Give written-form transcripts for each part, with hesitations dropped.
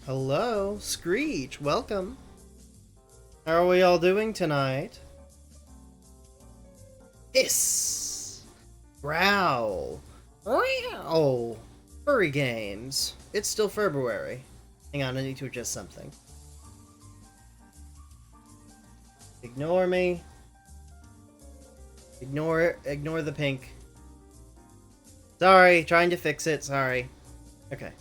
Hello, Screech, welcome. How are we all doing tonight? Hiss! Growl! Meow! Furry games. It's still Furbruary. Hang on, I need to adjust something. Ignore me. Ignore the pink. Sorry, trying to fix it, sorry. Okay.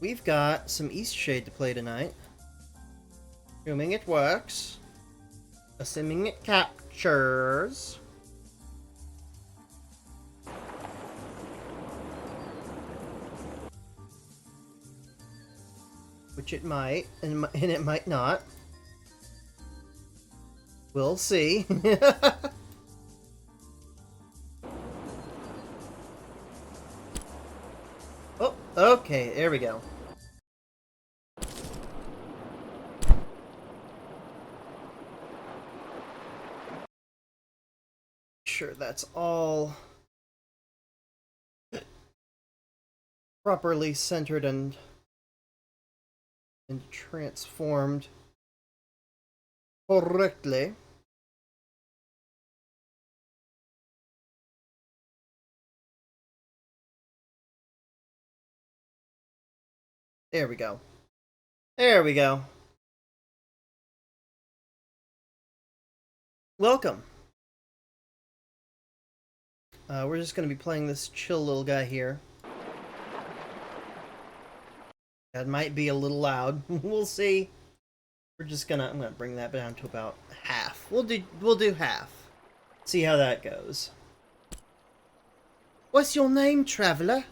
We've got some Eastshade to play tonight. Assuming it works. Assuming it captures. Which it might, and it might not. We'll see. Oh, okay, there we go. Sure, that's all properly centered and transformed correctly. There we go. There we go. Welcome. We're just going to be playing this chill little guy here. That might be a little loud. We'll see. I'm gonna bring that down to about half. We'll do half. See how that goes. What's your name, traveler?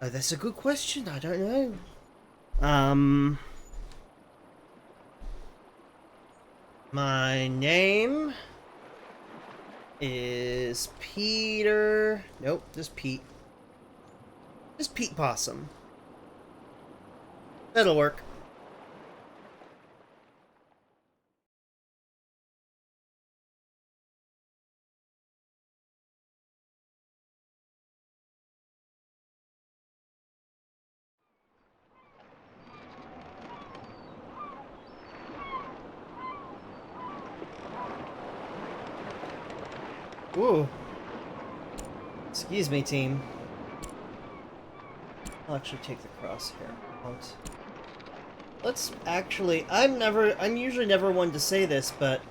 Oh, that's a good question. I don't know. My name is Peter. Nope, just Pete. Just Pete Possum. That'll work. Ooh. Excuse me, team. I'll actually take the crosshair out. Let's actually... I'm usually never one to say this, but...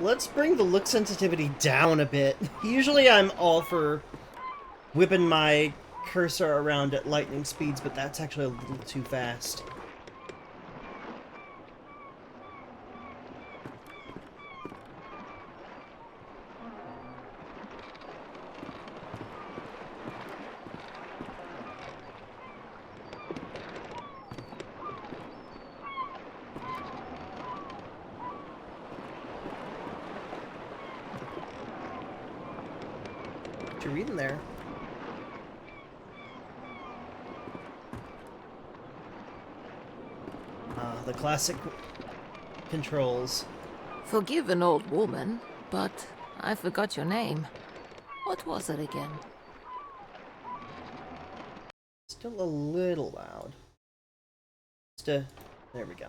let's bring the look sensitivity down a bit. Usually I'm all for whipping my cursor around at lightning speeds, but that's actually a little too fast. What you reading there? The classic controls. Forgive an old woman, but I forgot your name. What was it again? Still a little loud. There we go.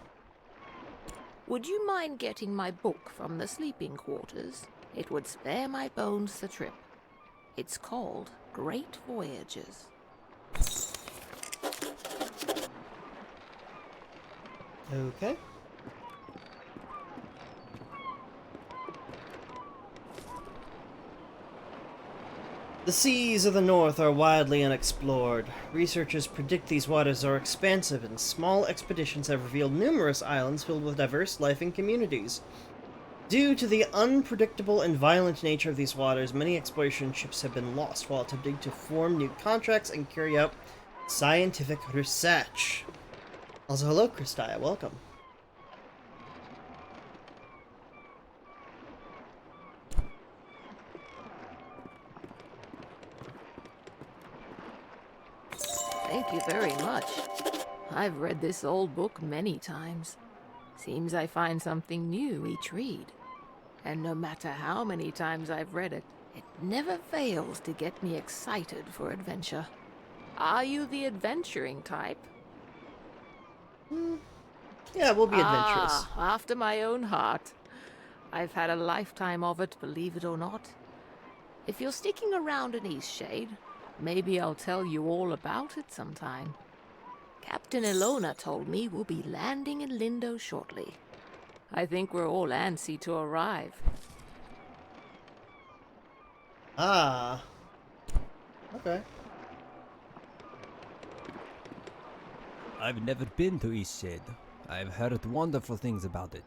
Would you mind getting my book from the sleeping quarters? It would spare my bones the trip. It's called Great Voyages. Okay. The seas of the north are widely unexplored. Researchers predict these waters are expansive, and small expeditions have revealed numerous islands filled with diverse life and communities. Due to the unpredictable and violent nature of these waters, many exploration ships have been lost while attempting to form new contracts and carry out scientific research. Also, hello, Christia, welcome. Thank you very much. I've read this old book many times. Seems I find something new each read. And no matter how many times I've read it, It never fails to get me excited for adventure. Are you the adventuring type? Yeah, we'll be adventurous. Ah, after my own heart. I've had a lifetime of it, believe it or not. If you're sticking around in Eastshade, maybe I'll tell you all about it sometime. Captain Ilona told me we'll be landing in Lindo shortly. I think we're all antsy to arrive. Ah. Okay. I've never been to Eastshade. I've heard wonderful things about it.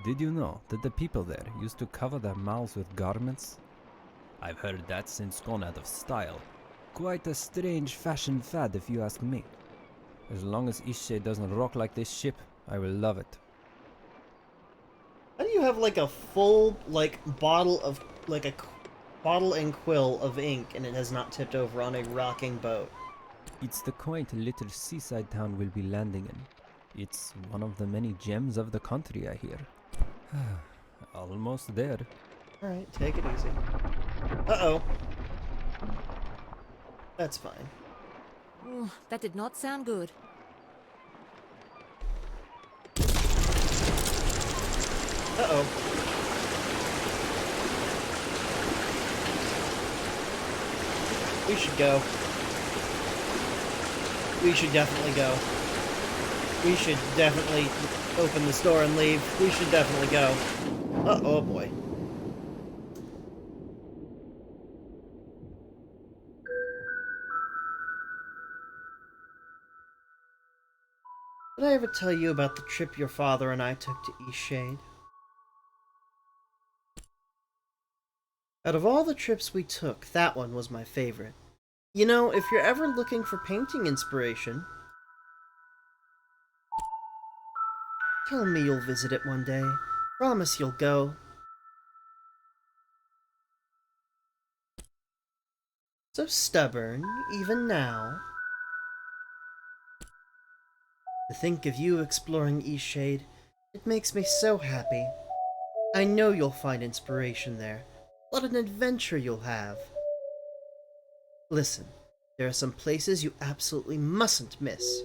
Did you know that the people there used to cover their mouths with garments? I've heard that's since gone out of style. Quite a strange fashion fad if you ask me. As long as Eastshade doesn't rock like this ship, I will love it. How do you have like a full bottle of bottle and quill of ink and it has not tipped over on a rocking boat? It's the quaint little seaside town we'll be landing in. It's one of the many gems of the country, I hear. Almost there. Alright, take it easy. Uh-oh. That's fine. Ooh, that did not sound good. Uh-oh. We should go. We should definitely go. We should definitely open this door and leave. We should definitely go. Oh boy. Did I ever tell you about the trip your father and I took to Eastshade? Out of all the trips we took, that one was my favorite. You know, if you're ever looking for painting inspiration, tell me you'll visit it one day. Promise you'll go. So stubborn, even now. To think of you exploring Eastshade, it makes me so happy. I know you'll find inspiration there. What an adventure you'll have. Listen, there are some places you absolutely mustn't miss.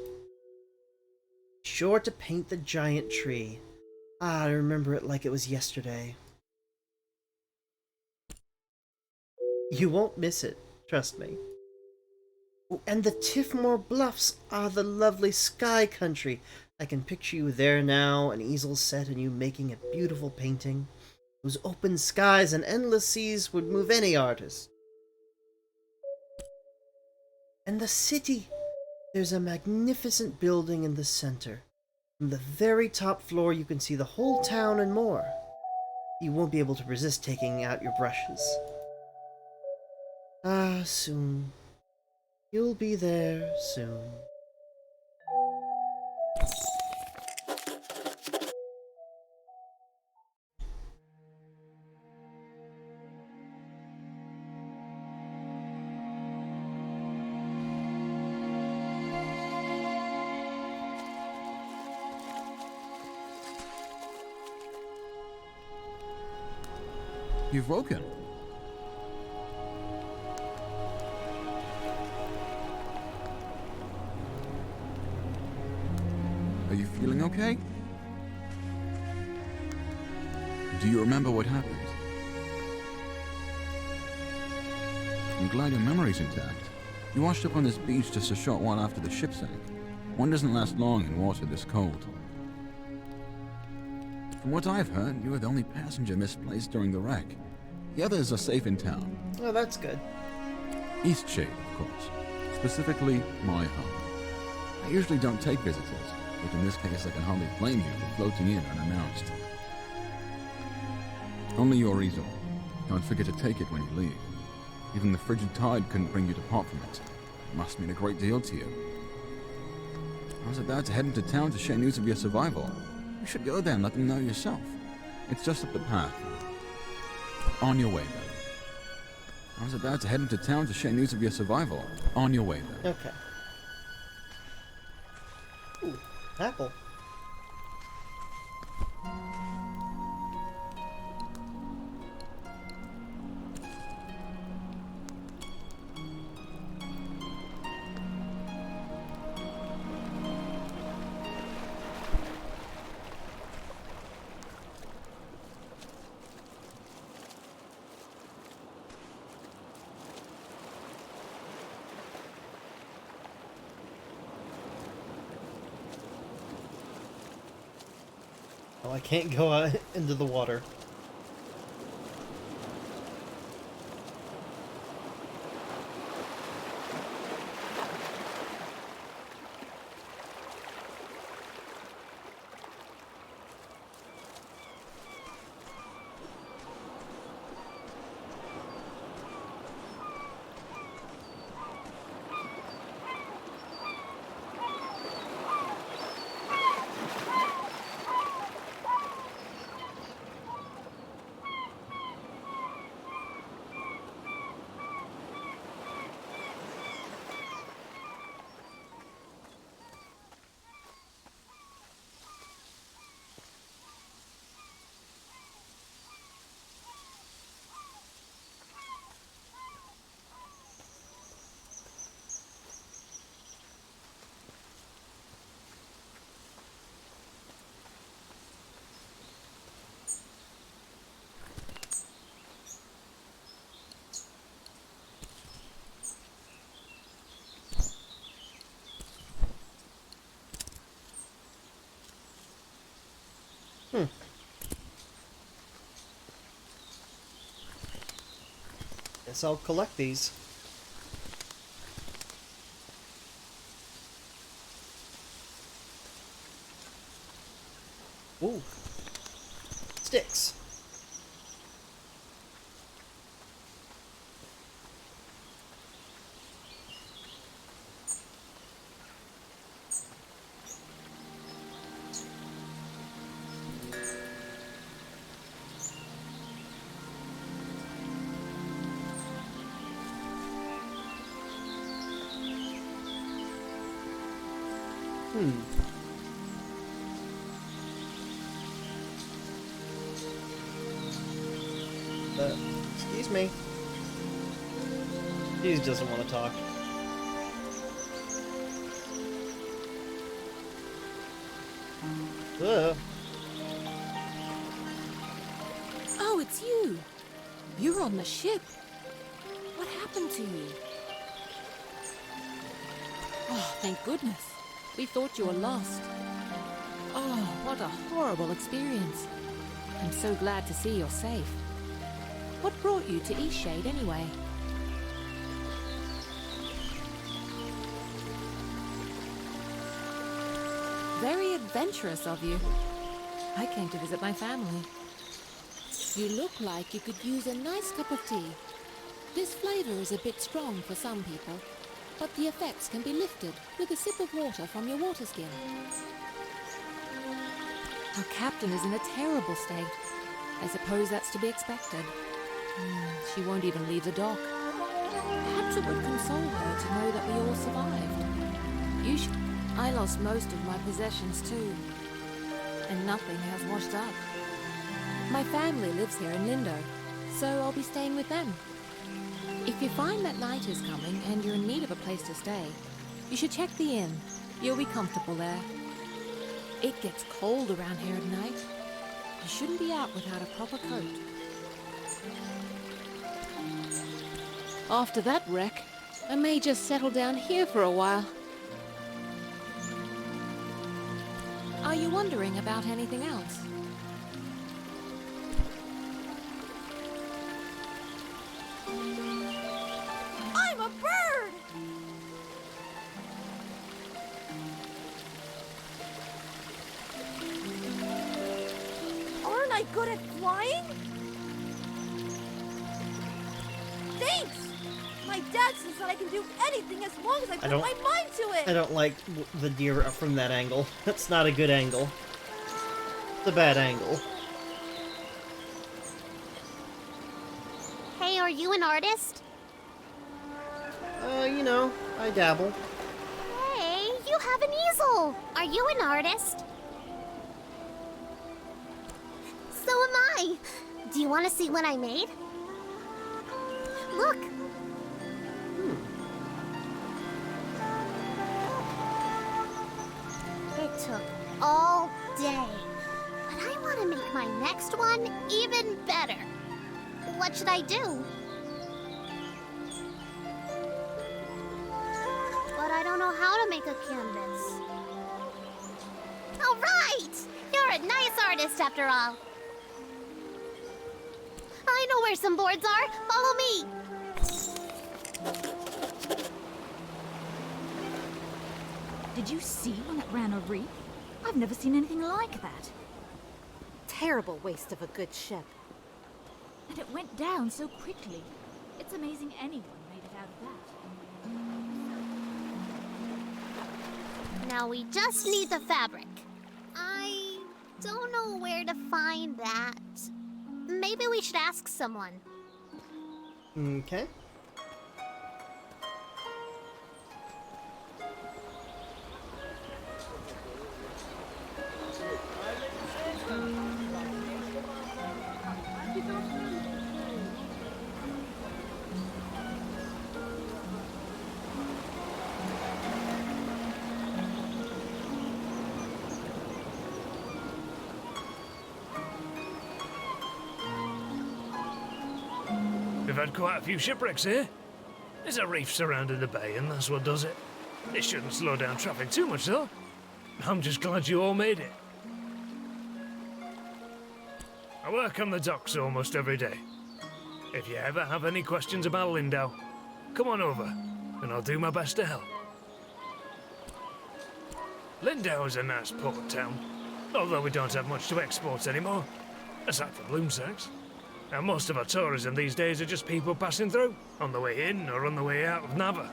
Be sure to paint the giant tree. Ah, I remember it like it was yesterday. You won't miss it, trust me. Oh, and the Tiffmore Bluffs are the lovely sky country. I can picture you there now, an easel set and you making a beautiful painting. Those open skies and endless seas would move any artist. And the city! There's a magnificent building in the center. From the very top floor you can see the whole town and more. You won't be able to resist taking out your brushes. Ah, soon. You'll be there soon. You've woken. Are you feeling okay? Do you remember what happened? I'm glad your memory's intact. You washed up on this beach just a short while after the ship sank. One doesn't last long in water this cold. From what I've heard, you were the only passenger misplaced during the wreck. The others are safe in town. Oh, that's good. Eastshade, of course. Specifically, my home. I usually don't take visitors, but in this case I can hardly blame you for floating in unannounced. Only your easel. Don't forget to take it when you leave. Even the frigid tide couldn't bring you to part from it. It must mean a great deal to you. I was about to head into town to share news of your survival. You should go there and let them know yourself. It's just up the path. On your way, then. I was about to head into town to share news of your survival. On your way, then. Okay. Ooh, apple. I can't go out into the water. Guess I'll collect these. Ooh. Sticks. Excuse me. He doesn't want to talk. Ugh. Oh, it's you. You're on the ship. What happened to you? Oh, thank goodness. We thought you were lost. Oh, what a horrible experience. I'm so glad to see you're safe. What brought you to Eastshade anyway? Very adventurous of you. I came to visit my family. You look like you could use a nice cup of tea. This flavor is a bit strong for some people, but the effects can be lifted with a sip of water from your water skin. Our captain is in a terrible state. I suppose that's to be expected. She won't even leave the dock. Perhaps it would console her to know that we all survived. I lost most of my possessions too, and nothing has washed up. My family lives here in Lindo, so I'll be staying with them. If you find that night is coming and you're in need of a place to stay, you should check the inn. You'll be comfortable there. It gets cold around here at night. You shouldn't be out without a proper coat. After that wreck, I may just settle down here for a while. Are you wondering about anything else? I'm a bird! Aren't I good at flying? Thanks! My dad says that I can do anything as long as I put my mind to it! I don't like the deer from that angle. That's not a good angle. It's a bad angle. Hey, are you an artist? You know, I dabble. Hey, you have an easel! Are you an artist? So am I! Do you want to see what I made? Look! It took all day. But I want to make my next one even better. What should I do? But I don't know how to make a canvas. All right! You're You're a nice artist after all. I know where some boards are. Follow me. Did you see when it ran a reef? I've never seen anything like that. Terrible waste of a good ship. And it went down so quickly. It's amazing anyone made it out of that. Now we just need the fabric. I don't know where to find that. Maybe we should ask someone. Okay. We've had quite a few shipwrecks here. There's a reef surrounding the bay, and that's what does it. It shouldn't slow down traffic too much, though. I'm just glad you all made it. I work on the docks almost every day. If you ever have any questions about Lindau, come on over, and I'll do my best to help. Lindau is a nice port town, although we don't have much to export anymore, aside from bloom sacks. And most of our tourism these days are just people passing through, on the way in or on the way out of Nava.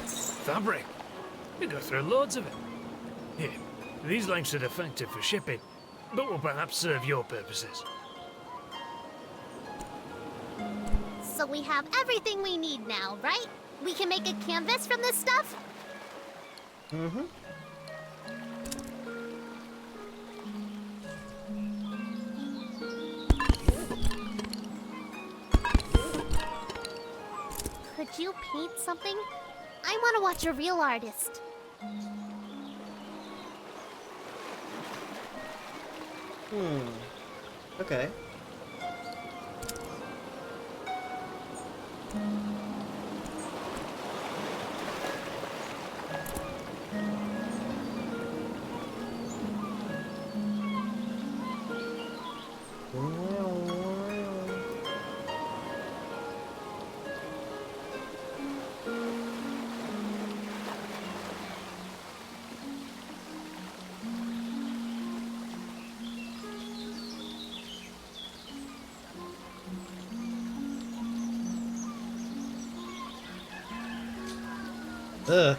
Fabric. We go through loads of it. Here, these lengths are defective for shipping, but will perhaps serve your purposes. So we have everything we need now, right? We can make a canvas from this stuff? Mm-hmm. Could you paint something? I want to watch a real artist. Okay. Ugh.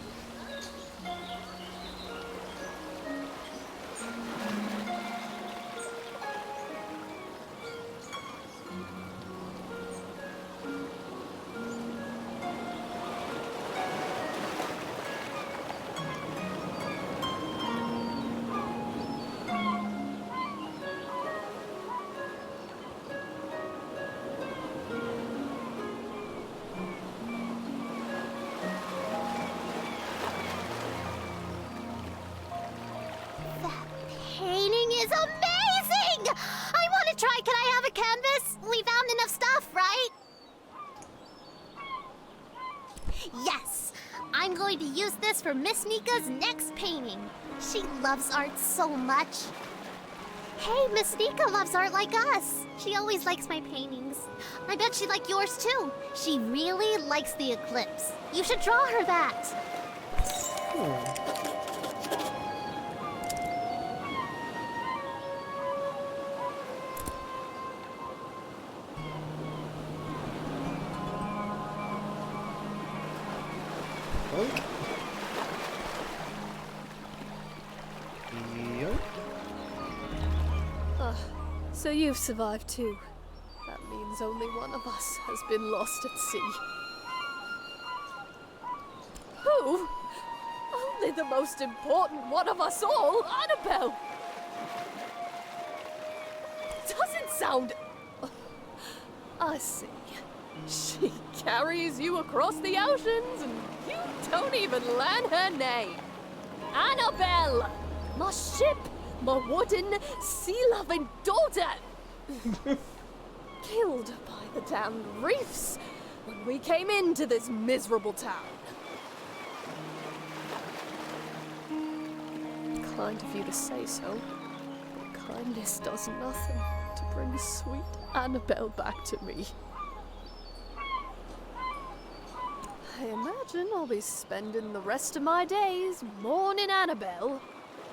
Painting is amazing! I want to try. Can I have a canvas? We found enough stuff, right? Yes! I'm going to use this for Miss Nika's next painting. She loves art so much. Hey, Miss Nika loves art like us. She always likes my paintings. I bet she'd like yours too. She really likes the eclipse. You should draw her that. So you've survived too. That means only one of us has been lost at sea. Who? Only the most important one of us all, Annabelle! Doesn't sound... I see. She carries you across the oceans and you don't even learn her name. Annabelle! My ship! My wooden, sea-loving daughter! Killed by the damned reefs when we came into this miserable town. kind of you to say so, but kindness does nothing to bring sweet Annabelle back to me. I imagine I'll be spending the rest of my days mourning Annabelle,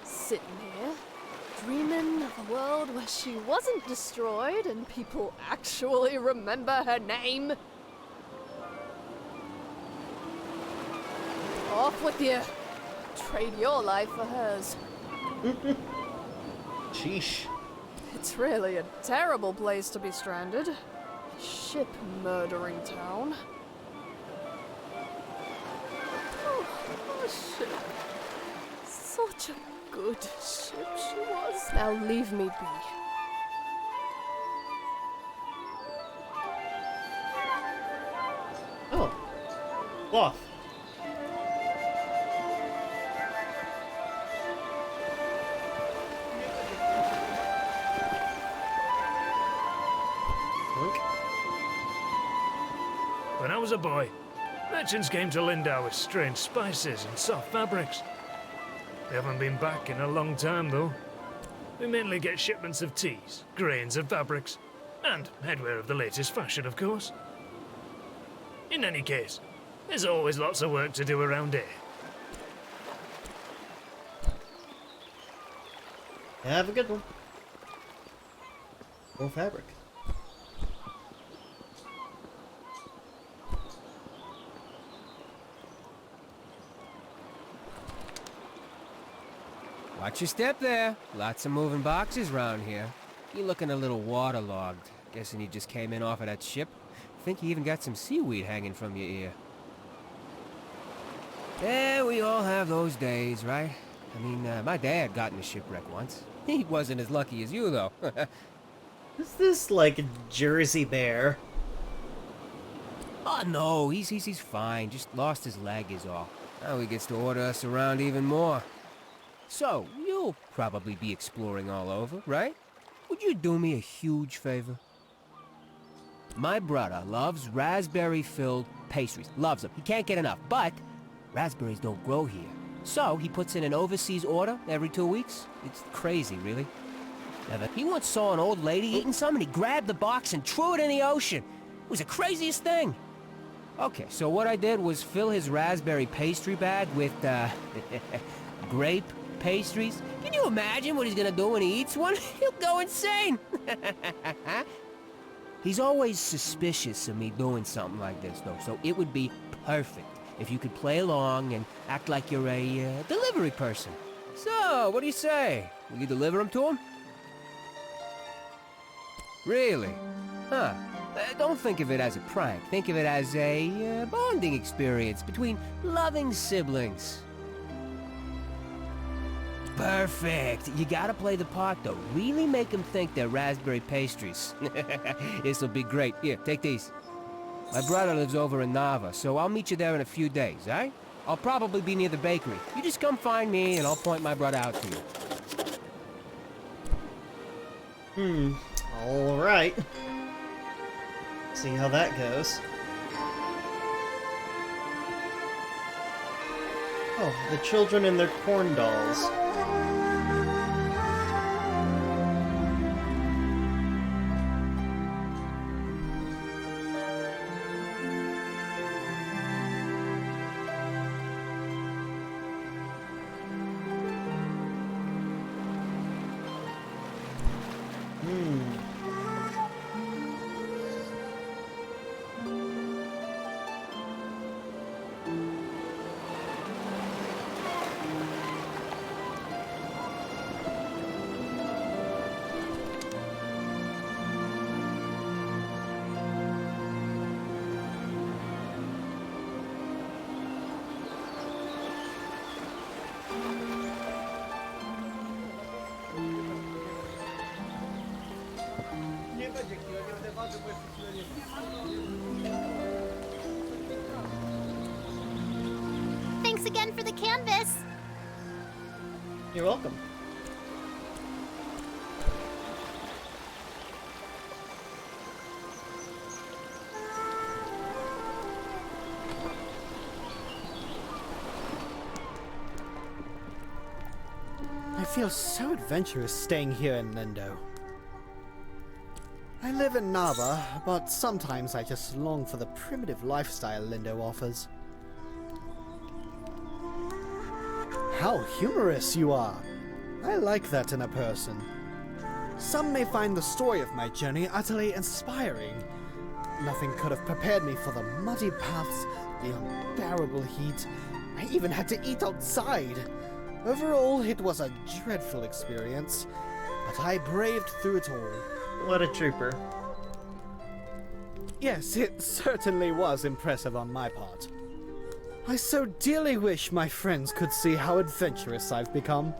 sitting here, dreaming of a world where she wasn't destroyed and people actually remember her name. Off with you. Trade your life for hers. Sheesh. It's really a terrible place to be stranded. A ship murdering town. Oh, ship. Such a good ship she was. Now leave me be. Oh. Cloth. When I was a boy, merchants came to Lindau with strange spices and soft fabrics. They haven't been back in a long time, though. We mainly get shipments of teas, grains and fabrics, and headwear of the latest fashion, of course. In any case, there's always lots of work to do around here. Have a good one. More fabric. Watch your step there. Lots of moving boxes round here. You looking a little waterlogged. Guessing you just came in off of that ship. Think you even got some seaweed hanging from your ear. Yeah, we all have those days, right? I mean, my dad got in a shipwreck once. He wasn't as lucky as you, though. Is this like a Jersey Bear? Oh, no, he's fine. Just lost his leg is all. Now he gets to order us around even more. So, you'll probably be exploring all over, right? Would you do me a huge favor? My brother loves raspberry-filled pastries. Loves them. He can't get enough, but raspberries don't grow here. So, he puts in an overseas order every 2 weeks. It's crazy, really. He once saw an old lady eating some, and he grabbed the box and threw it in the ocean. It was the craziest thing. Okay, so what I did was fill his raspberry pastry bag with, grape pastries. Can you imagine what he's gonna do when he eats one? He'll go insane! He's always suspicious of me doing something like this, though, so it would be perfect if you could play along and act like you're a delivery person. So, what do you say? Will you deliver them to him? Really? Huh. Don't think of it as a prank. Think of it as a bonding experience between loving siblings. Perfect. You gotta play the part, though. Really make them think they're raspberry pastries. This'll be great. Here, take these. My brother lives over in Nava, so I'll meet you there in a few days, all right? I'll probably be near the bakery. You just come find me, and I'll point my brother out to you. Alright. See how that goes. Oh, the children and their corn dolls. Thanks again for the canvas. You're welcome. I feel so adventurous staying here in Lindo. I live in Nava, but sometimes I just long for the primitive lifestyle Lindo offers. How humorous you are! I like that in a person. Some may find the story of my journey utterly inspiring. Nothing could have prepared me for the muddy paths, the unbearable heat. I even had to eat outside. Overall, it was a dreadful experience, but I braved through it all. What a trooper. Yes, it certainly was impressive on my part. I so dearly wish my friends could see how adventurous I've become.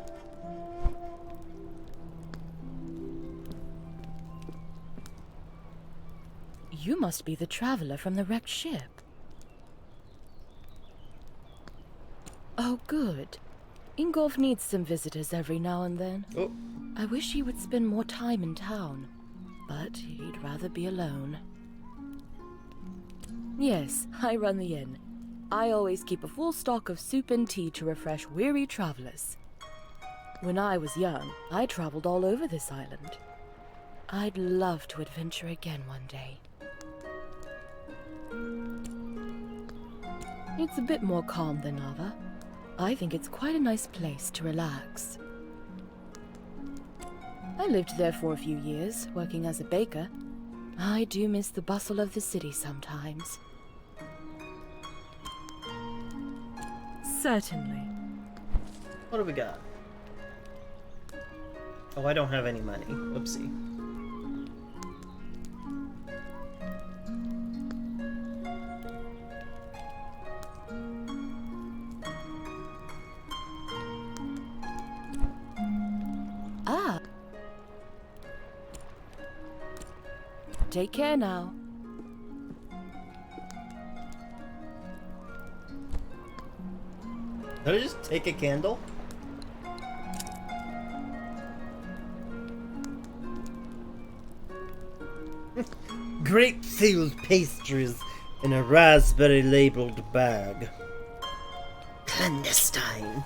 You must be the traveler from the wrecked ship. Oh, good. Ingolf needs some visitors every now and then. Oh. I wish he would spend more time in town, but he'd rather be alone. Yes, I run the inn. I always keep a full stock of soup and tea to refresh weary travelers. When I was young, I traveled all over this island. I'd love to adventure again one day. It's a bit more calm than Nava. I think it's quite a nice place to relax. I lived there for a few years, working as a baker. I do miss the bustle of the city sometimes. Certainly. What do we got? Oh, I don't have any money. Whoopsie. Ah. Take care now. Did I just take a candle? Grape-filled pastries in a raspberry-labeled bag. Clandestine.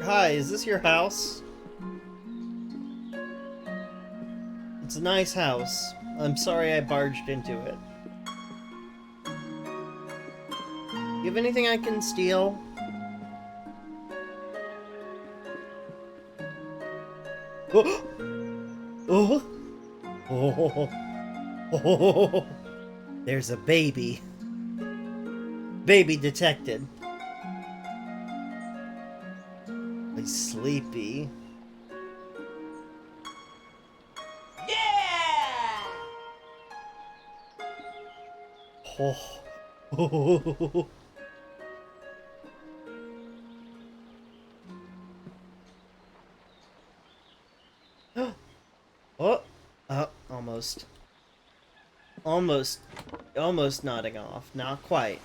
Hi, is this your house? It's a nice house. I'm sorry I barged into it. You have anything I can steal? Oh! Oh! Oh! Oh! There's a baby. Baby detected. He's sleepy. Yeah! Oh. Oh. Oh. Almost. Almost nodding off. Not quite.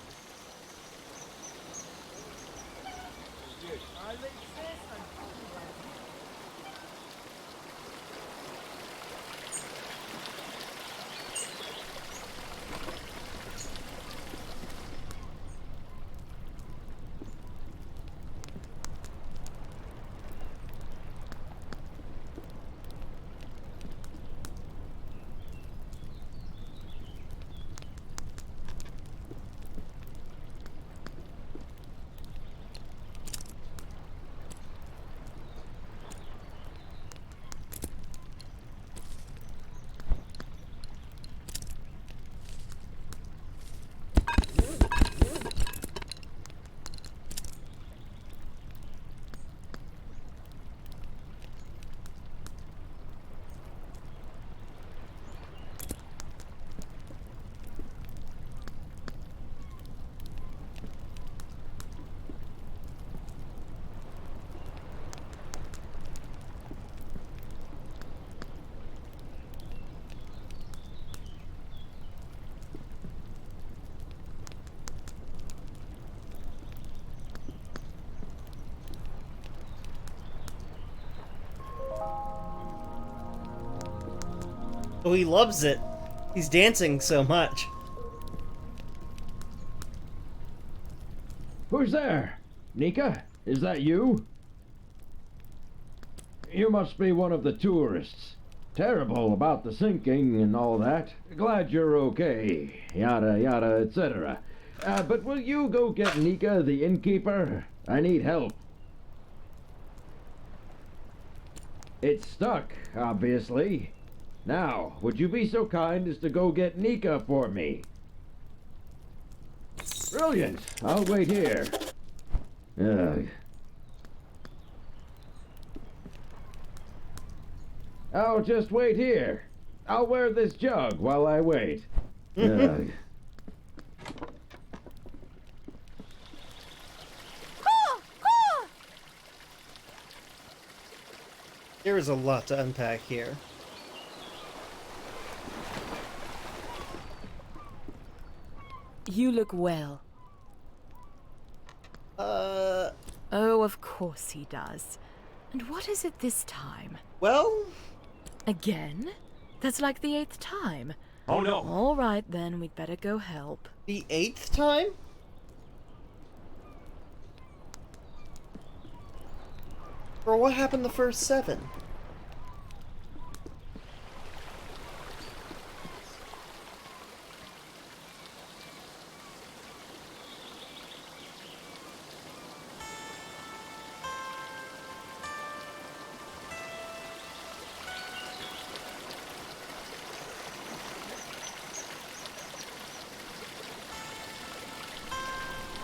Oh, he loves it. He's dancing so much. Who's there? Nika? Is that you? You must be one of the tourists. Terrible about the sinking and all that. Glad you're okay. Yada yada, etc. But will you go get Nika, the innkeeper? I need help. It's stuck, obviously. Now, would you be so kind as to go get Nika for me? Brilliant. I'll wait here. Ugh. I'll just wait here. I'll wear this jug while I wait. Ugh. There is a lot to unpack here. You look well. Oh, of course he does. And what is it this time? Well... Again? That's like the 8th time. Oh no! All right then, we'd better go help. The 8th time? Or what happened the first 7?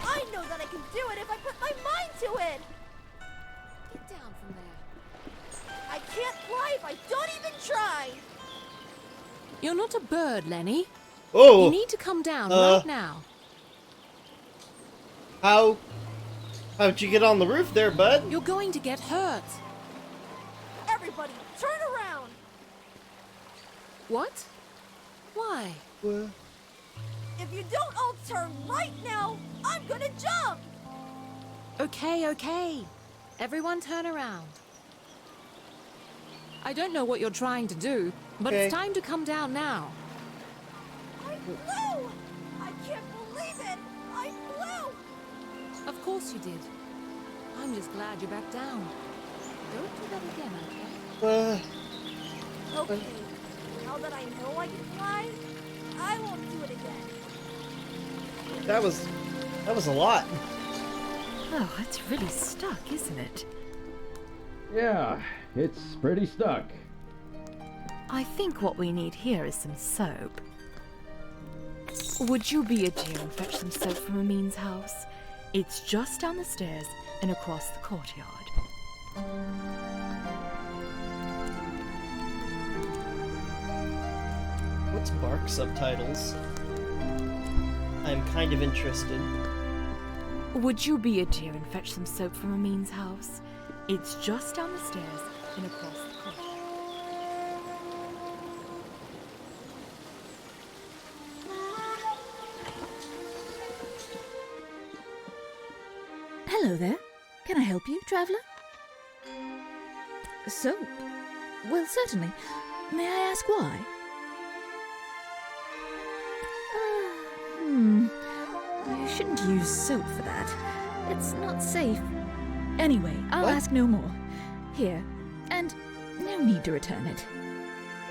I know that I can do it if I put my mind to it! Get down from there. I can't fly if I don't even try! You're not a bird, Lenny. Oh! You need to come down right now. How'd you get on the roof there, bud? You're going to get hurt. Everybody, turn around! What? Why? What? If you don't all turn right now, I'm gonna jump! Okay, okay. Everyone turn around. I don't know what you're trying to do, but Okay. it's time to come down now. I flew! I can't believe it! I flew! Of course you did. I'm just glad you're back down. Don't do that again, okay? Okay, now that I know I can fly, I won't do it again. That was a lot. Oh, it's really stuck, isn't it? Yeah, it's pretty stuck. I think what we need here is some soap. Would you be a dear and fetch some soap from Amin's house? It's just down the stairs and across the courtyard. What's Bark subtitles? I'm kind of interested. Would you be a dear and fetch some soap from Amin's house? It's just down the stairs and across the courtyard. Hello there. Can I help you, traveller? Soap? Well, certainly. May I ask why? You shouldn't use soap for that. It's not safe. Anyway, I'll ask no more. Here. And no need to return it.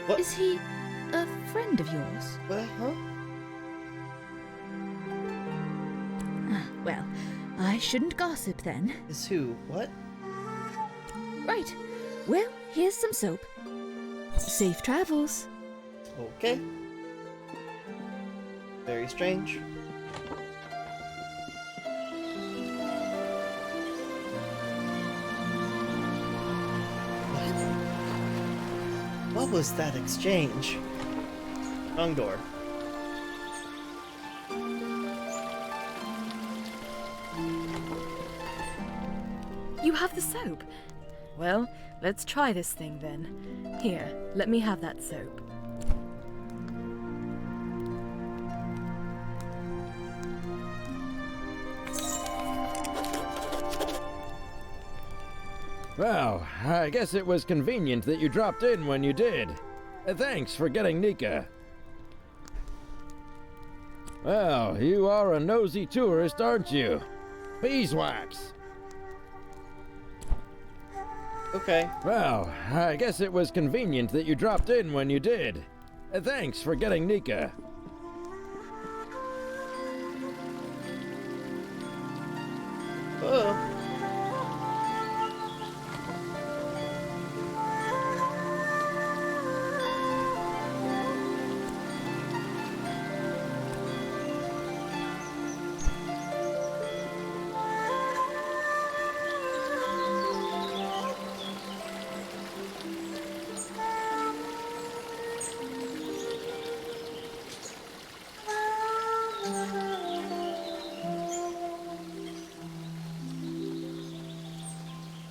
What? Is he a friend of yours? What? Huh? Well, I shouldn't gossip then. Is who? What? Right. Well, here's some soap. Safe travels. Okay. Very strange. What was that exchange? Wrong door. You have the soap. Well, let's try this thing then. Here, let me have that soap. Well, I guess it was convenient that you dropped in when you did. Thanks for getting Nika. Well, you are a nosy tourist, aren't you? Beeswax. Okay. Well, I guess it was convenient that you dropped in when you did. Thanks for getting Nika. Oh.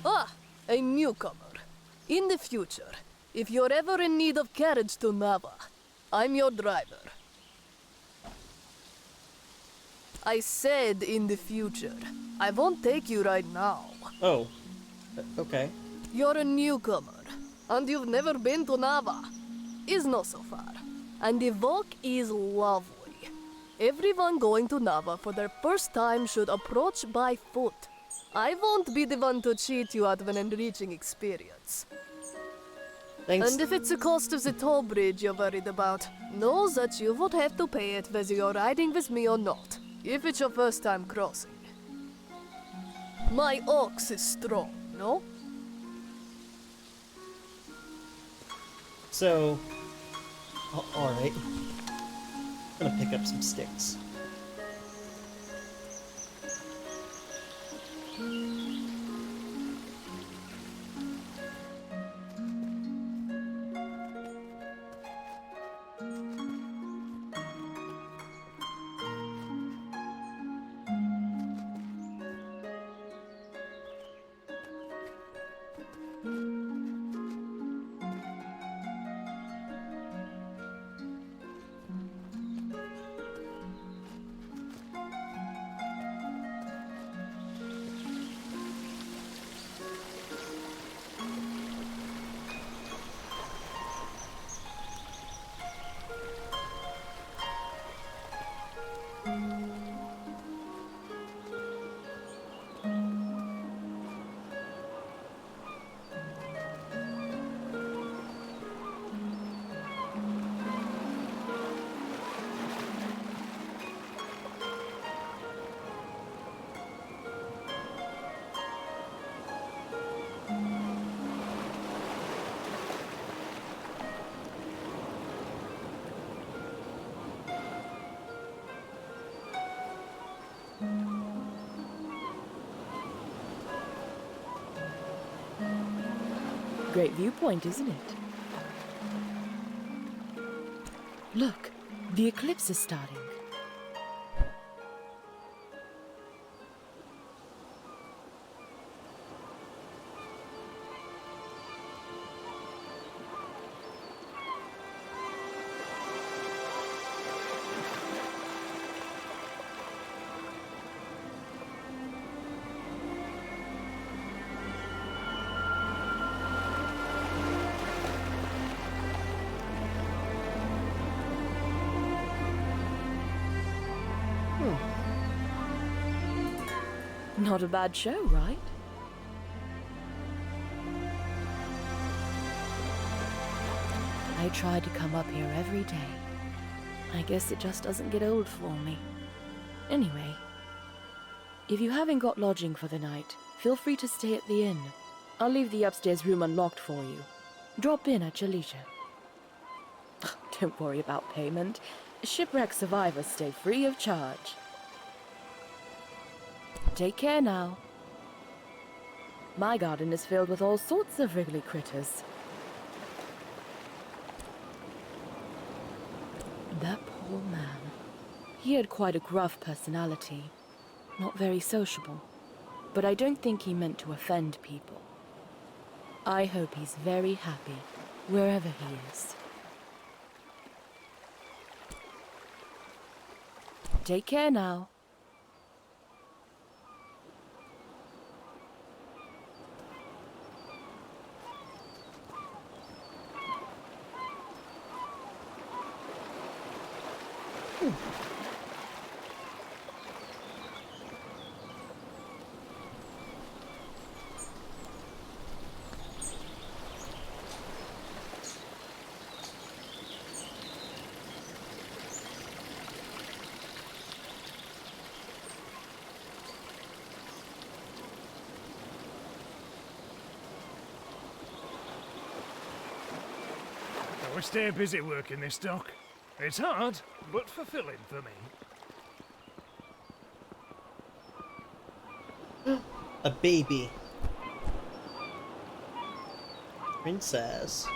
Ah, a newcomer. In the future, if you're ever in need of carriage to Nava, I'm your driver. I said in the future. I won't take you right now. Oh. Okay. You're a newcomer, and you've never been to Nava. It's not so far, and the walk is lovely. Everyone going to Nava for their first time should approach by foot. I won't be the one to cheat you out of an enriching experience. Thanks. And if it's the cost of the toll bridge you're worried about, know that you would have to pay it whether you're riding with me or not, if it's your first time crossing. My ox is strong, no? So, alright. I'm gonna pick up some sticks. Great viewpoint, isn't it? Look, the eclipse is starting. Not a bad show, right? I try to come up here every day. I guess it just doesn't get old for me. Anyway, if you haven't got lodging for the night, feel free to stay at the inn. I'll leave the upstairs room unlocked for you. Drop in at your leisure. Don't worry about payment. Shipwreck survivors stay free of charge. Take care now. My garden is filled with all sorts of wriggly critters. That poor man. He had quite a gruff personality. Not very sociable. But I don't think he meant to offend people. I hope he's very happy, wherever he is. Take care now. We stay busy working this dock. It's hard, but fulfilling for me. A baby. Princess.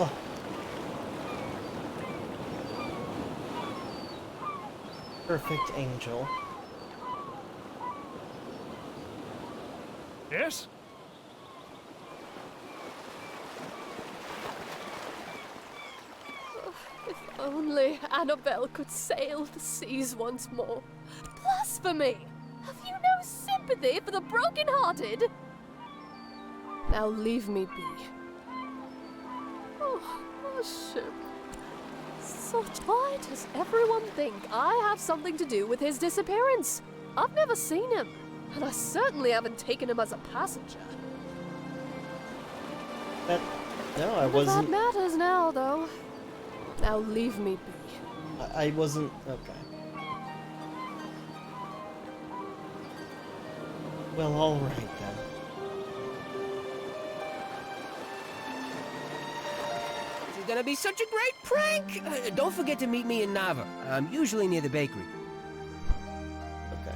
Oh. Perfect angel. Yes? If only Annabelle could sail the seas once more. Blasphemy! Have you no sympathy for the broken-hearted? Now leave me be. Oh, ship. So why does everyone think I have something to do with his disappearance? I've never seen him, and I certainly haven't taken him as a passenger. No, I wasn't. That matters now, though. Now leave me be. I wasn't. Okay. Well, alright then. This is gonna be such a great prank! Don't forget to meet me in Nava. I'm usually near the bakery. Okay.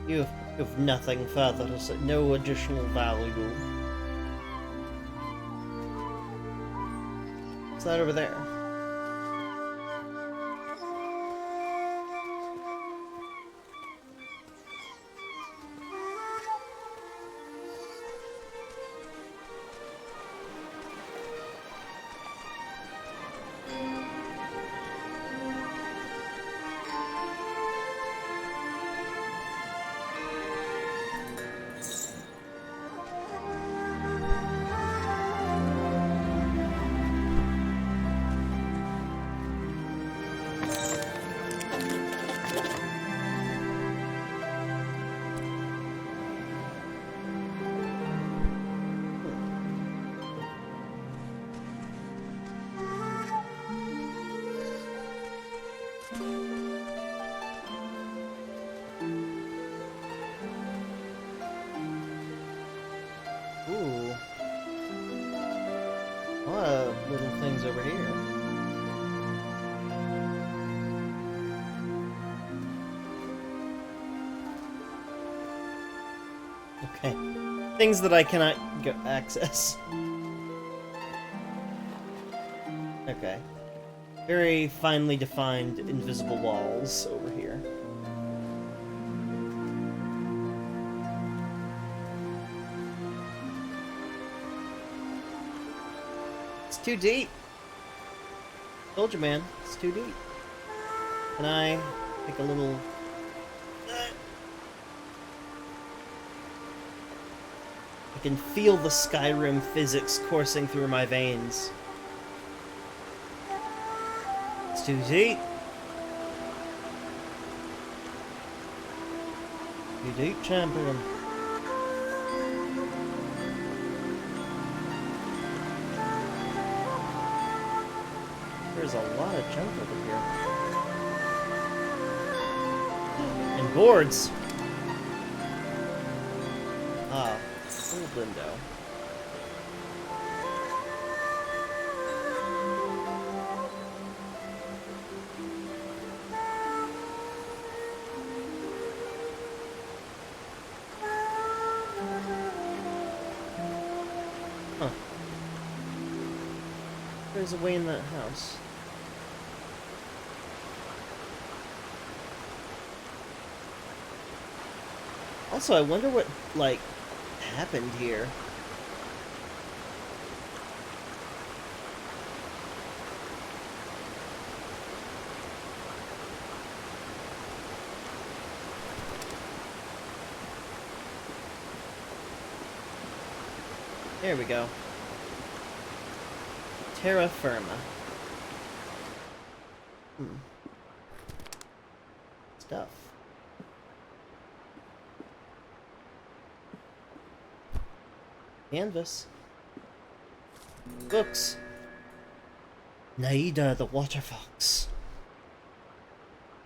You have nothing further to say. No additional value. What's that over there? Ooh. A lot of little things over here. Okay. Things that I cannot go access. Okay. Very finely defined invisible walls over here. It's too deep. Told you, man. It's too deep. Can I take a little... I can feel the Skyrim physics coursing through my veins. It's too deep. Too deep, champion. There's a lot of junk over here. And boards! Ah, old window. Huh. There's a way in that house. Also, I wonder what, like, happened here. There we go. Terra Firma. Stuff. Canvas. Books. Naida the water fox.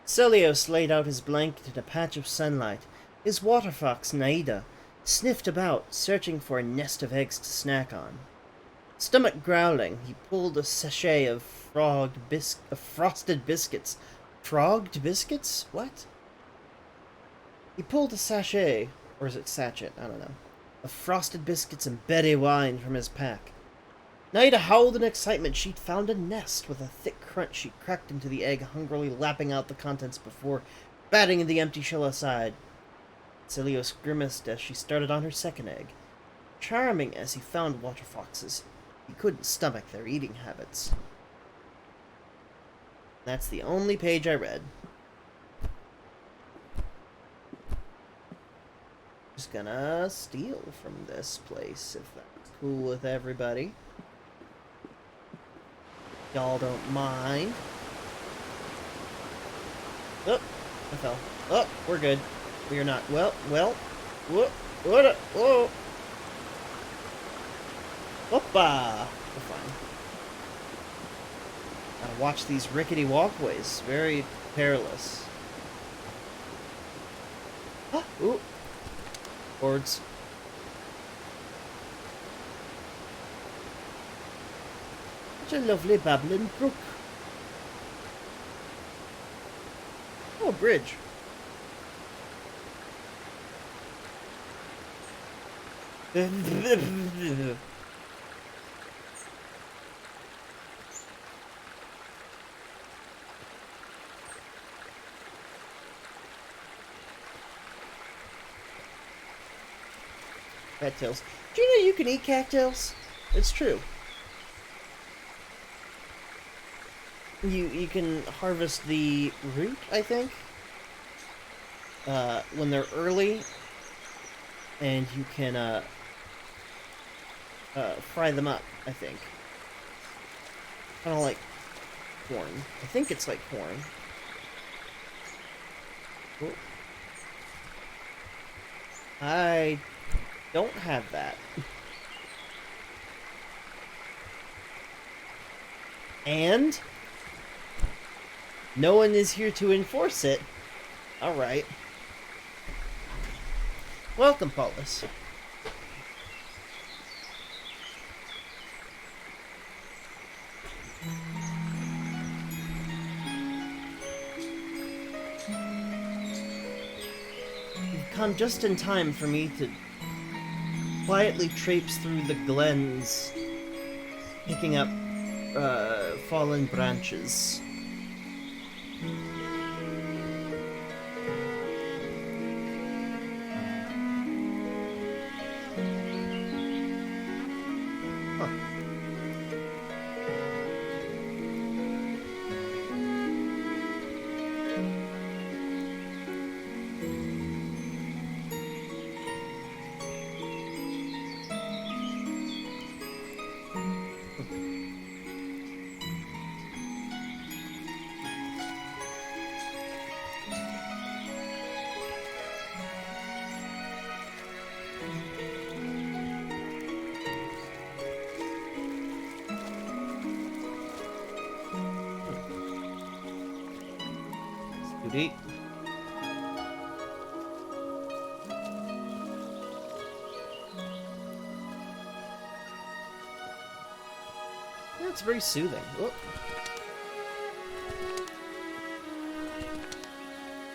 Celios laid out his blanket in a patch of sunlight. His water fox, Naida, sniffed about, searching for a nest of eggs to snack on. Stomach growling, he pulled a sachet of frosted biscuits. Frogged biscuits? What? He pulled a sachet, or is it sachet? I don't know. Of frosted biscuits and berry wine from his pack. Naida howled in excitement. She'd found a nest. With a thick crunch, she cracked into the egg, hungrily lapping out the contents before batting the empty shell aside. Celios grimaced as she started on her second egg. Charming as he found water foxes, he couldn't stomach their eating habits. That's the only page I read. Just gonna steal from this place, if that's cool with everybody. Y'all don't mind. Oh, I fell. Oh, we're good. We are not. Well, whoa, whoa. Hoppa! We're fine. Gotta watch these rickety walkways. Very perilous. Ah, ooh. Boards. Such a lovely babbling brook. Oh, a bridge. Cattails. Do you know you can eat cattails? It's true. You can harvest the root, I think, when they're early, and you can fry them up, I think. Kind of like corn. I think it's like corn. Cool. I don't have that. And no one is here to enforce it. Alright. Welcome, Paulus. You've come just in time for me to quietly traipse through the glens, picking up fallen branches. Goody. Yeah, it's very soothing. Whoop.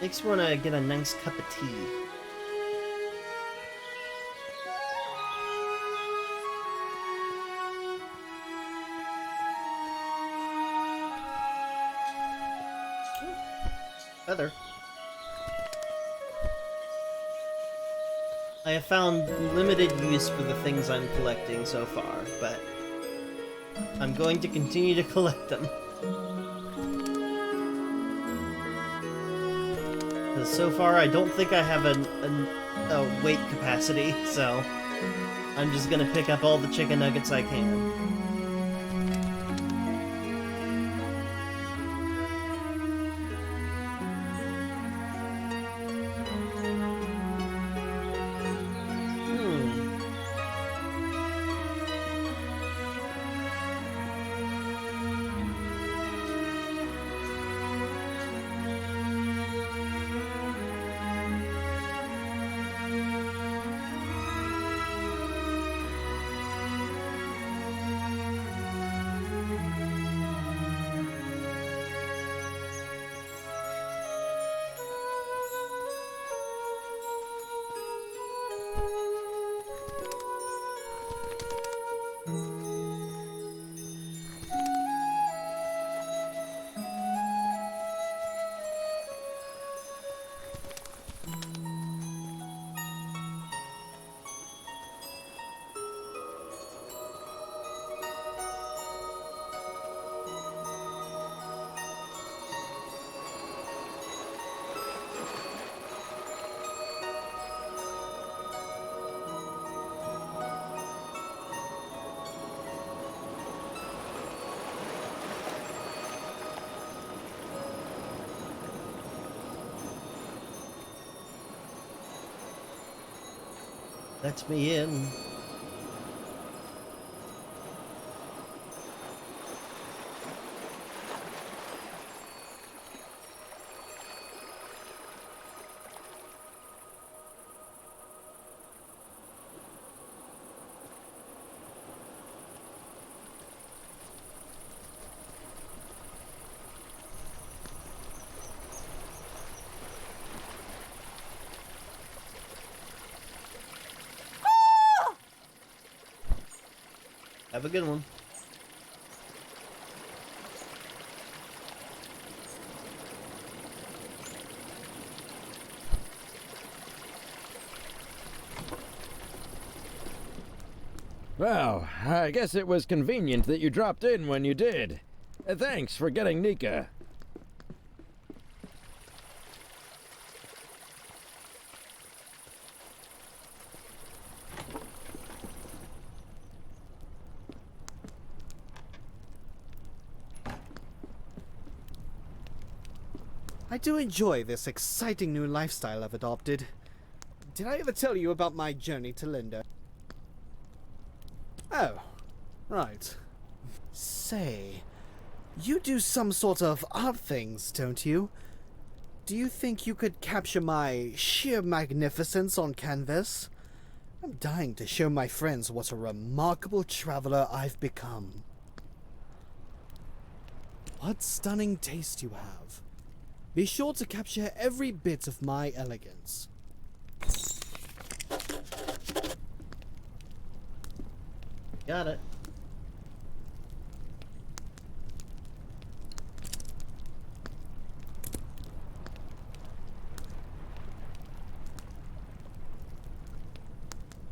Makes you want to get a nice cup of tea. Feather. I have found limited use for the things I'm collecting so far, but I'm going to continue to collect them. Because so far I don't think I have a weight capacity, so I'm just gonna pick up all the chicken nuggets I can. Let me in. Have a good one. Well, I guess it was convenient that you dropped in when you did. Thanks for getting Nika. I do enjoy this exciting new lifestyle I've adopted. Did I ever tell you about my journey to Linda? Oh, right. Say, you do some sort of art things, don't you? Do you think you could capture my sheer magnificence on canvas? I'm dying to show my friends what a remarkable traveler I've become. What stunning taste you have. Be sure to capture every bit of my elegance. Got it.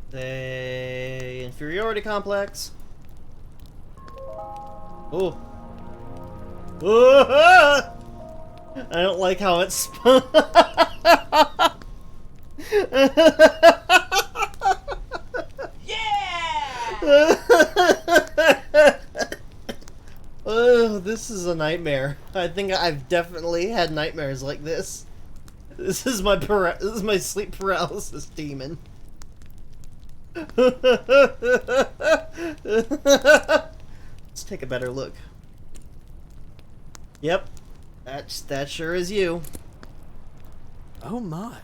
The inferiority complex. Oh. Oh! I don't like how it's spun. Oh, this is a nightmare. I think I've definitely had nightmares like this. This is my sleep paralysis demon. Let's take a better look. Yep. That sure is you. Oh my.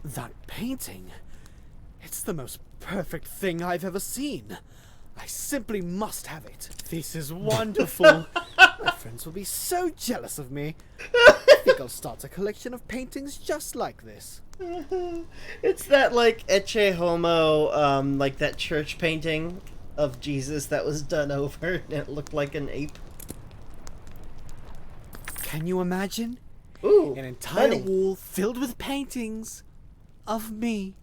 That painting. It's the most perfect thing I've ever seen. I simply must have it. This is wonderful. My friends will be so jealous of me. I think I'll start a collection of paintings just like this. It's that, like, Ecce Homo, like that church painting of Jesus that was done over and it looked like an ape. Can you imagine? Ooh, an entire money. wall filled with paintings of me.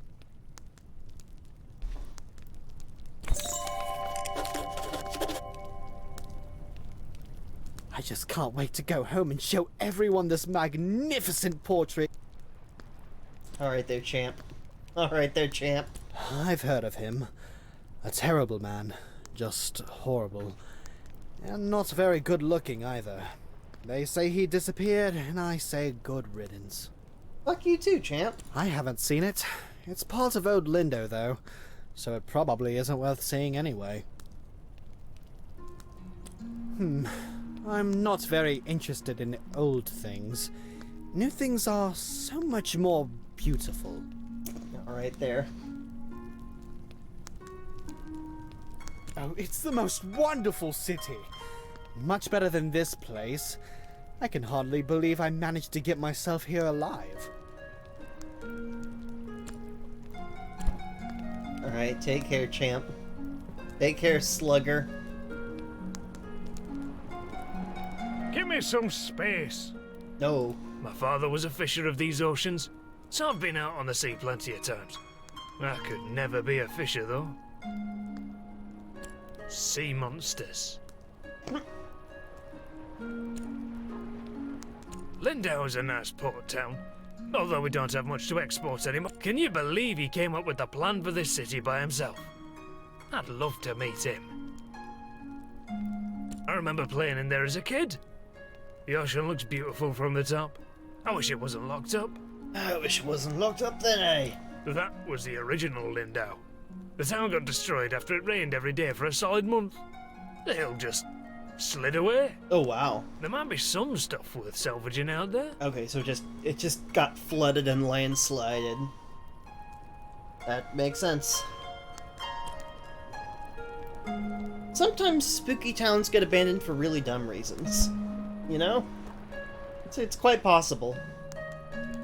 I just can't wait to go home and show everyone this magnificent portrait. Alright there, champ. Alright there, champ. I've heard of him. A terrible man. Just horrible. And not very good looking either. They say he disappeared, and I say good riddance. Fuck you too, champ. I haven't seen it. It's part of Old Lindo, though, so it probably isn't worth seeing anyway. I'm not very interested in old things. New things are so much more beautiful. Alright there. Oh, it's the most wonderful city. Much better than this place. I can hardly believe I managed to get myself here alive. Alright, take care, champ. Take care, slugger. Give me some space. No. My father was a fisher of these oceans, so I've been out on the sea plenty of times. I could never be a fisher, though. Sea monsters. Lindau's a nice port town, although we don't have much to export anymore. Can you believe he came up with the plan for this city by himself? I'd love to meet him. I remember playing in there as a kid. The ocean looks beautiful from the top. I wish it wasn't locked up. I wish it wasn't locked up then, eh? That was the original Lindau. The town got destroyed after it rained every day for a solid month. The hill just slid away. Oh, wow. There might be some stuff worth salvaging out there. Okay, so it just got flooded and landslided. That makes sense. Sometimes spooky towns get abandoned for really dumb reasons. You know? It's quite possible.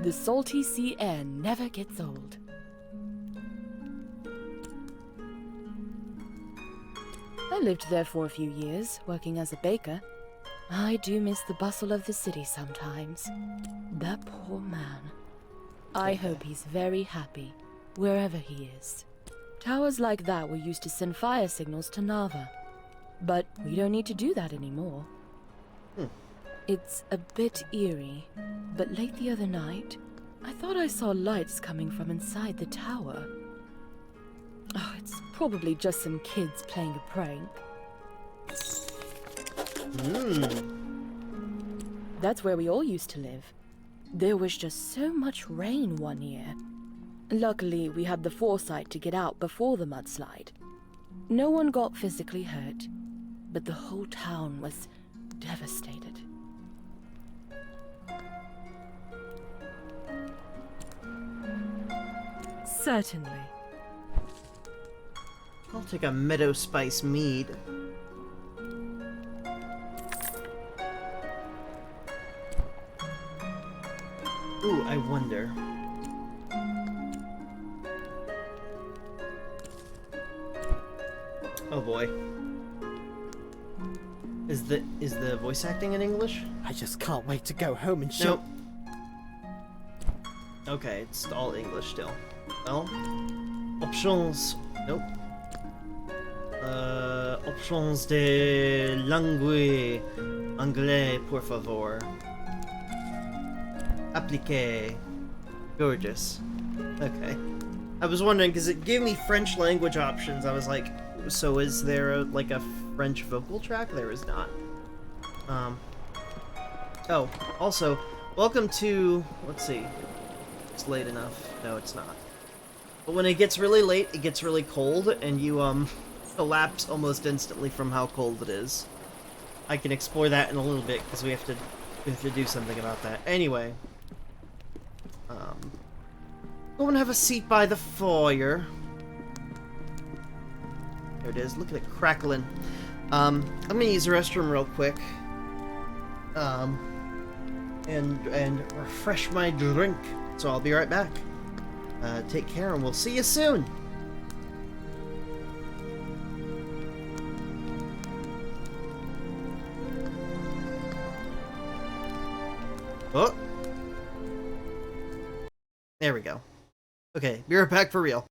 The salty sea air never gets old. I lived there for a few years, working as a baker. I do miss the bustle of the city sometimes. That poor man. I hope he's very happy, wherever he is. Towers like that were used to send fire signals to Nava. But we don't need to do that anymore. It's a bit eerie, but late the other night, I thought I saw lights coming from inside the tower. Oh, it's probably just some kids playing a prank. That's where we all used to live. There was just so much rain one year. Luckily, we had the foresight to get out before the mudslide. No one got physically hurt, but the whole town was devastated. Certainly. I'll take a meadow spice mead. Ooh, I wonder. Oh boy. Is the voice acting in English? I just can't wait to go home and show. Nope. Okay, it's all English still. Well, options. Nope. Options de langue anglais, por favor. Appliqué. Gorgeous. Okay. I was wondering because it gave me French language options. I was like, so is there like a French vocal track? There is not. Oh, also, welcome to, let's see. It's late enough. No, it's not. But when it gets really late, it gets really cold, and you, collapse almost instantly from how cold it is. I can explore that in a little bit, because we have to do something about that. Anyway. Go and have a seat by the fire. There it is. Look at it crackling. I'm gonna use the restroom real quick. And refresh my drink. So I'll be right back. Take care, and we'll see you soon. Oh. There we go. Okay, be right back for real.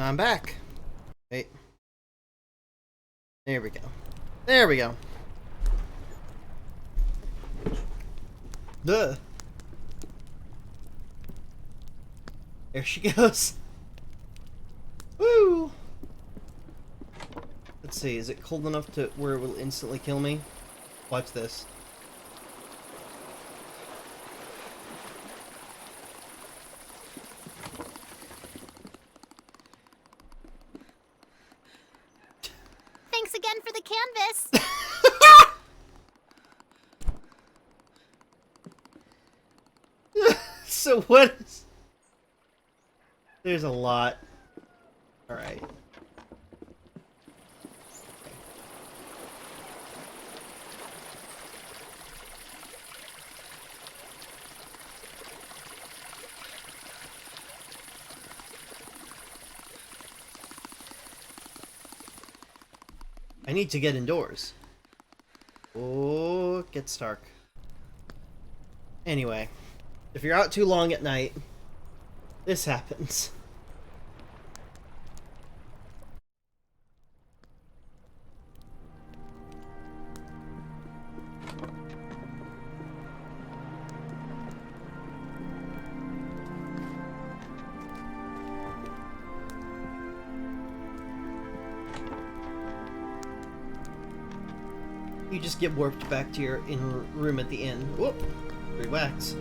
I'm back. Wait. There we go. There we go. Duh. There she goes. Woo! Let's see, is it cold enough to where it will instantly kill me? Watch this. Thanks again for the canvas. So what is... There's a lot. Alright. I need to get indoors. Oh, it gets dark. Anyway, if you're out too long at night, this happens. You just get warped back to your room at the inn. Whoop! 3 wax.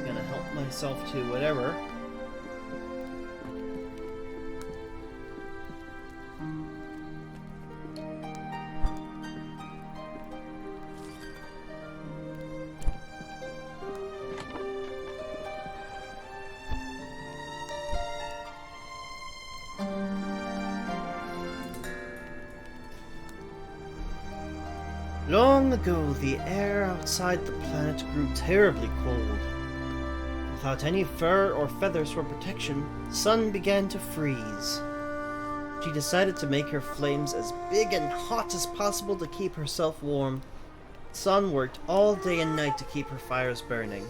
Gonna help myself to whatever. Long ago, the air outside the planet grew terribly cold. Without any fur or feathers for protection, Sun began to freeze. She decided to make her flames as big and hot as possible to keep herself warm. Sun worked all day and night to keep her fires burning.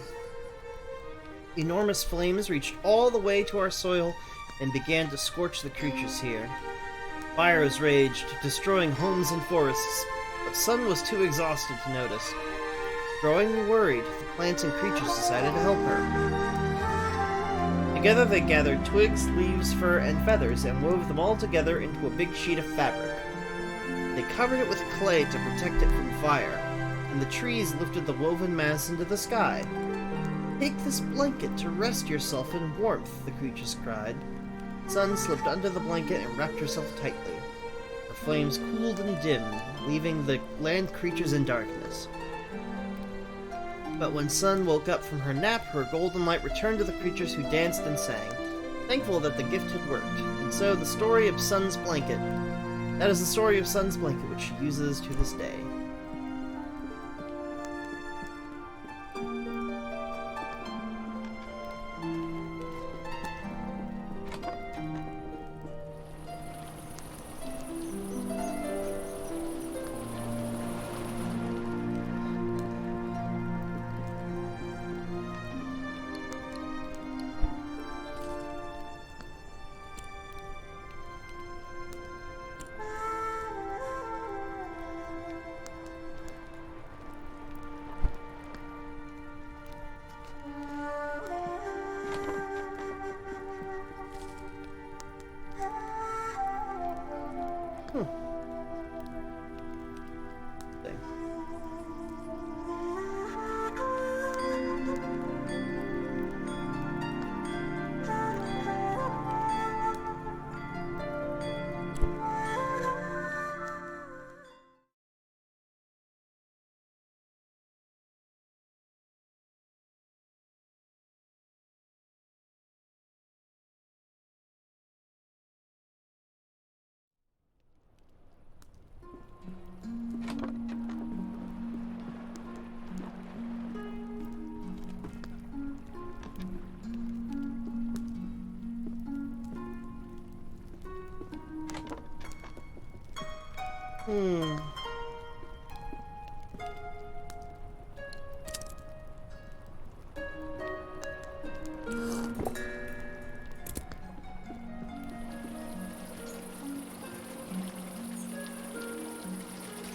Enormous flames reached all the way to our soil and began to scorch the creatures here. Fires raged, destroying homes and forests, but Sun was too exhausted to notice. Growing worried, the plants and creatures decided to help her. Together they gathered twigs, leaves, fur, and feathers and wove them all together into a big sheet of fabric. They covered it with clay to protect it from fire, and the trees lifted the woven mass into the sky. "Take this blanket to rest yourself in warmth," the creatures cried. Sun slipped under the blanket and wrapped herself tightly. Her flames cooled and dimmed, leaving the land creatures in darkness. But when Sun woke up from her nap, her golden light returned to the creatures who danced and sang, thankful that the gift had worked. And so the story of Sun's blanket, that is the story of Sun's blanket, which she uses to this day.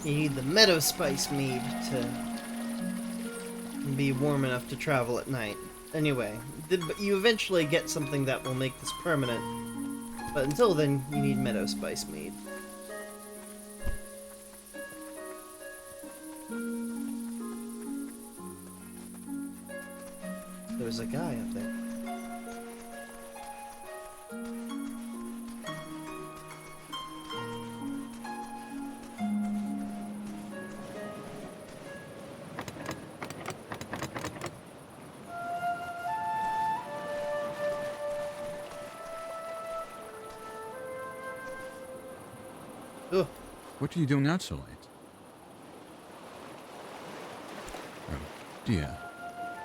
You need the meadow spice mead to be warm enough to travel at night. Anyway, you eventually get something that will make this permanent, but until then, you need meadow spice mead. There's a guy up there. Ugh. What are you doing out so late? Oh, dear.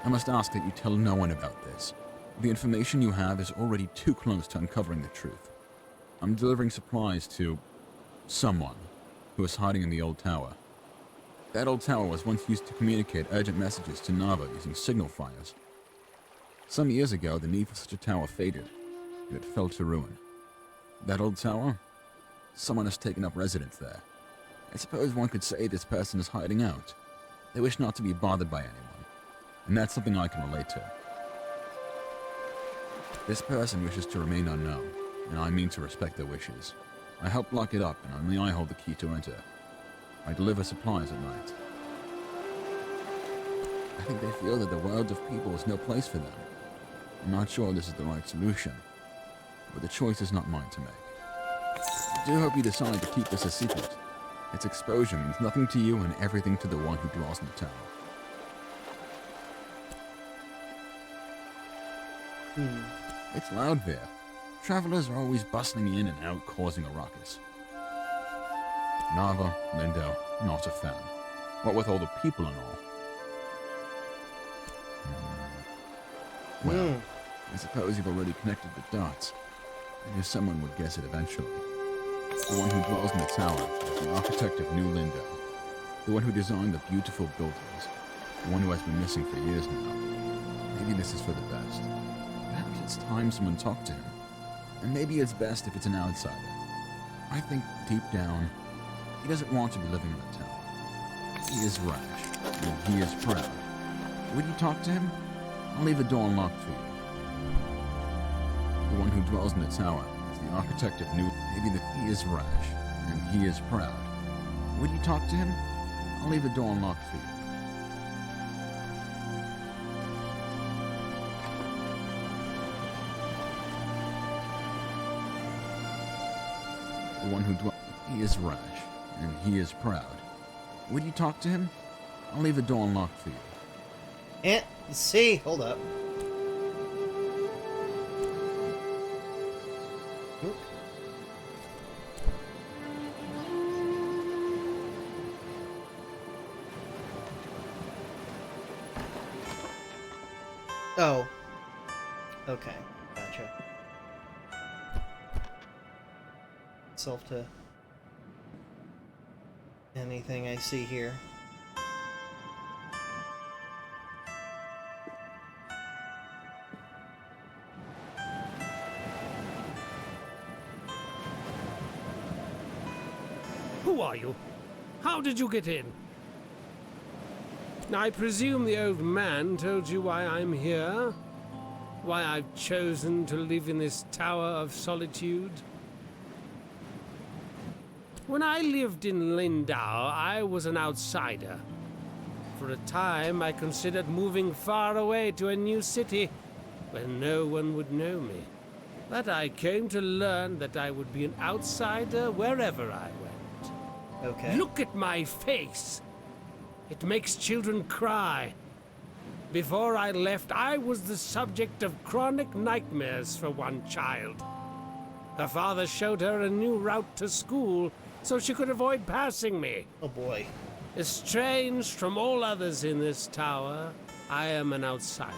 I must ask that you tell no one about this. The information you have is already too close to uncovering the truth. I'm delivering supplies to someone who is hiding in the old tower. That old tower was once used to communicate urgent messages to Nava using signal fires. Some years ago, the need for such a tower faded, and it fell to ruin. That old tower? Someone has taken up residence there. I suppose one could say this person is hiding out. They wish not to be bothered by anyone. And that's something I can relate to. This person wishes to remain unknown, and I mean to respect their wishes. I help lock it up, and only I hold the key to enter. I deliver supplies at night. I think they feel that the world of people is no place for them. I'm not sure this is the right solution, but the choice is not mine to make. I do hope you decide to keep this a secret. Its exposure means nothing to you and everything to the one who dwells in the tower. It's loud there. Travelers are always bustling in and out, causing a ruckus. Nava, Lindo, not a fan. What with all the people and all. Well, I suppose you've already connected the dots. I knew someone would guess it eventually. The one who dwells in the tower is the architect of New Lindo. The one who designed the beautiful buildings. The one who has been missing for years now. Maybe this is for the best. Perhaps it's time someone talked to him. And maybe it's best if it's an outsider. I think, deep down, he doesn't want to be living in the tower. He is rash, and he is proud. Would you talk to him? I'll leave the door unlocked for you. The one who dwells in the tower is the architect of New... Maybe that he is rash, and he is proud. Would you talk to him? I'll leave the door unlocked for you. The one who dwells... He is rash, and he is proud. Would you talk to him? I'll leave the door unlocked for you. And see, hold up. Oop. Oh. Okay, gotcha. Self to anything I see here. Who are you? How did you get in? I presume the old man told you why I'm here? Why I've chosen to live in this tower of solitude? When I lived in Lindau, I was an outsider. For a time, I considered moving far away to a new city where no one would know me. But I came to learn that I would be an outsider wherever I went. Okay. Look at my face. It makes children cry. Before I left, I was the subject of chronic nightmares for one child. Her father showed her a new route to school so she could avoid passing me. Oh boy. Estranged from all others in this tower, I am an outsider.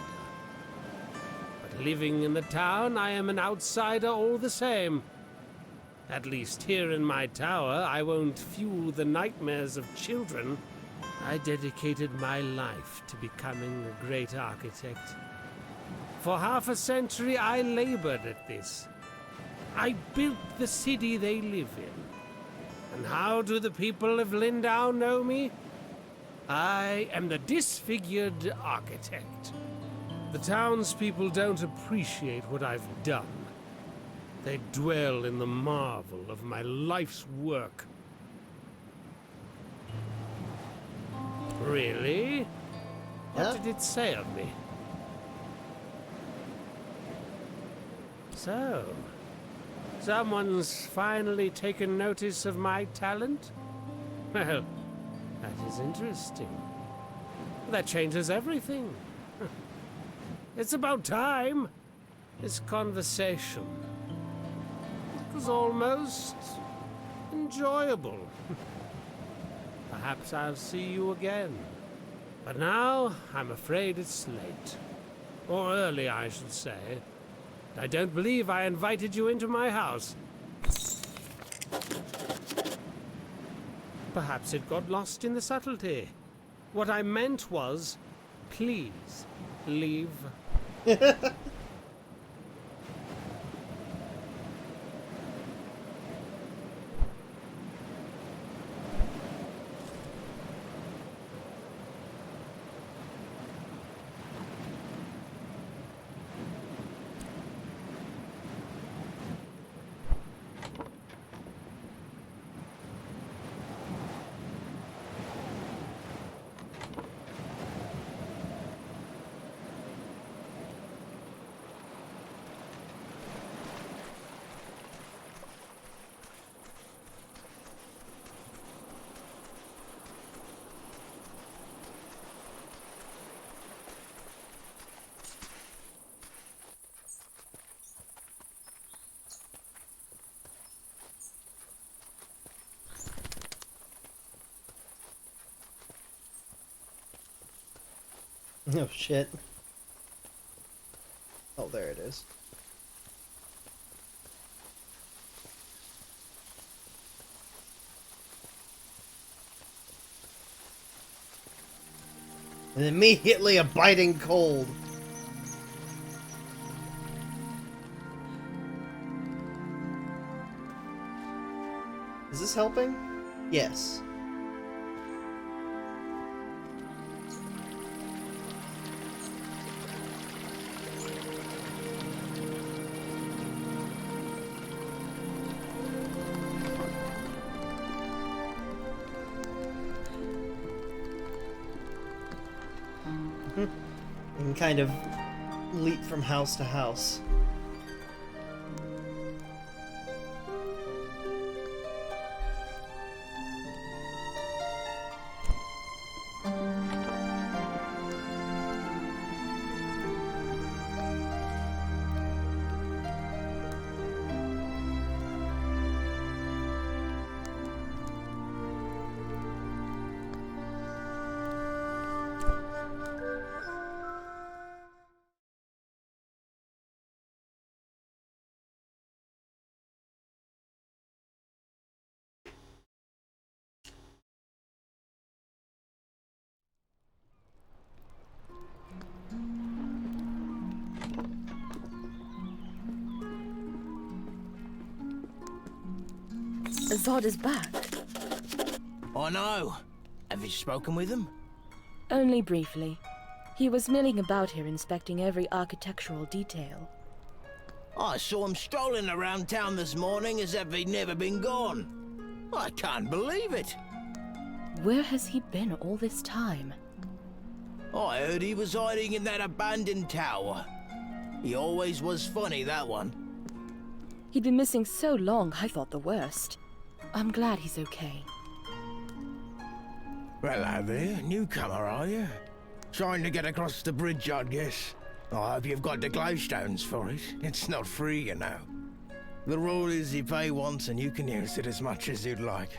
But living in the town, I am an outsider all the same. At least here in my tower, I won't fuel the nightmares of children. I dedicated my life to becoming a great architect. For half a century, I labored at this. I built the city they live in. And how do the people of Lindau know me? I am the disfigured architect. The townspeople don't appreciate what I've done. They dwell in the marvel of my life's work. Really? What did it say of me? So, someone's finally taken notice of my talent? Well, that is interesting. That changes everything. It's about time. This conversation. It was almost enjoyable. Perhaps I'll see you again. But now, I'm afraid it's late. Or early, I should say. I don't believe I invited you into my house. Perhaps it got lost in the subtlety. What I meant was, please, leave. Oh shit. Oh, there it is. And immediately a biting cold. Is this helping? Yes. And kind of leap from house to house. Zod is back. I know. Have you spoken with him? Only briefly. He was milling about here inspecting every architectural detail. I saw him strolling around town this morning as if he'd never been gone. I can't believe it. Where has he been all this time? I heard he was hiding in that abandoned tower. He always was funny, that one. He'd been missing so long, I thought the worst. I'm glad he's okay. Hello there, newcomer, are you? Trying to get across the bridge, I guess. I hope you've got the glowstones for it. It's not free, you know. The rule is you pay once and you can use it as much as you'd like.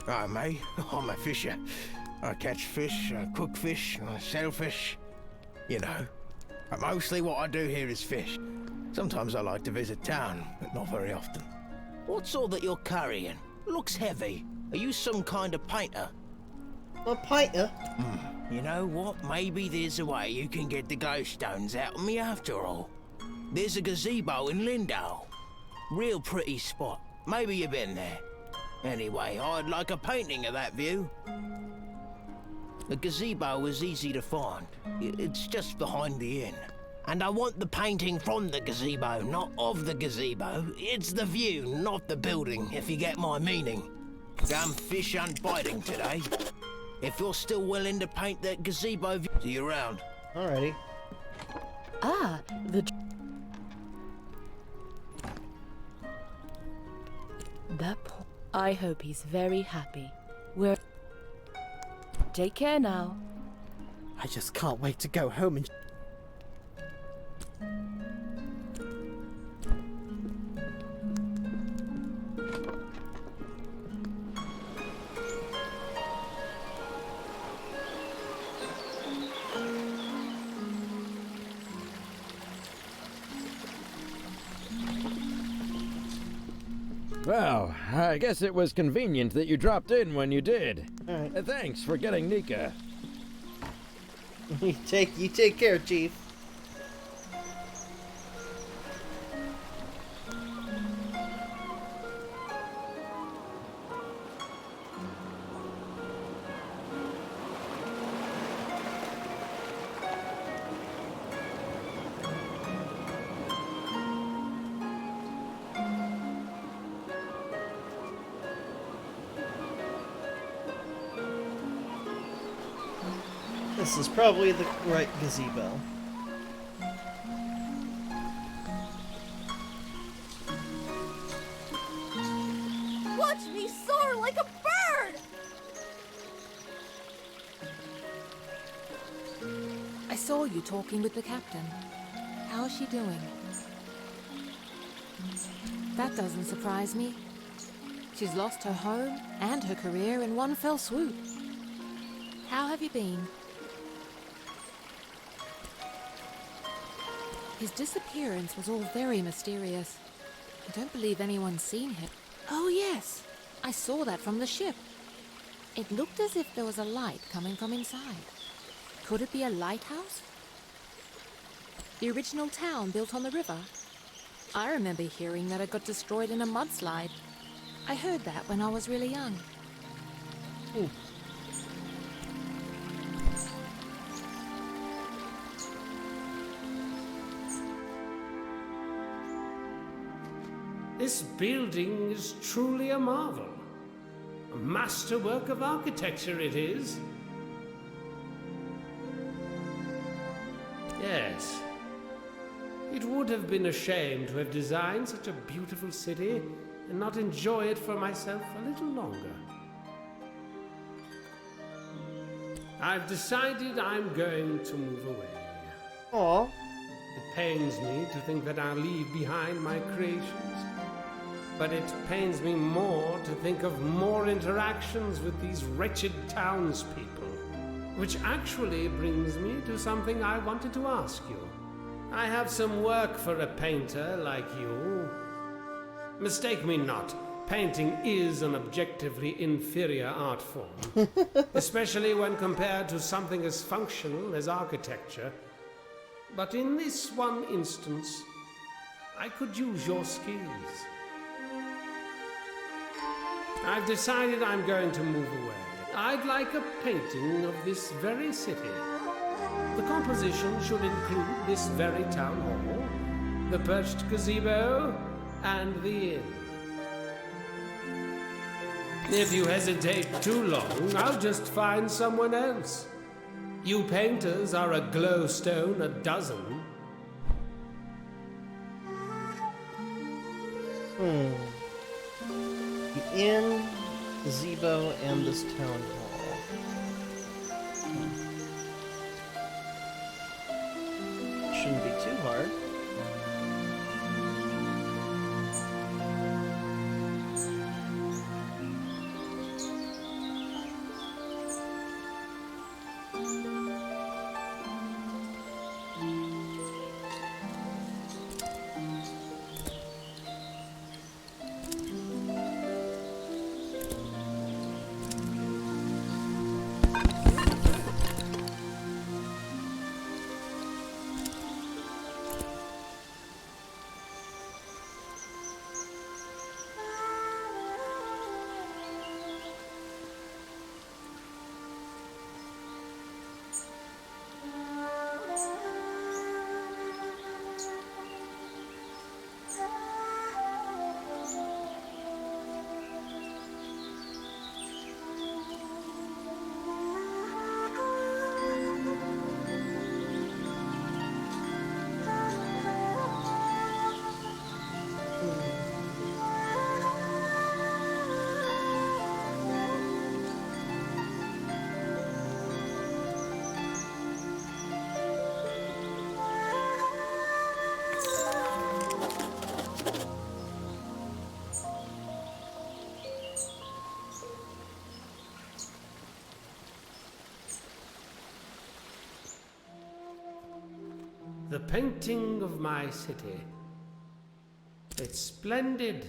Oh, mate, I'm a fisher. I catch fish, I cook fish, I sell fish. You know. But mostly what I do here is fish. Sometimes I like to visit town, but not very often. What's all that you're carrying? Looks heavy. Are you some kind of painter? A painter? You know what? Maybe there's a way you can get the glowstones out of me after all. There's a gazebo in Lindau. Real pretty spot. Maybe you've been there. Anyway, I'd like a painting of that view. The gazebo is easy to find. It's just behind the inn. And I want the painting from the gazebo, not of the gazebo. It's the view, not the building, if you get my meaning. I'm fish unbiting today. If you're still willing to paint that gazebo view, see you around. Alrighty. Ah, that poor... I hope he's very happy. Take care now. I just can't wait to go home and... Well, I guess it was convenient that you dropped in when you did. Alright. Thanks for getting Nika. You take care, Chief. This is probably the right gazebo. Watch me soar like a bird! I saw you talking with the captain. How's she doing? That doesn't surprise me. She's lost her home and her career in one fell swoop. How have you been? His disappearance was all very mysterious. I don't believe anyone's seen him. Oh yes, I saw that from the ship. It looked as if there was a light coming from inside. Could it be a lighthouse? The original town built on the river? I remember hearing that it got destroyed in a mudslide. I heard that when I was really young. Ooh. This building is truly a marvel. A masterwork of architecture it is. Yes. It would have been a shame to have designed such a beautiful city and not enjoy it for myself a little longer. I've decided I'm going to move away. Aww. It pains me to think that I'll leave behind my creations. But it pains me more to think of more interactions with these wretched townspeople. Which actually brings me to something I wanted to ask you. I have some work for a painter like you. Mistake me not, painting is an objectively inferior art form. Especially when compared to something as functional as architecture. But in this one instance, I could use your skills. I've decided I'm going to move away. I'd like a painting of this very city. The composition should include this very town hall, the perched gazebo, and the inn. If you hesitate too long, I'll just find someone else. You painters are a glowstone a dozen. The inn, gazebo, and this town hall. Shouldn't be too hard. the painting of my city. It's splendid,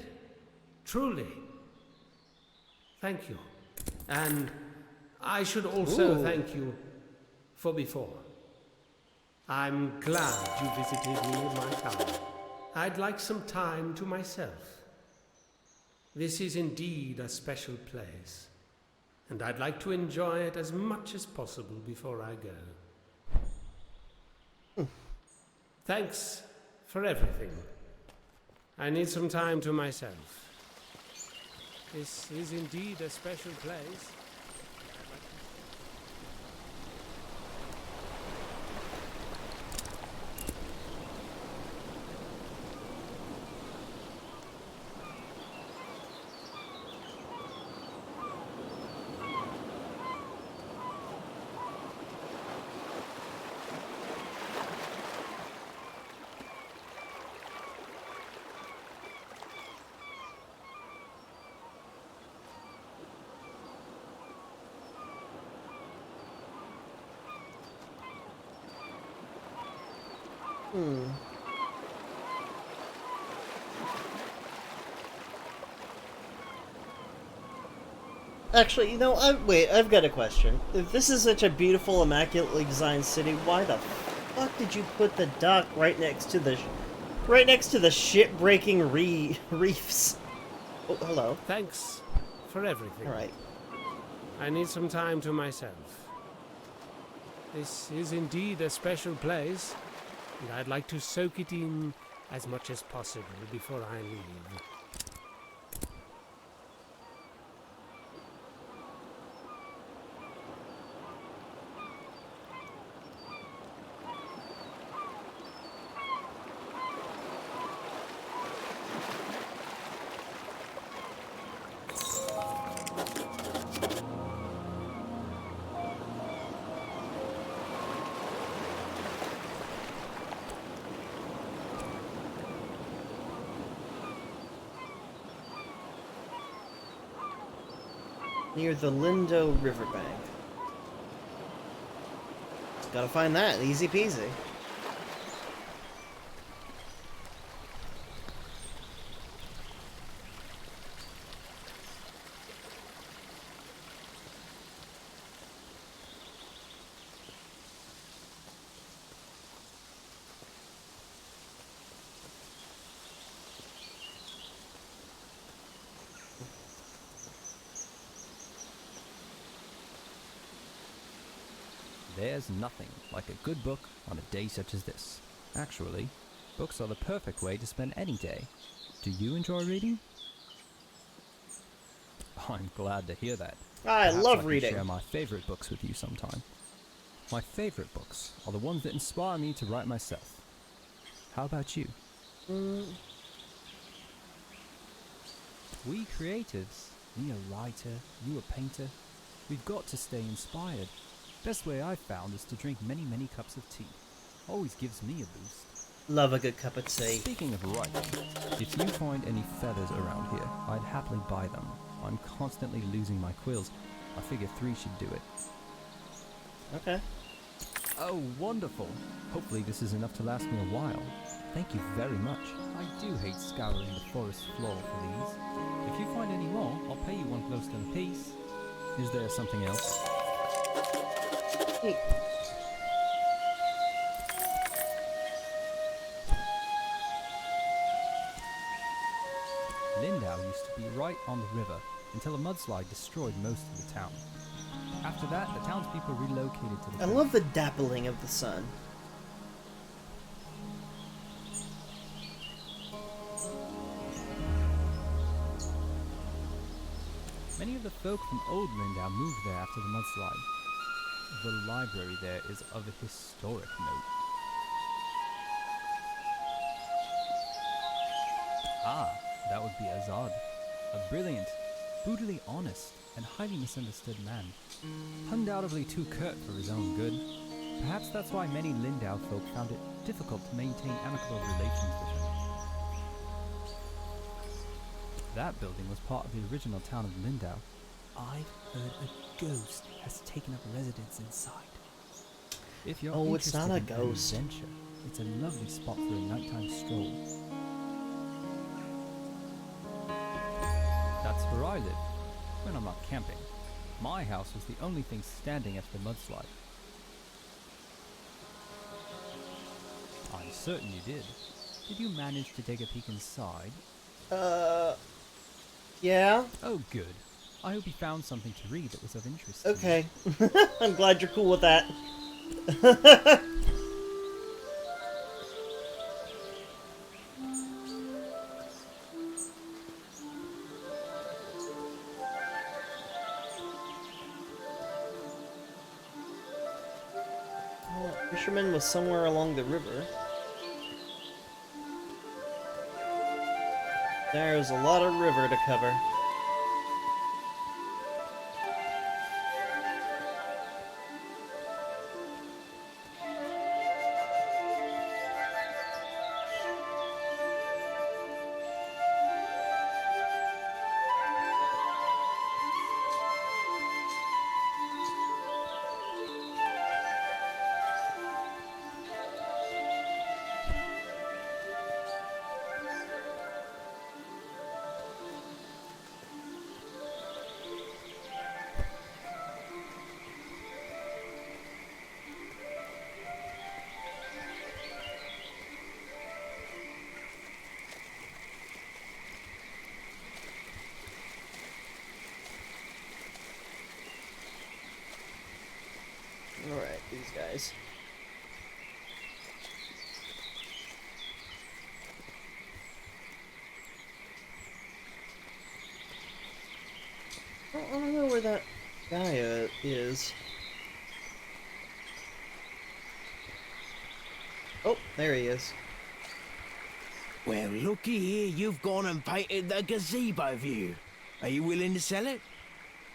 truly. Thank you. And I should also thank you for before. I'm glad you visited me in my town. I'd like some time to myself. This is indeed a special place, and I'd like to enjoy it as much as possible before I go. Thanks for everything. I need some time to myself. This is indeed a special place. Actually, you know, I've got a question. If this is such a beautiful, immaculately designed city, why the fuck did you put the dock right next to the ship-breaking reefs? Oh, hello. Thanks for everything. All right. I need some time to myself. This is indeed a special place, and I'd like to soak it in as much as possible before I leave. Near the Lindo riverbank. Gotta find that, easy peasy. There's nothing like a good book on a day such as this. Actually, books are the perfect way to spend any day. Do you enjoy reading? I'm glad to hear that. I Perhaps love I can reading. share my favorite books with you sometime. My favorite books are the ones that inspire me to write myself. How about you? We creatives, me a writer, you a painter, we've got to stay inspired. Best way I've found is to drink many, many cups of tea. Always gives me a boost. Love a good cup of tea. Speaking of writing, if you find any feathers around here, I'd happily buy them. I'm constantly losing my quills. I figure 3 should do it. Okay. Oh, wonderful. Hopefully this is enough to last me a while. Thank you very much. I do hate scouring the forest floor for these. If you find any more, I'll pay you 1 glowstone apiece. Is there something else? Lindau used to be right on the river until a mudslide destroyed most of the town. After that, the townspeople relocated to the I love the dappling of the sun. Many of the folk from Old Lindau moved there after the mudslide. The library there is of a historic note. Ah, that would be Azad. A brilliant, brutally honest, and highly misunderstood man. Undoubtedly too curt for his own good. Perhaps that's why many Lindau folk found it difficult to maintain amicable relations with him. That building was part of the original town of Lindau. I've heard a ghost has taken up residence inside. If you're Oh, it's not a interested in an ghost. adventure, It's a lovely spot for a nighttime stroll. That's where I live, when I'm not camping. My house was the only thing standing after the mudslide. I'm certain you did. Did you manage to take a peek inside? Yeah? Oh, good. I hope you found something to read that was of interest. Okay. I'm glad you're cool with that. Fisherman was somewhere along the river. There's a lot of river to cover. Alright, these guys. I don't know where that guy is. Oh, there he is. Well, looky here, you've gone and painted the gazebo view. Are you willing to sell it?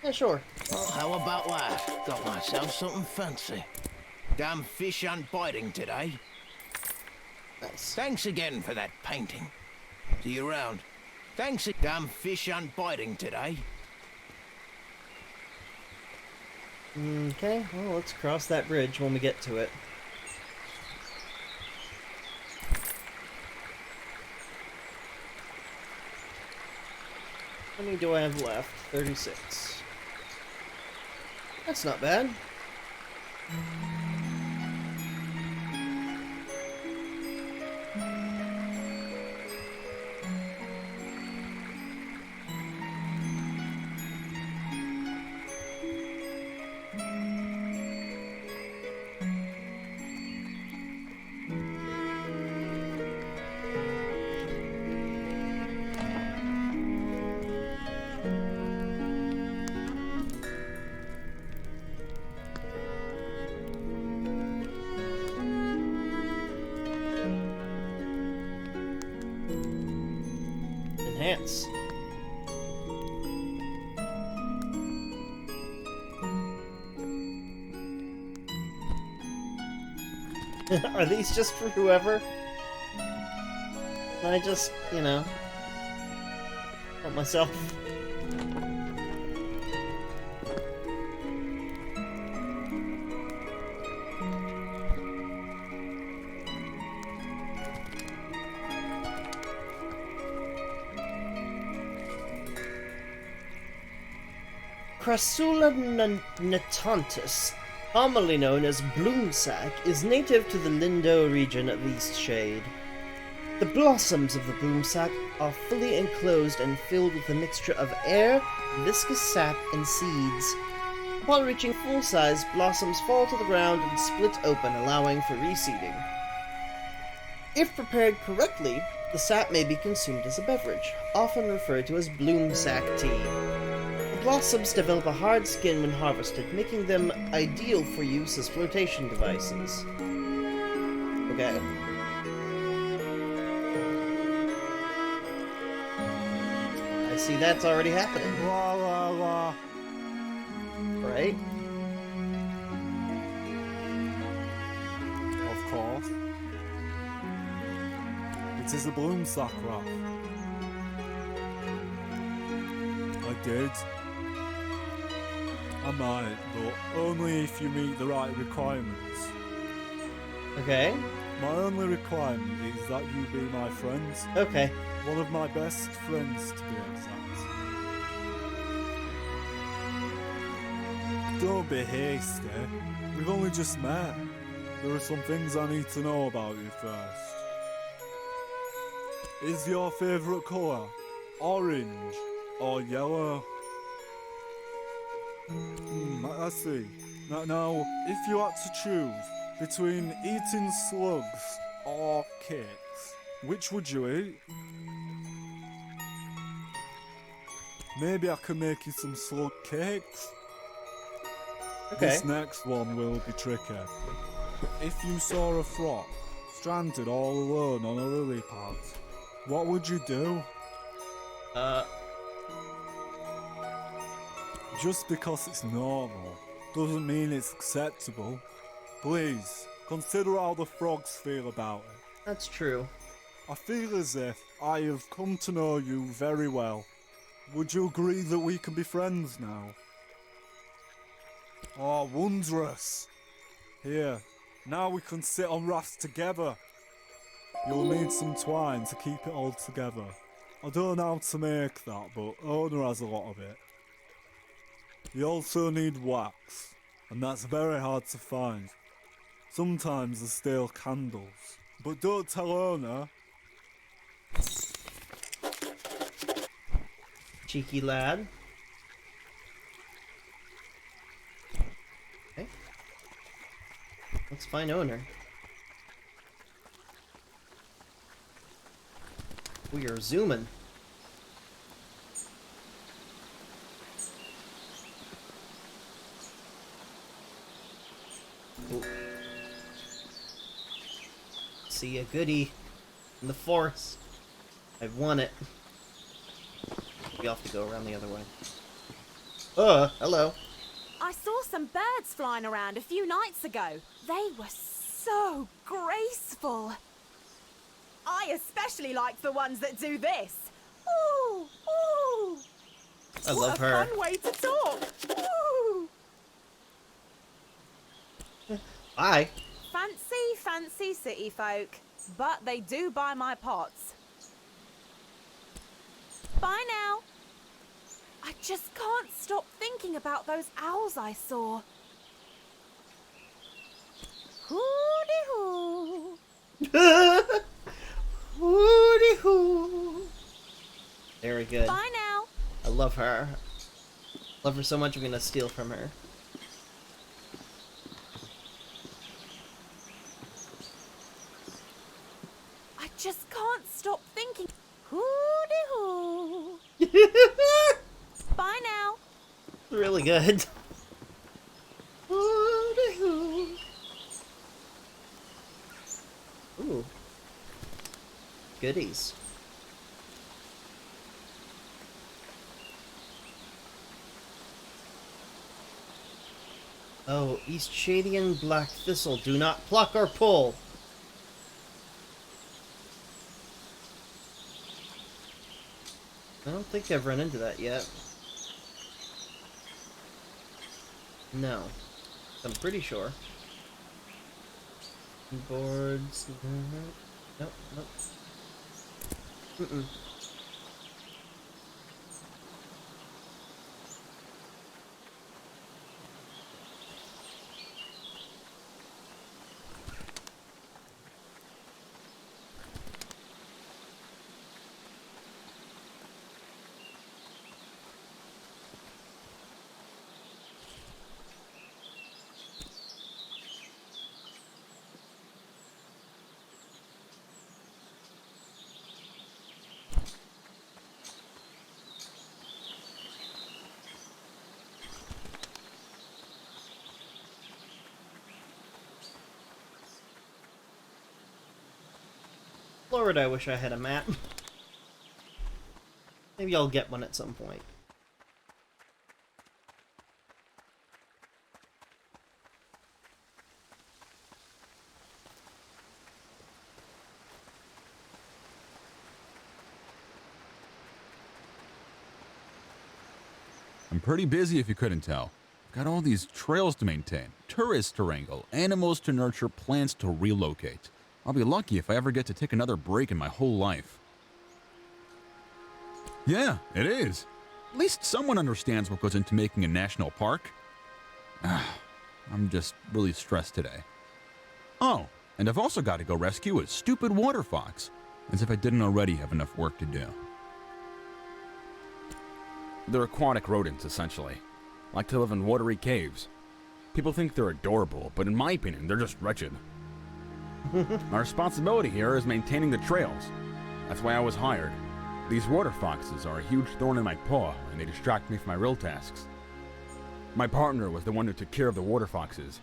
Yeah, sure. Well, how about that? Got myself something fancy. Damn fish aren't biting today. Nice. Thanks again for that painting. See you around. Thanks. Damn fish aren't biting today. Okay, well, let's cross that bridge when we get to it. How many do I have left? 36. That's not bad. Enhance. Are these just for whoever? I just, you know, help myself. Crassula natantis, commonly known as bloomsack, is native to the Lindo region of Eastshade. The blossoms of the bloomsack are fully enclosed and filled with a mixture of air, viscous sap, and seeds. Upon reaching full size, blossoms fall to the ground and split open, allowing for reseeding. If prepared correctly, the sap may be consumed as a beverage, often referred to as bloomsack tea. The blossoms develop a hard skin when harvested, making them ideal for use as flotation devices. Okay. I see that's already happening. Right? Of course. It is a bloomsack wrap. I did. I might, but only if you meet the right requirements. Okay. My only requirement is that you be my friend. Okay. One of my best friends, to be exact. Don't be hasty. We've only just met. There are some things I need to know about you first. Is your favourite colour orange or yellow? I see. Now, if you had to choose between eating slugs or cakes, which would you eat? Maybe I can make you some slug cakes. Okay. This next one will be tricky. If you saw a frog stranded all alone on a lily pad, what would you do? Just because it's normal doesn't mean it's acceptable. Please, consider how the frogs feel about it. That's true. I feel as if I have come to know you very well. Would you agree that we can be friends now? Oh, wondrous. Here, now we can sit on rafts together. You'll need some twine to keep it all together. I don't know how to make that, but Ona has a lot of it. You also need wax, and that's very hard to find. Sometimes there's stale candles, but don't tell Ona. Cheeky lad. Okay. Let's find owner. We are zooming. Ooh. See a goodie in the forest. I've won it. We have to go around the other way. Hello. I saw some birds flying around a few nights ago. They were so graceful. I especially like the ones that do this. Ooh, ooh. I love her. What a fun way to talk. Ooh. Bye. Fancy city folk, but they do buy my pots. Bye now. I just can't stop thinking about those owls I saw. Hoo-dee-hoo. Hoo-dee-hoo. Very good. Bye now. I love her. Love her so much I'm gonna steal from her. I just can't stop thinking. Hoo-dee-hoo. Bye now. Really good. Ooh. Goodies. Oh, Eastshadian black thistle. Do not pluck or pull. I don't think I've run into that yet. No. I'm pretty sure. Boards. Nope, nope. Mm-mm. Florida, I wish I had a map. Maybe I'll get one at some point. I'm pretty busy if you couldn't tell. Got all these trails to maintain, tourists to wrangle, animals to nurture, plants to relocate. I'll be lucky if I ever get to take another break in my whole life. Yeah, it is. At least someone understands what goes into making a national park. I'm just really stressed today. Oh, and I've also got to go rescue a stupid water fox, as if I didn't already have enough work to do. They're aquatic rodents, essentially. Like to live in watery caves. People think they're adorable, but in my opinion, they're just wretched. My responsibility here is maintaining the trails. That's why I was hired. These water foxes are a huge thorn in my paw, and they distract me from my real tasks. My partner was the one who took care of the water foxes.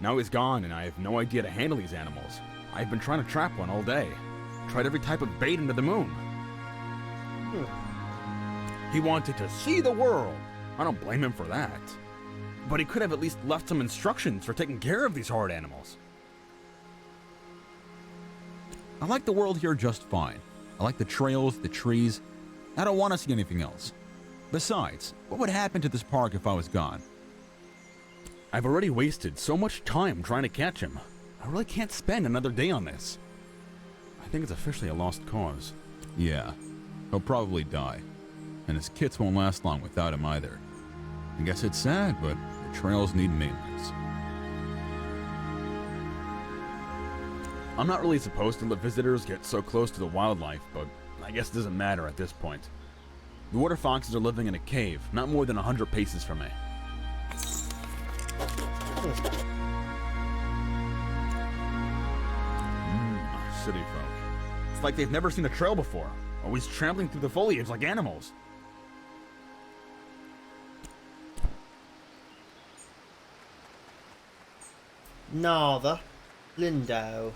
Now he's gone, and I have no idea to handle these animals. I've been trying to trap one all day. Tried every type of bait into the moon. He wanted to see the world. I don't blame him for that. But he could have at least left some instructions for taking care of these hard animals. I like the world here just fine. I like the trails, the trees. I don't want to see anything else. Besides, what would happen to this park if I was gone? I've already wasted so much time trying to catch him. I really can't spend another day on this. I think it's officially a lost cause. Yeah, he'll probably die. And his kits won't last long without him either. I guess it's sad, but the trails need maintenance. I'm not really supposed to let visitors get so close to the wildlife, but I guess it doesn't matter at this point. The water foxes are living in a cave, not more than 100 paces from me. City folk. It's like they've never seen a trail before, always trampling through the foliage like animals. Nava. Lindo.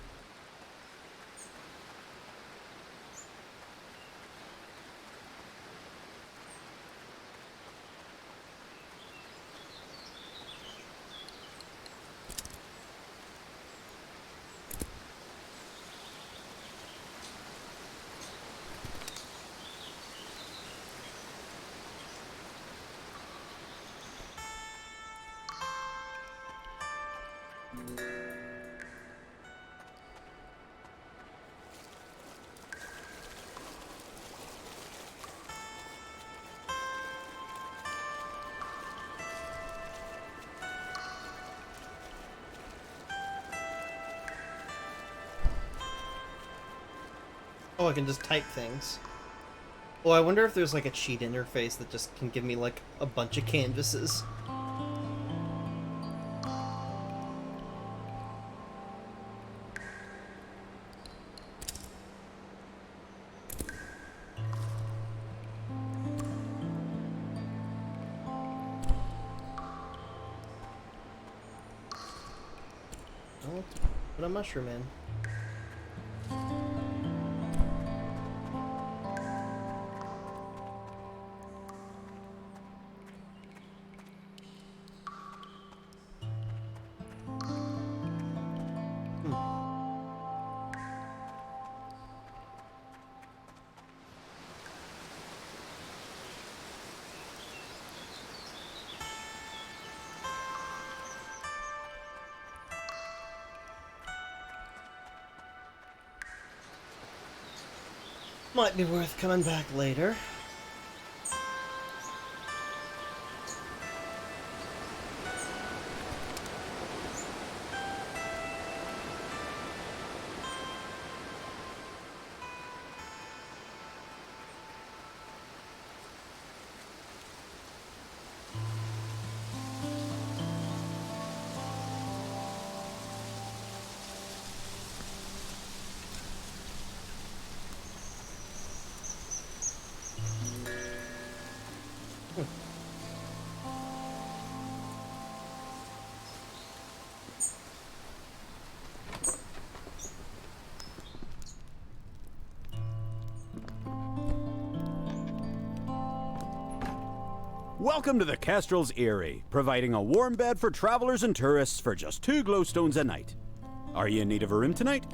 Oh, I can just type things. Oh, I wonder if there's like a cheat interface that just can give me like a bunch of canvases. Oh, put a mushroom in. Might be worth coming back later. Welcome to the Kestrel's Eyrie, providing a warm bed for travelers and tourists for just 2 glowstones a night. Are you in need of a room tonight?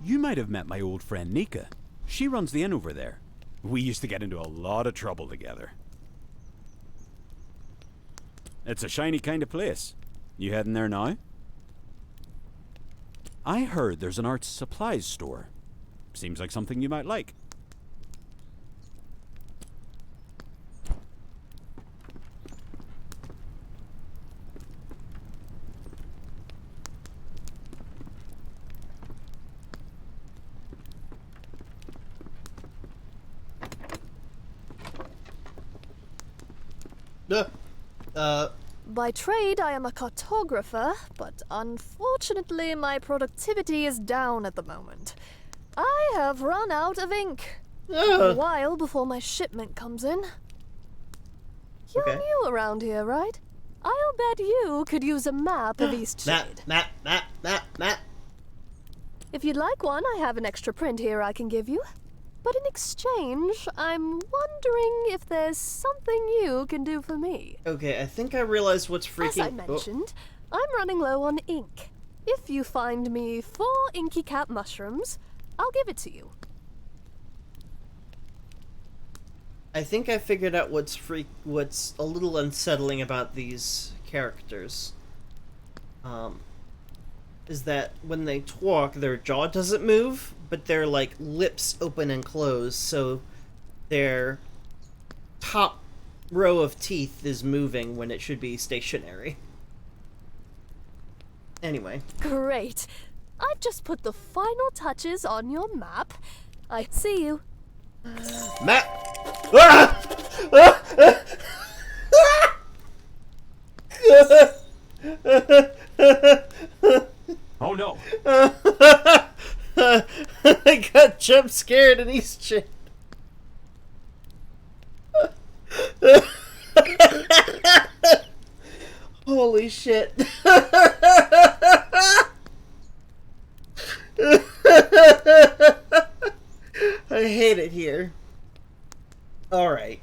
You might have met my old friend Nika. She runs the inn over there. We used to get into a lot of trouble together. It's a shiny kind of place. You heading there now? I heard there's an arts supplies store. Seems like something you might like. By trade, I am a cartographer, but unfortunately my productivity is down at the moment. I have run out of ink. A while before my shipment comes in. You're new around here, right? I'll bet you could use a map of Eastshade. Map. If you'd like one, I have an extra print here I can give you. But in exchange, I'm wondering if there's something you can do for me. Okay, I think I realized what's freaking... As I mentioned, I'm running low on ink. If you find me 4 inky cap mushrooms, I'll give it to you. I think I figured out what's a little unsettling about these characters. Is that when they talk, their jaw doesn't move, but their, like, lips open and close, so their top row of teeth is moving when it should be stationary. Anyway. Great. I've just put the final touches on your map. I see you. Map! Oh no! I got jump scared in Eastshade. Holy shit. I hate it here. Alright.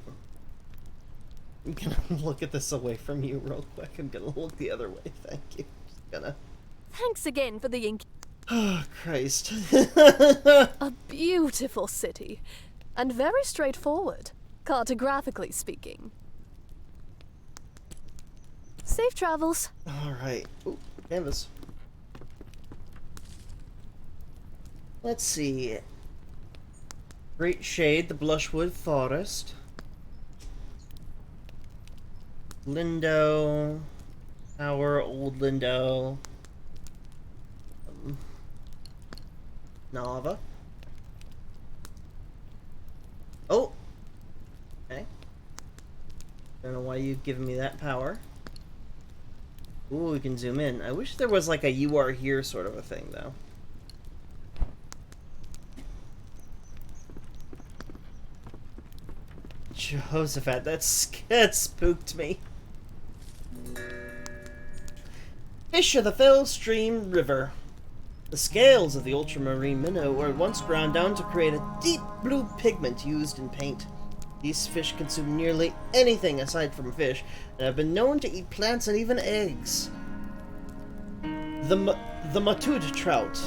I'm gonna look at this away from you real quick. I'm gonna look the other way. Thank you. Just gonna... Thanks again for the ink. Oh, Christ. A beautiful city. And very straightforward, cartographically speaking. Safe travels. Alright. Ooh, canvas. Let's see. Great Shade, the Blushwood Forest. Lindo. Tower, Old Lindo. Nava. Oh! Okay. Don't know why you've given me that power. Ooh, we can zoom in. I wish there was like a you are here sort of a thing, though. Jehoshaphat, that spooked me. Fish of the Fell Stream River. The scales of the ultramarine minnow were once ground down to create a deep blue pigment used in paint. These fish consume nearly anything aside from fish, and have been known to eat plants and even eggs. The matud trout,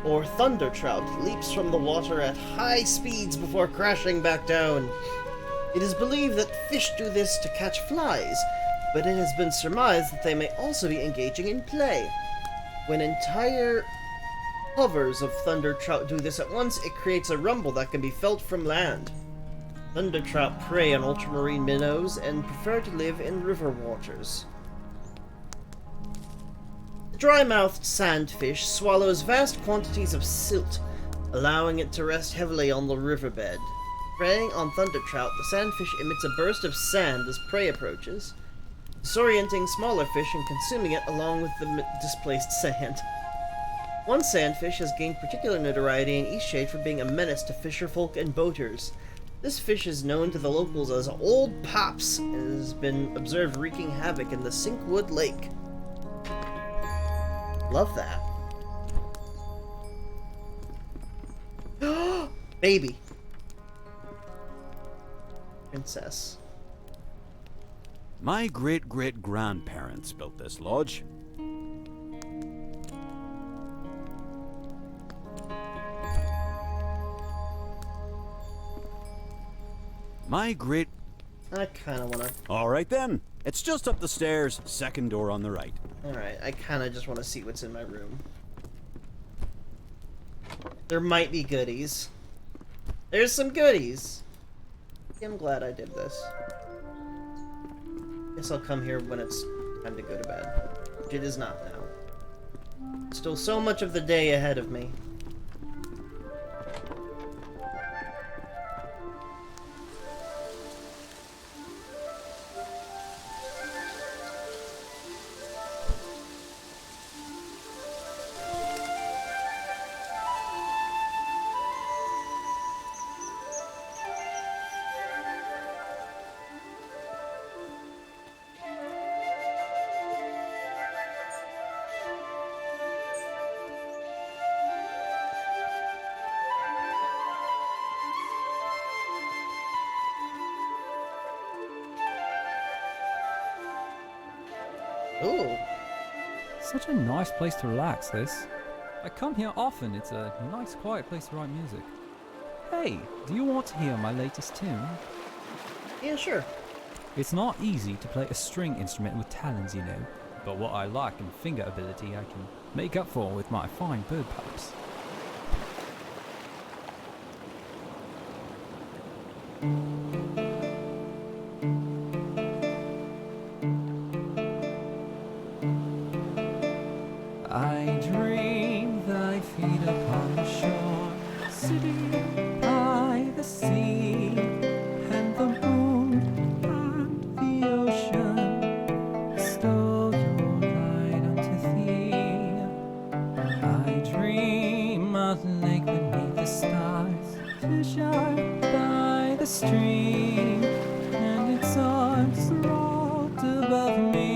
or thunder trout, leaps from the water at high speeds before crashing back down. It is believed that fish do this to catch flies, but it has been surmised that they may also be engaging in play. When entire hovers of thunder trout do this at once, it creates a rumble that can be felt from land. Thunder trout prey on ultramarine minnows and prefer to live in river waters. The dry-mouthed sandfish swallows vast quantities of silt, allowing it to rest heavily on the riverbed. Preying on thunder trout, the sandfish emits a burst of sand as prey approaches, disorienting smaller fish and consuming it along with the displaced sand. One sandfish has gained particular notoriety in Eastshade for being a menace to fisherfolk and boaters. This fish is known to the locals as Old Pops and has been observed wreaking havoc in the Sinkwood Lake. Love that. Baby. Princess. My great-great-grandparents built this lodge. My great... I kinda wanna... All right then. It's just up the stairs, second door on the right. Alright, I kinda just want to see what's in my room. There might be goodies. There's some goodies! I'm glad I did this. Guess I'll come here when it's time to go to bed. Which it is not now. Still so much of the day ahead of me. Ooh. Such a nice place to relax, this. I come here often. It's a nice, quiet place to write music. Hey, do you want to hear my latest tune? Yeah, sure. It's not easy to play a string instrument with talons, you know, but what I lack in finger ability I can make up for with my fine bird pipes. I dream thy feet upon the shore, sitting by the sea, and the moon and the ocean stole your light unto thee. I dream of the lake beneath the stars, fish are by the stream, and its arms rolled above me.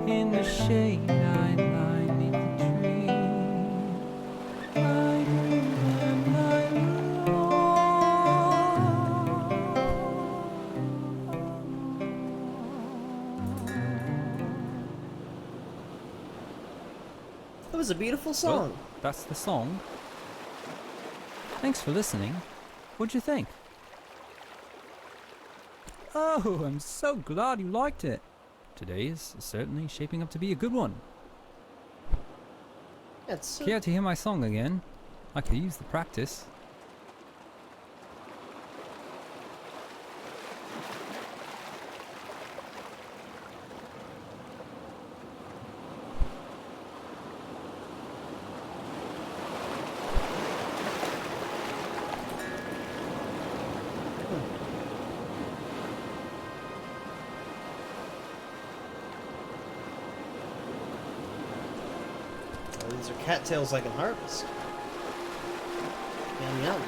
In the shade I lie neath the tree. I dream and I That was a beautiful song. Well, that's the song. Thanks for listening. What'd you think? Oh, I'm so glad you liked it. Today is certainly shaping up to be a good one. Care to hear my song again? I could use the practice. Oh, these are cattails I can harvest. Yum yum.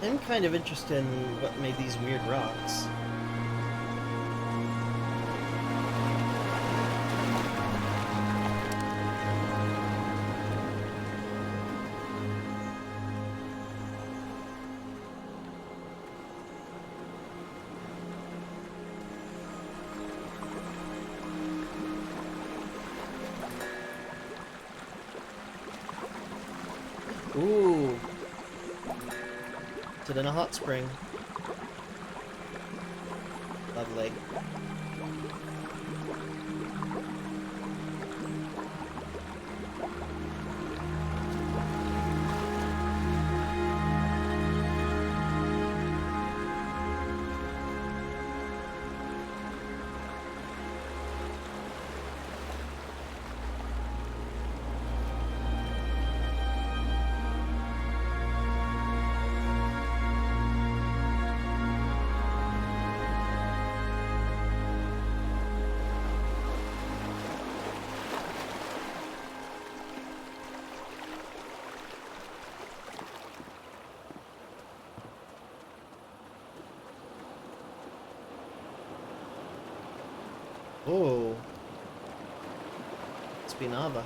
I'm kind of interested in what made these weird rocks. Ooh. Is it in a hot spring? Lovely. Oh. Spinava.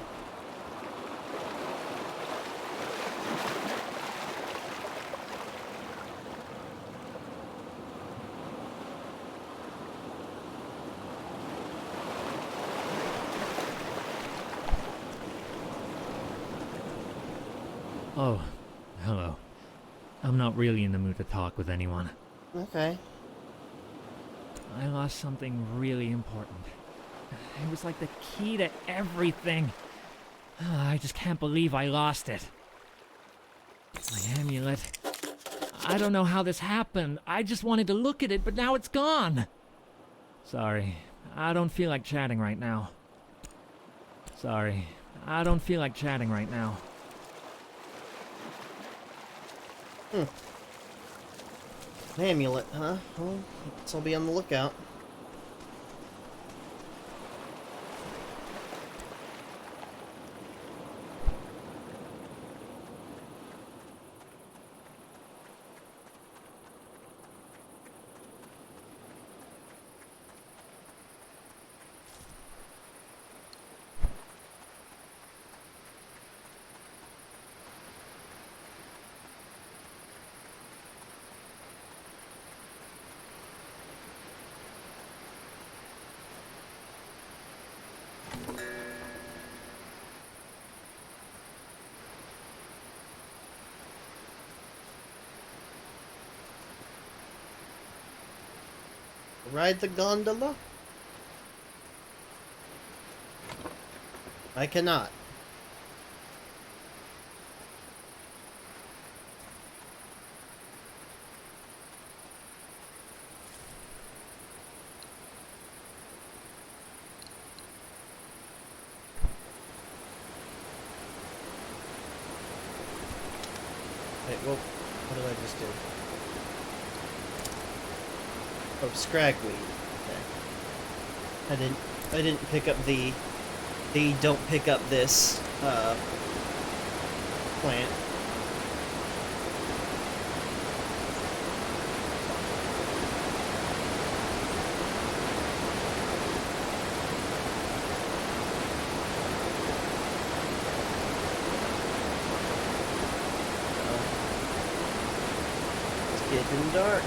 Oh, hello. I'm not really in the mood to talk with anyone. Okay. I lost something really important. It was like the key to everything. I just can't believe I lost it. My amulet. I don't know how this happened. I just wanted to look at it, but now it's gone. Sorry, I don't feel like chatting right now. Sorry, I don't feel like chatting right now. Amulet, huh? Well, guess I'll be on the lookout. Ride the gondola? I cannot. Wait, well, what did I just do? Oh, scragweed. Okay. I didn't pick up the don't pick up this plant. It's getting dark.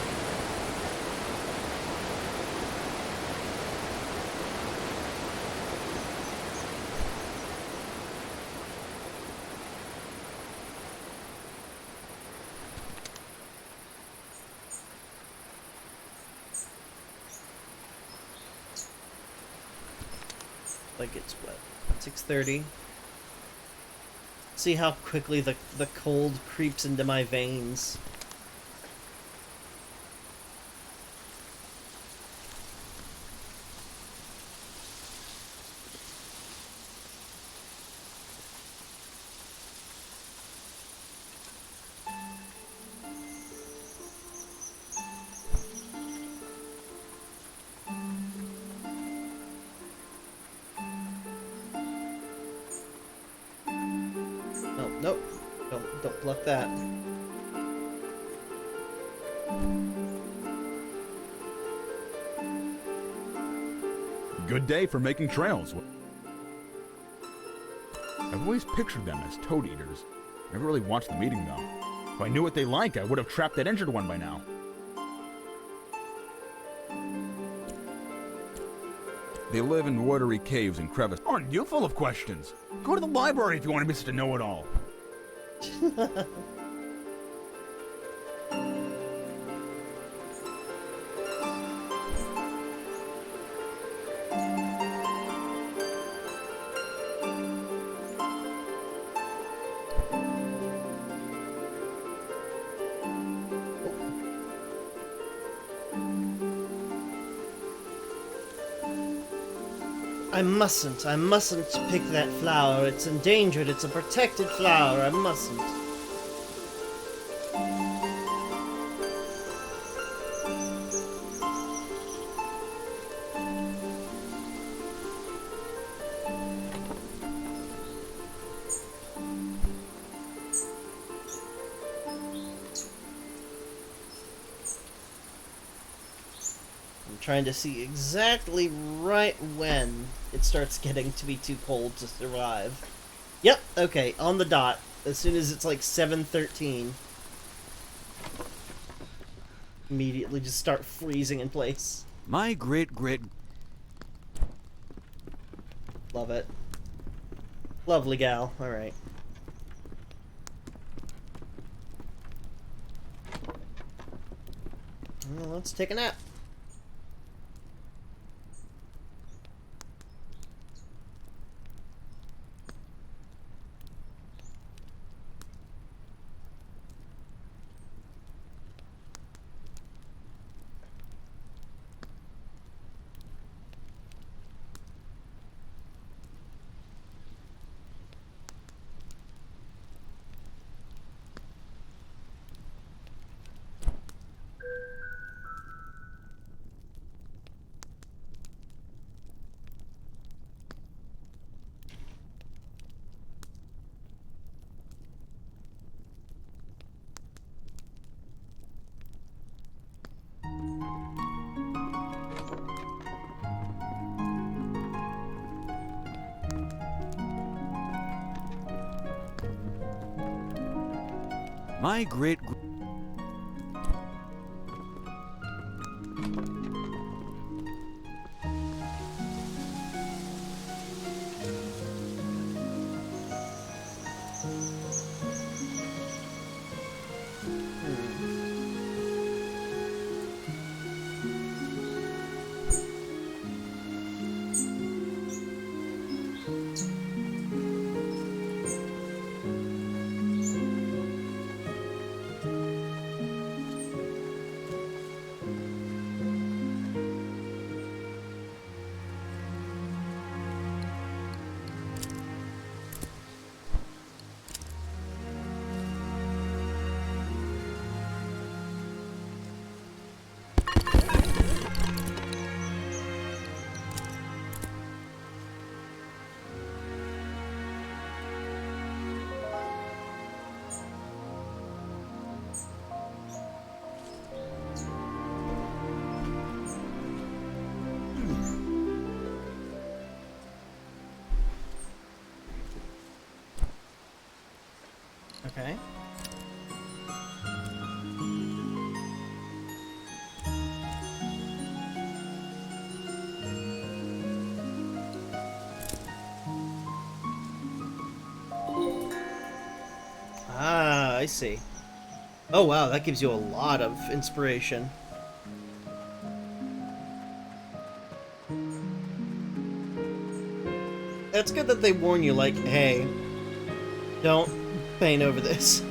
Like it's what? 6:30. See how quickly the cold creeps into my veins. Nope. Don't pluck that. Good day for making trails. I've always pictured them as toad eaters. Never really watched them eating though. If I knew what they like, I would have trapped that injured one by now. They live in watery caves and crevices. Aren't you full of questions? Go to the library if you want to be such a know-it-all. I mustn't pick that flower. It's endangered. It's a protected flower. I mustn't. Trying to see exactly right when it starts getting to be too cold to survive. Yep, okay, on the dot. As soon as it's like 7:13. Immediately just start freezing in place. My great Love it. Lovely gal, alright. let's take a nap. My great. Okay. Ah, I see. Oh wow, that gives you a lot of inspiration. It's good that they warn you, like, hey, don't paint over this.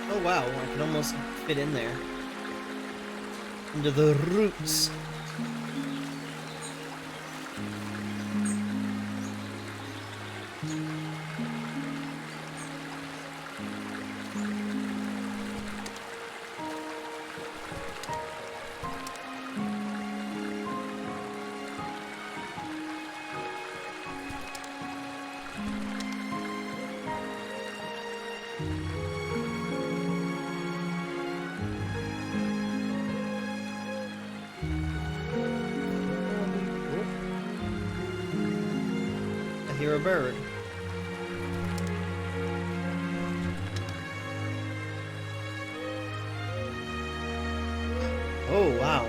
Oh wow, I can almost fit in there. Into the roots. I hear a bird. Oh, wow.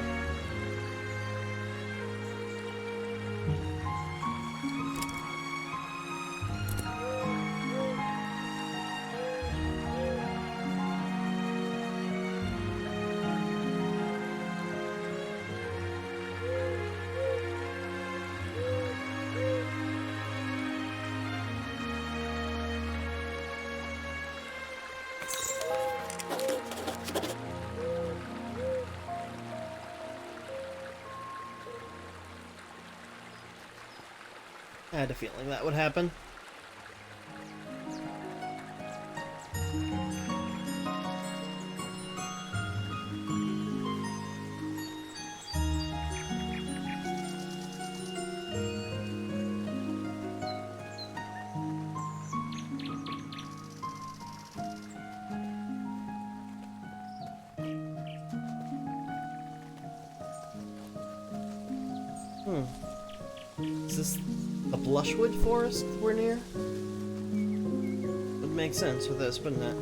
I had a feeling that would happen. Is this The Blushwood Forest we're near? Would make sense with this, wouldn't it?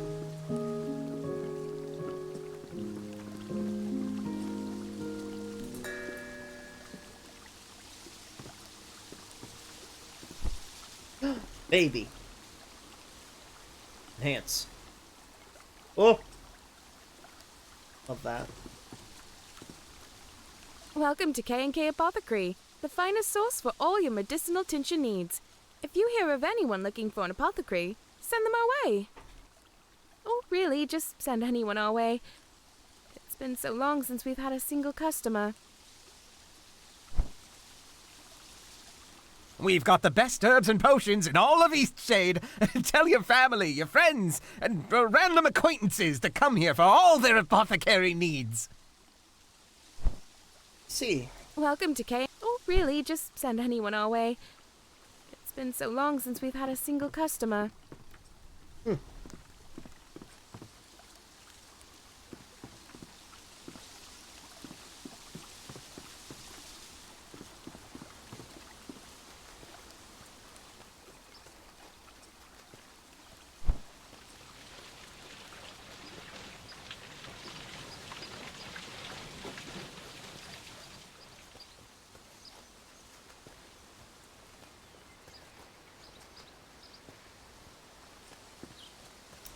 Baby. Enhance. Oh! Love that. Welcome to K&K Apothecary, the finest source for all your medicinal tincture needs. If you hear of anyone looking for an apothecary, send them our way. Oh, really, just send anyone our way. It's been so long since we've had a single customer. We've got the best herbs and potions in all of Eastshade. Tell your family, your friends, and random acquaintances to come here for all their apothecary needs. See. Welcome to K. Oh, really, just send anyone our way. It's been so long since we've had a single customer.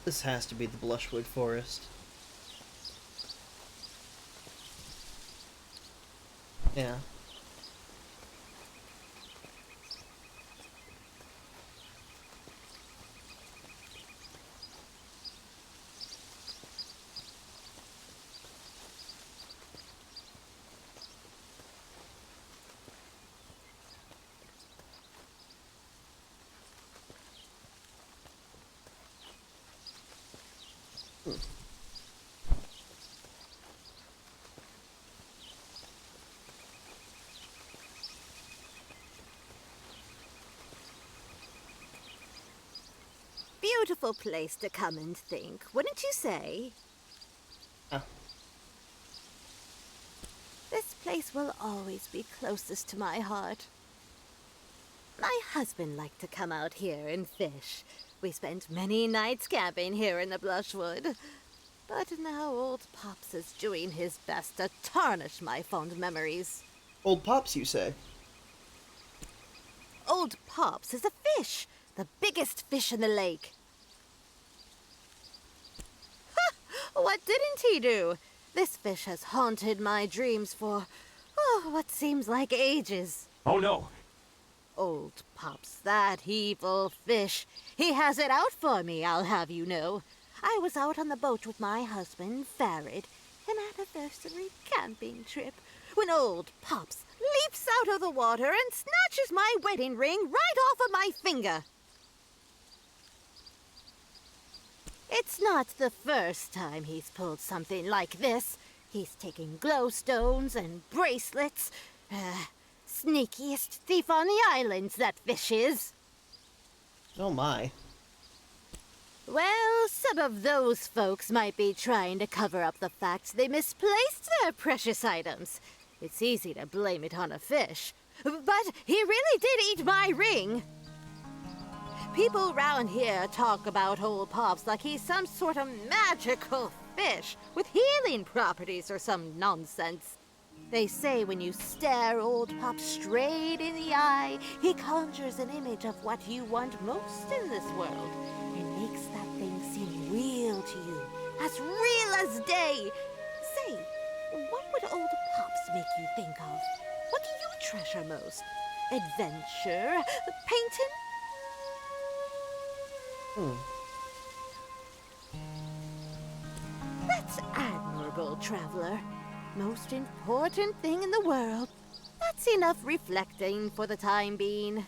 This has to be the Blushwood Forest. Yeah. Beautiful place to come and think, wouldn't you say? This place will always be closest to my heart. My husband liked to come out here and fish. We spent many nights camping here in the Blushwood. But now old Pops is doing his best to tarnish my fond memories. Old Pops, you say? Old Pops is a fish, the biggest fish in the lake. What didn't he do? This fish has haunted my dreams for, what seems like ages. Oh no! Old Pops, that evil fish. He has it out for me, I'll have you know. I was out on the boat with my husband, Farid, an anniversary camping trip, when old Pops leaps out of the water and snatches my wedding ring right off of my finger. It's not the first time he's pulled something like this. He's taking glowstones and bracelets. Sneakiest thief on the islands, that fish is. Oh my. Well, some of those folks might be trying to cover up the fact they misplaced their precious items. It's easy to blame it on a fish. But he really did eat my ring. People round here talk about old Pops like he's some sort of magical fish with healing properties or some nonsense. They say when you stare old Pops straight in the eye, he conjures an image of what you want most in this world and makes that thing seem real to you, as real as day. Say, what would old Pops make you think of? What do you treasure most? Adventure? Painting? That's admirable, traveler. Most important thing in the world. That's enough reflecting for the time being.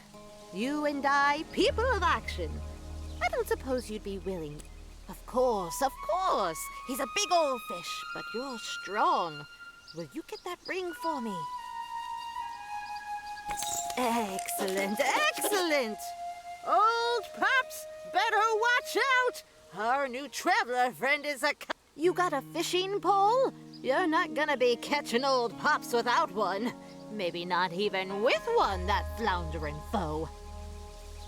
You and I, people of action. I don't suppose you'd be willing. Of course, of course. He's a big old fish, but you're strong. Will you get that ring for me? Excellent, excellent. Old Pops, better watch out. Our new traveler friend is a... You got a fishing pole? You're not gonna be catching old Pops without one. Maybe not even with one, that floundering foe.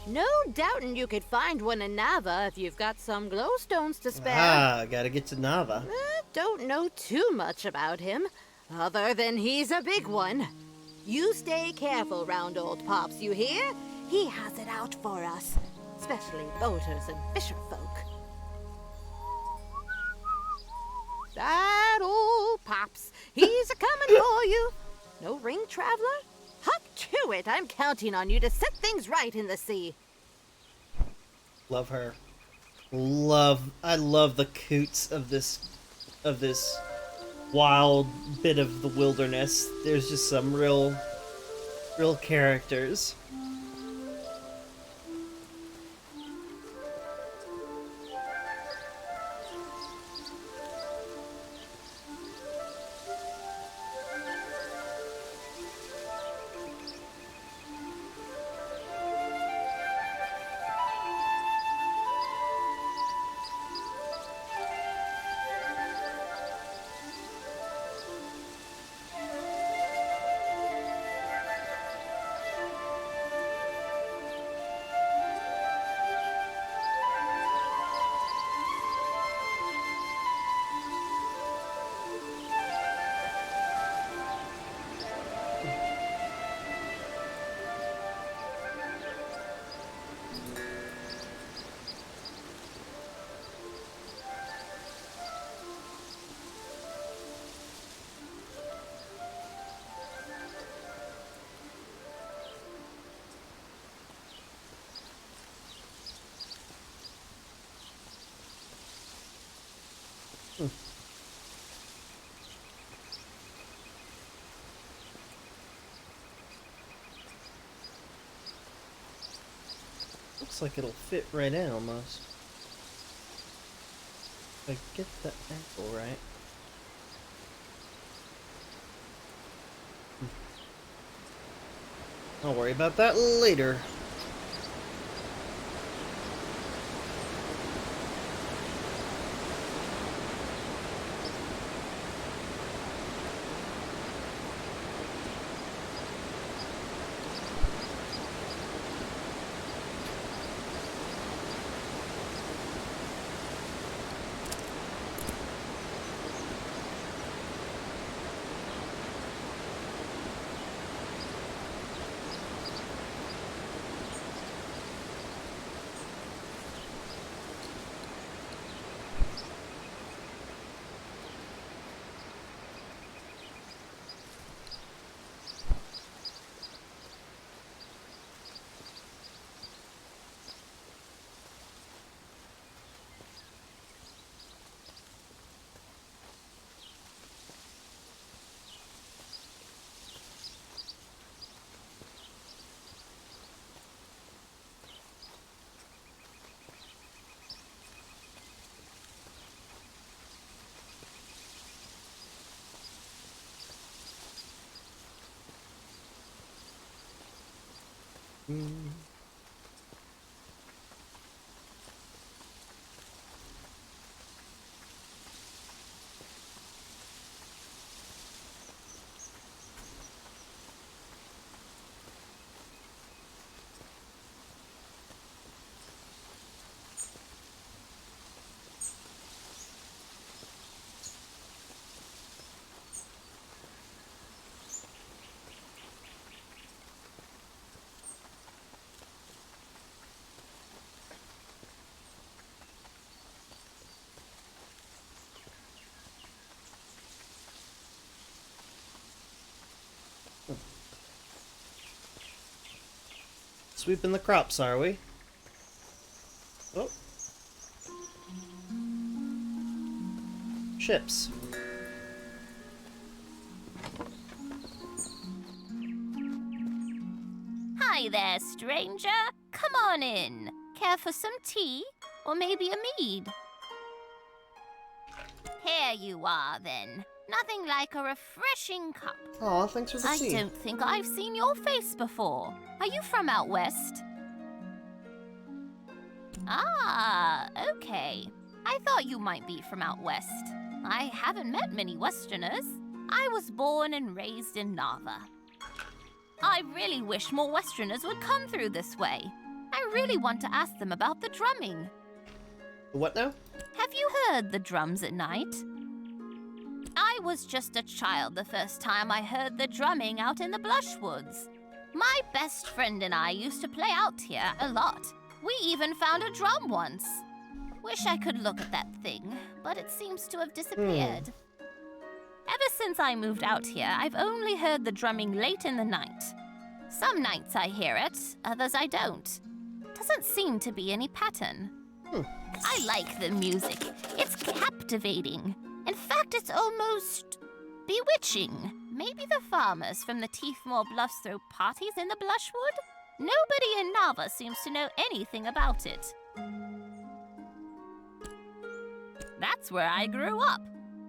No doubting you could find one in Nava if you've got some glowstones to spare. Ah, gotta get to Nava. Don't know too much about him, other than he's a big one. You stay careful round old Pops, you hear? He has it out for us, especially boaters and fisher folk. That old Pops, he's a-coming for you. No ring, traveler? Hop to it. I'm counting on you to set things right in the sea. Love her. I love the coots of this wild bit of the wilderness. There's just some real characters. Looks like it'll fit right in almost. If I get the angle right. I'll worry about that later. Sweeping the crops, are we? Oh. Ships. Hi there, stranger. Come on in. Care for some tea? Or maybe a mead? Here you are, then. Nothing like a refreshing cup. Aw, thanks for the tea. I don't think I've seen your face before. Are you from out west? Ah, okay. I thought you might be from out west. I haven't met many Westerners. I was born and raised in Nava. I really wish more Westerners would come through this way. I really want to ask them about the drumming. What now? Have you heard the drums at night? I was just a child the first time I heard the drumming out in the Blushwoods. My best friend and I used to play out here a lot. We even found a drum once. Wish I could look at that thing, but it seems to have disappeared. Ever since I moved out here, I've only heard the drumming late in the night. Some nights I hear it, others I don't. Doesn't seem to be any pattern. I like the music. It's captivating. In fact, it's almost bewitching. Maybe the farmers from the Teethmore Bluffs throw parties in the Blushwood? Nobody in Nava seems to know anything about it. That's where I grew up.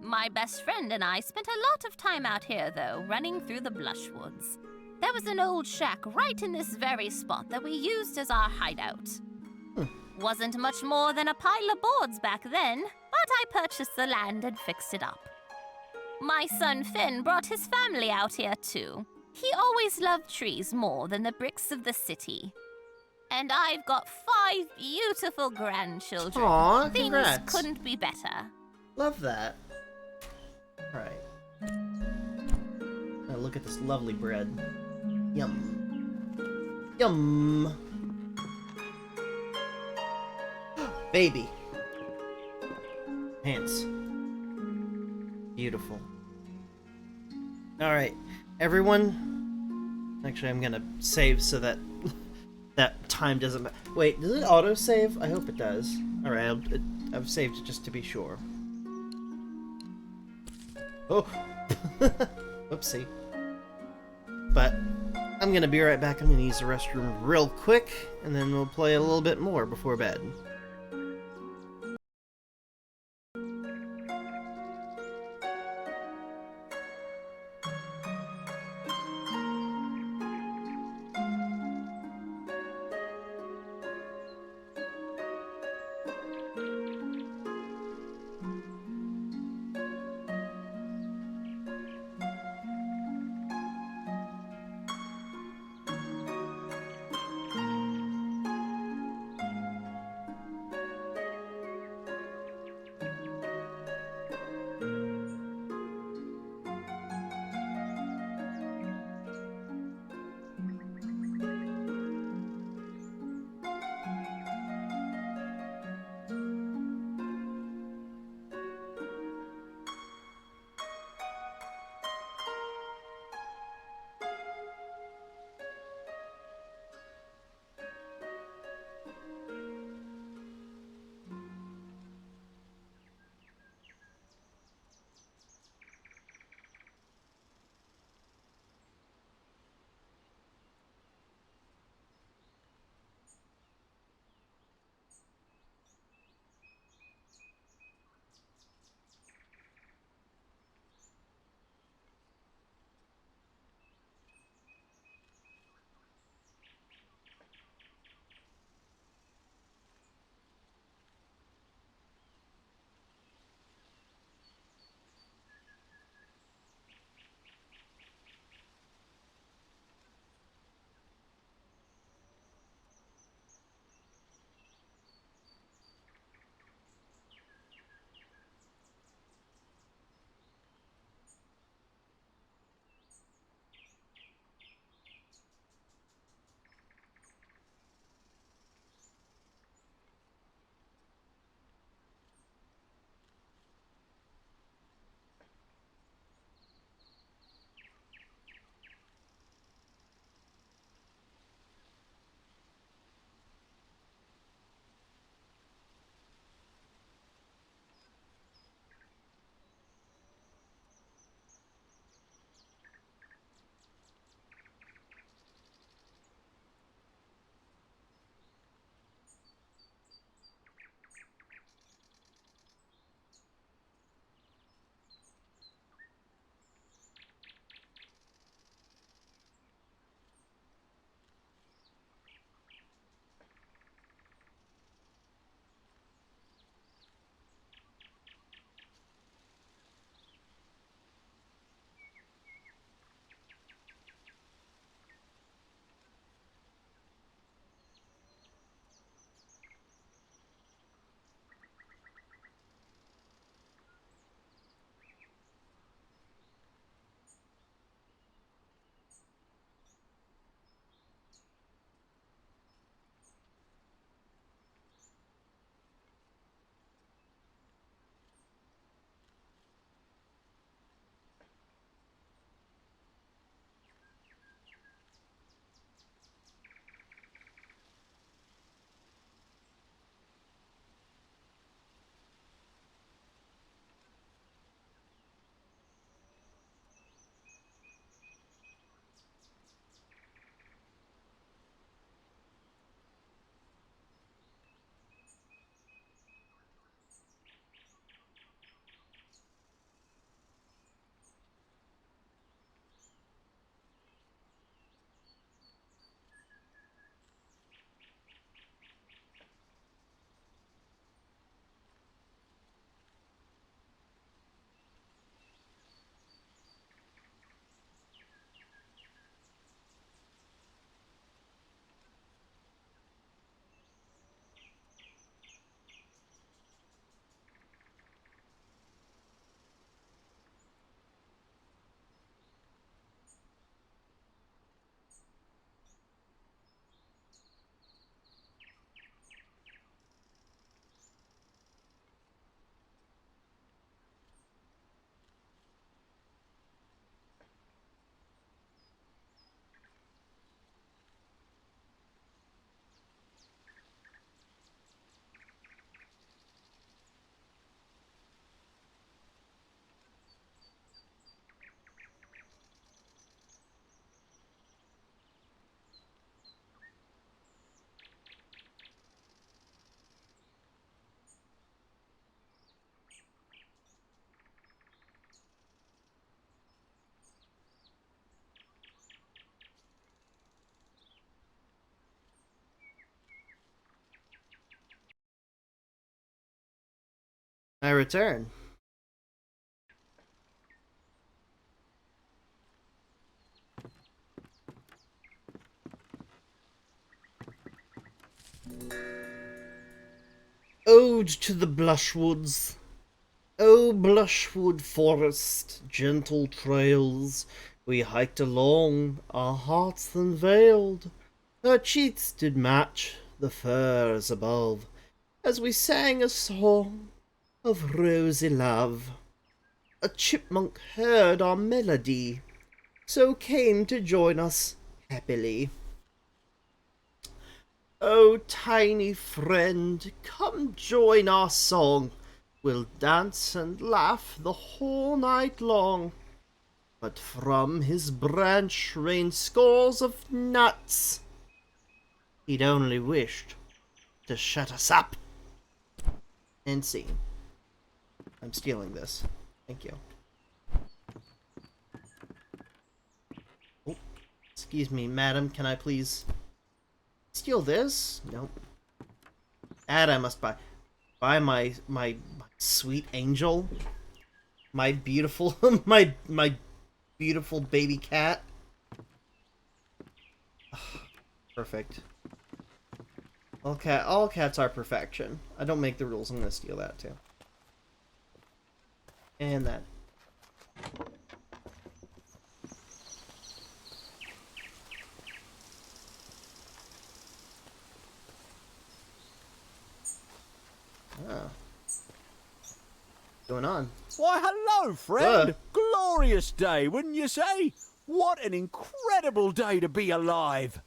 My best friend and I spent a lot of time out here, though, running through the Blushwoods. There was an old shack right in this very spot that we used as our hideout. Wasn't much more than a pile of boards back then, but I purchased the land and fixed it up. My son Finn brought his family out here, too. He always loved trees more than the bricks of the city. And I've got 5 beautiful grandchildren. Aw, Things congrats. couldn't be better. Love that. Alright. Now look at this lovely bread. Yum. Yum. Baby. Pants. Beautiful. Alright. Everyone. Actually, I'm gonna save so that that time doesn't. Wait, does it auto save? I hope it does. Alright, I've saved it just to be sure. Oh! Whoopsie. But I'm gonna be right back. I'm gonna use the restroom real quick, and then we'll play a little bit more before bed. I return. Ode to the Blushwoods. O Blushwood Forest, gentle trails we hiked along, our hearts unveiled. Our cheeks did match the firs above, as we sang a song of rosy love. A chipmunk heard our melody, so came to join us happily. O tiny friend, come join our song. We'll dance and laugh the whole night long. But from his branch rained scores of nuts. He'd only wished to shut us up. End scene. I'm stealing this. Thank you. Oh, excuse me, madam. Can I please steal this? Nope. That I must buy. Buy my sweet angel. My beautiful my beautiful baby cat. Perfect. All cats are perfection. I don't make the rules. I'm gonna steal that too. And that. Ah. What's going on? Why, hello, friend. Glorious day, wouldn't you say? What an incredible day to be alive.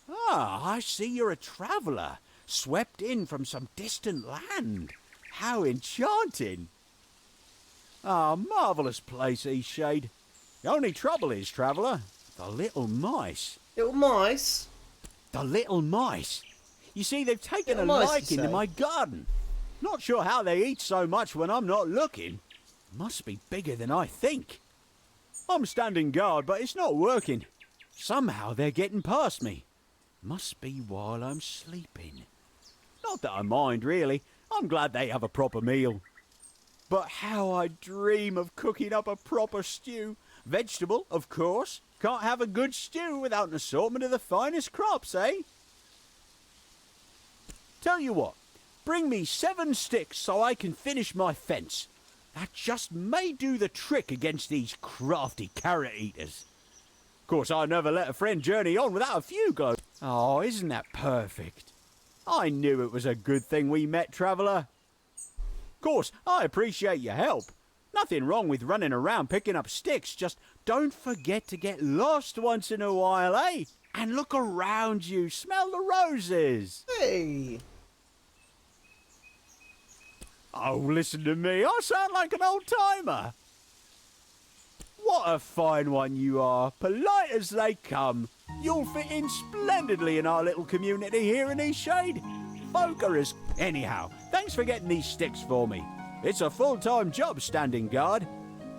Ah, I see you're a traveller, swept in from some distant land. How enchanting. Ah, marvellous place, Eastshade. The only trouble is, traveller, the little mice. Little mice? The little mice. You see, they've taken Little a mice, liking you to say? my garden. Not sure how they eat so much when I'm not looking. Must be bigger than I think. I'm standing guard, but it's not working. Somehow they're getting past me. Must be while I'm sleeping. Not that I mind, really. I'm glad they have a proper meal. But how I dream of cooking up a proper stew. Vegetable, of course. Can't have a good stew without an assortment of the finest crops, eh? Tell you what, bring me 7 sticks so I can finish my fence. That just may do the trick against these crafty carrot eaters. Of course, I never let a friend journey on without a few glows. Oh, isn't that perfect? I knew it was a good thing we met, traveller. Of course, I appreciate your help. Nothing wrong with running around picking up sticks, just don't forget to get lost once in a while, eh? And look around you, smell the roses. Hey! Oh, listen to me, I sound like an old-timer. What a fine one you are, polite as they come. You'll fit in splendidly in our little community here in Eastshade. Folk are as... Anyhow, thanks for getting these sticks for me. It's a full-time job standing guard.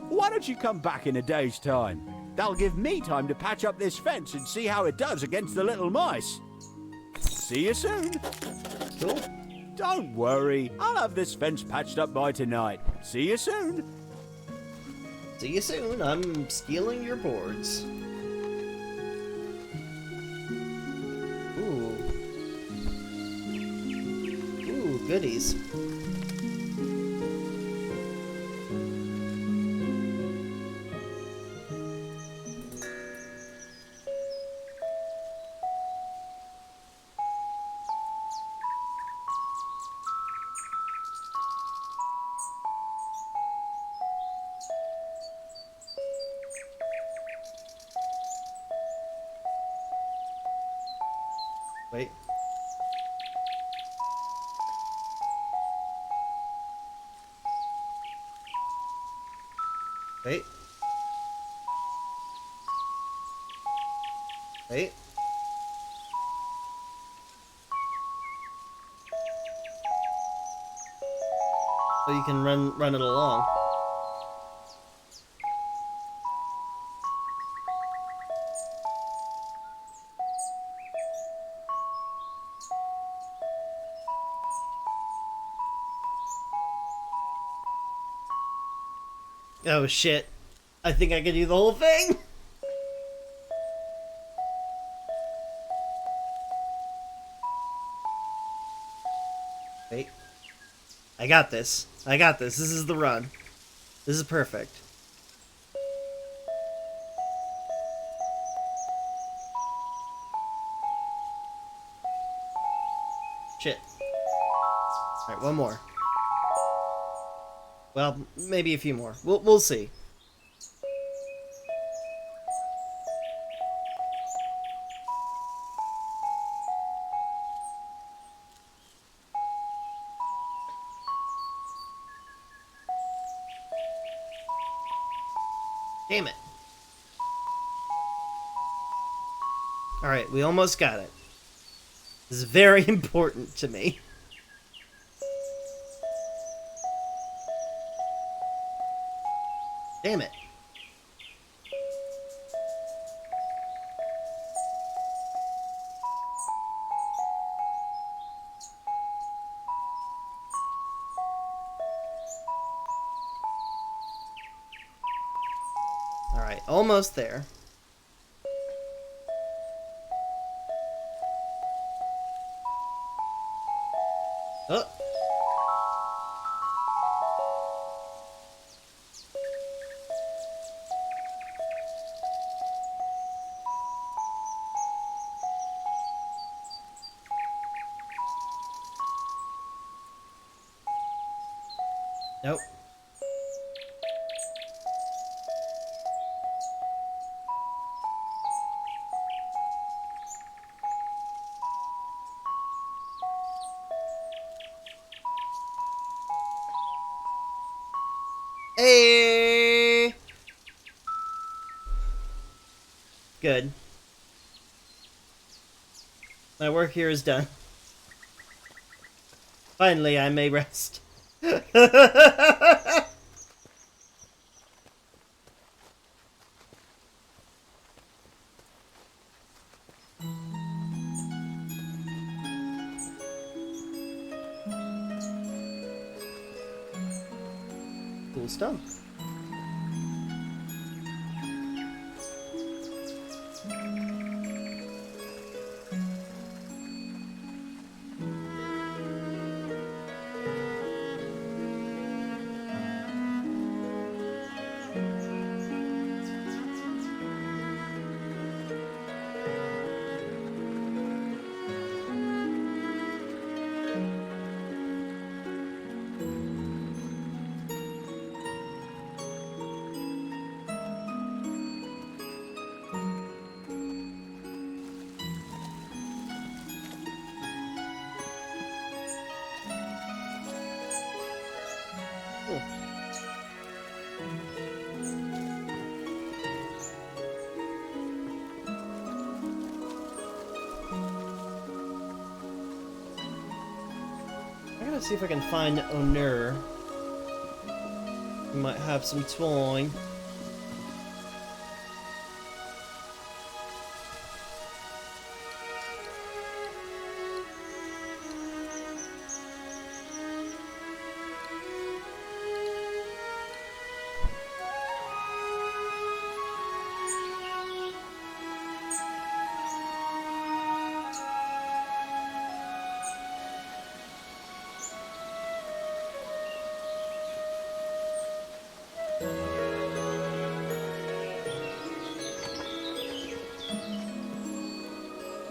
Why don't you come back in a day's time? That'll give me time to patch up this fence and see how it does against the little mice. See you soon. Cool. Don't worry, I'll have this fence patched up by tonight. See you soon. See you soon. I'm stealing your boards. Ooh. Ooh, goodies. Wait. Wait. Wait. So you can run it along. Oh shit. I think I can do the whole thing. Wait. I got this. I got this. This is the run. This is perfect. Shit. Alright, one more. Well, maybe a few more. We'll see. Damn it. Alright, we almost got it. This is very important to me. Damn it. Alright, almost there. Oh. Nope. Hey! Good. My work here is done. Finally, I may rest. Cool stuff. Cool. I gotta see if I can find Onur. We might have some twine.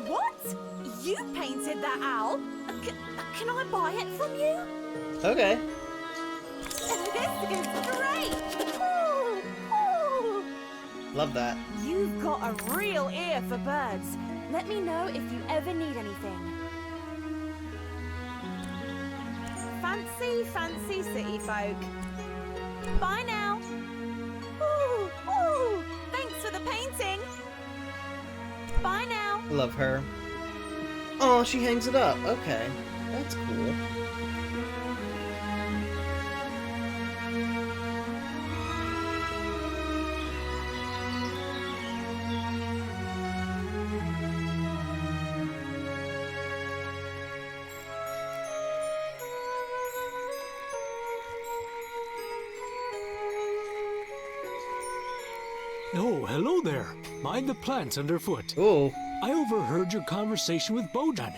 What? You painted that owl? Can I buy it from you? Okay. This is great! Ooh, ooh. Love that. You've got a real ear for birds. Let me know if you ever need anything. Fancy city folk. Bye now. Ooh, ooh. Thanks for the painting. Bye now. Love her. Oh, she hangs it up. Okay. That's cool. Oh, hello there. Mind the plants underfoot. Oh. I overheard your conversation with Bojan.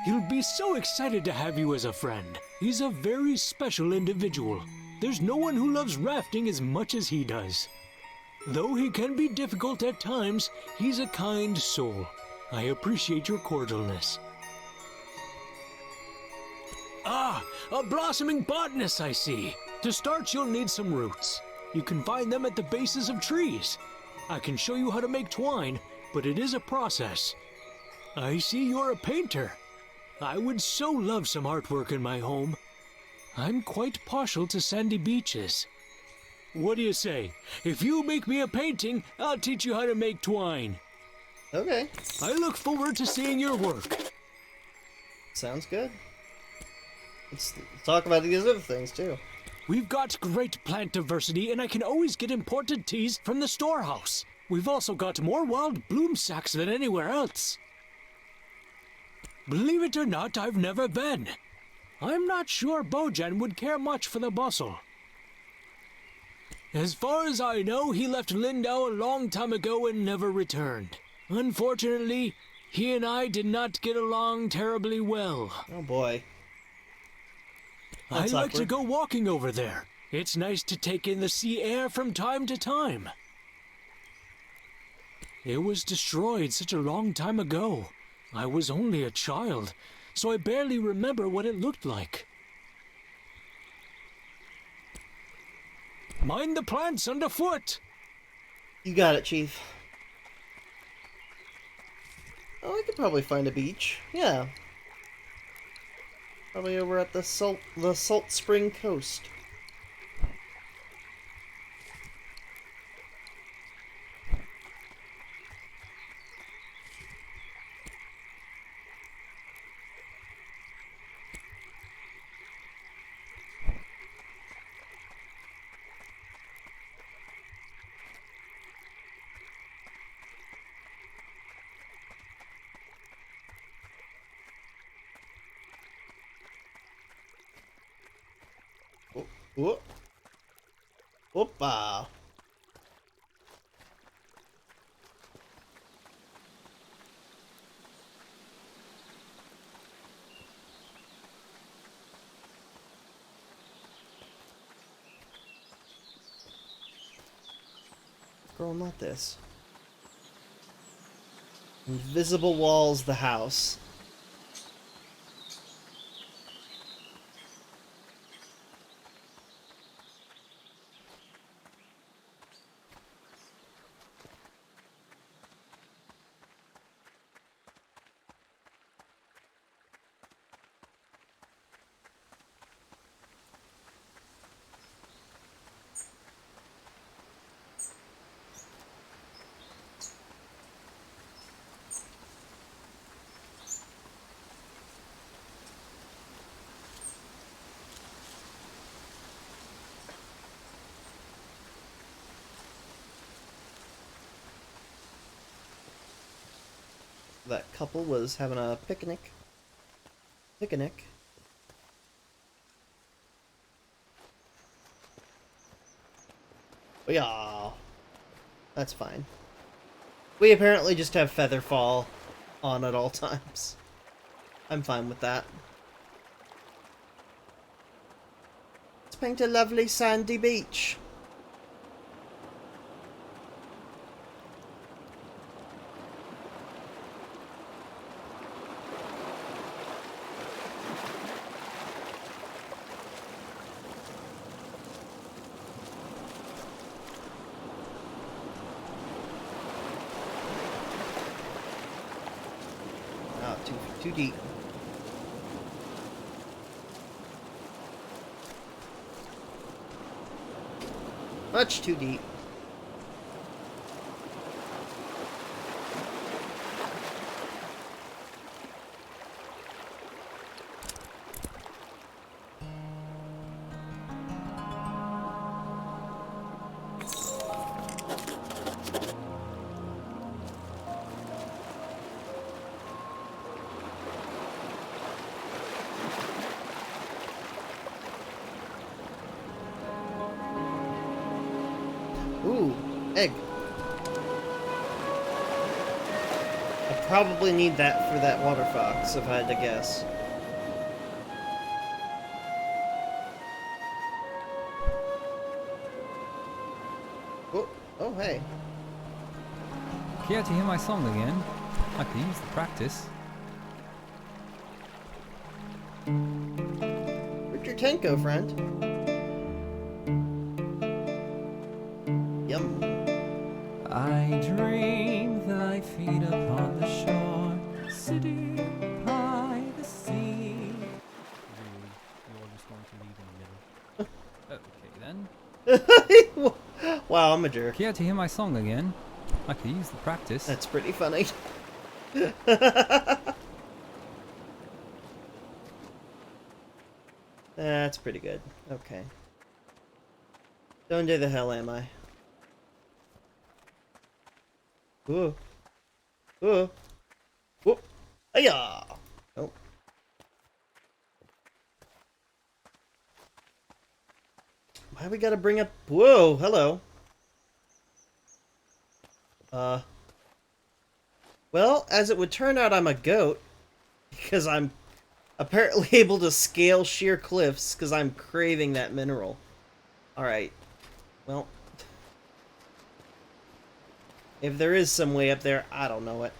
He'll be so excited to have you as a friend. He's a very special individual. There's no one who loves rafting as much as he does. Though he can be difficult at times, he's a kind soul. I appreciate your cordialness. Ah, a blossoming botanist, I see. To start, you'll need some roots. You can find them at the bases of trees. I can show you how to make twine, but it is a process. I see you're a painter. I would so love some artwork in my home. I'm quite partial to sandy beaches. What do you say? If you make me a painting, I'll teach you how to make twine. Okay. I look forward to seeing your work. Sounds good. Let's talk about these other things, too. We've got great plant diversity, and I can always get imported teas from the storehouse. We've also got more wild bloom sacks than anywhere else. Believe it or not, I've never been. I'm not sure Bojan would care much for the bustle. As far as I know, he left Lindau a long time ago and never returned. Unfortunately, he and I did not get along terribly well. Oh boy. I That's like to awkward. go walking over there. It's nice to take in the sea air from time to time. It was destroyed such a long time ago. I was only a child, so I barely remember what it looked like. Mind the plants underfoot! You got it, Chief. Oh, I could probably find a beach. Yeah. Probably over at the Salt Spring Coast. Whoop. Whoopa. Girl, not this. Invisible walls the house. That couple was having a picnic. Yeah, that's fine. We apparently just have Featherfall on at all times. I'm fine with that. Let's paint a lovely sandy beach. Too deep. Much too deep. Ooh, egg. probably need that for that water fox, if I had to guess. Oh, hey. Care to hear my song again? I could use the practice. Where'd your tank go, friend? Yum. I dream thy feet upon the shore, sitting by the sea. Really? You're just going to leave in the middle? Okay then. Wow, I'm a jerk. Care to hear my song again? I could use the practice. That's pretty funny. That's pretty good. Okay. Don't do the hell am I? Ooh. Ooh. Whoop. Hiya! Oh. Why we gotta bring up... Whoa, hello. Well, as it would turn out, I'm a goat. Because I'm apparently able to scale sheer cliffs, because I'm craving that mineral. Alright. Well... If there is some way up there, I don't know it.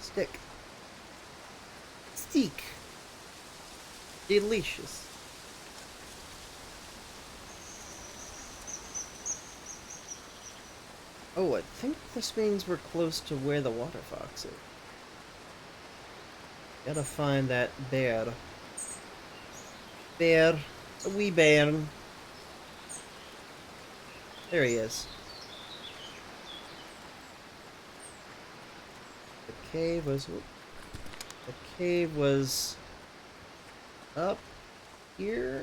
Stick. Steak. Delicious. Oh, I think this means we're close to where the water fox is. Gotta find that bear. Bear. A wee bear. There he is. The cave was... The cave was... up here?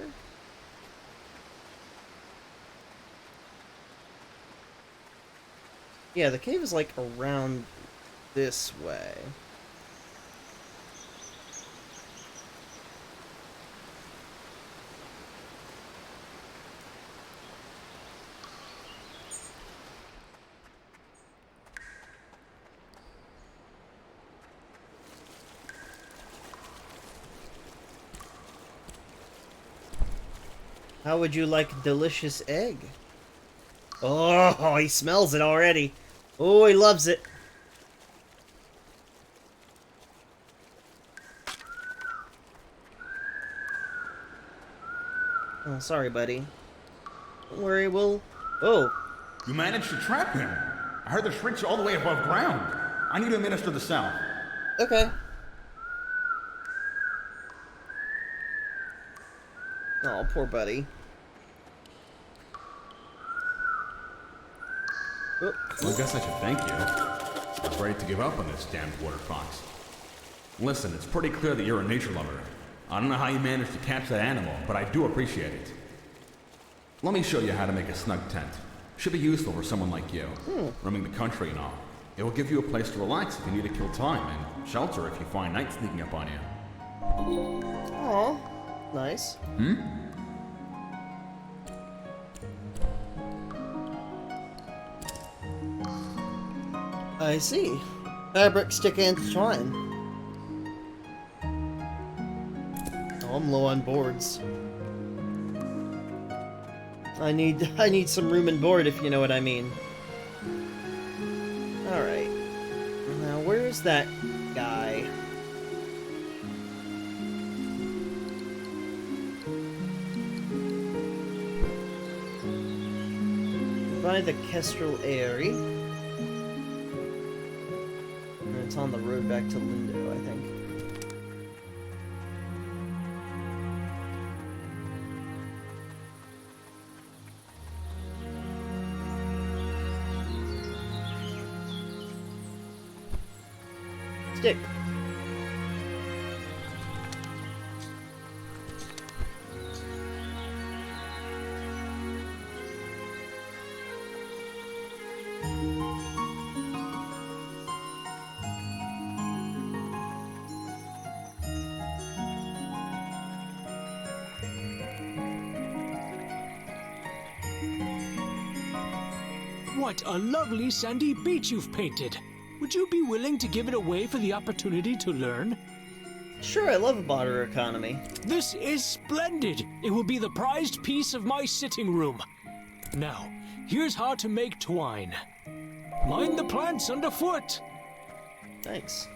Yeah, the cave is like around this way. How would you like a delicious egg? Oh, he smells it already. Oh, he loves it. Oh, sorry, buddy. Don't worry, we'll... Oh. You managed to trap him. I heard the shrieks all the way above ground. I need to administer the sound. Okay. Oh, poor buddy. Well, I guess I should thank you. I was ready to give up on this damned water fox. Listen, it's pretty clear that you're a nature lover. I don't know how you managed to catch that animal, but I do appreciate it. Let me show you how to make a snug tent. Should be useful for someone like you, roaming the country and all. It will give you a place to relax if you need to kill time, and shelter if you find night sneaking up on you. Aw, nice. I see. Fabric, stick, and twine. Oh, I'm low on boards. I need some room and board, if you know what I mean. Alright. Now, where's that guy? By the Kestrel Eyrie. And it's on the road back to Lindo, I think. Stick. What a lovely sandy beach you've painted. Would you be willing to give it away for the opportunity to learn? Sure, I love a barter economy. This is splendid. It will be the prized piece of my sitting room. Now, here's how to make twine. Mind the plants underfoot. Thanks.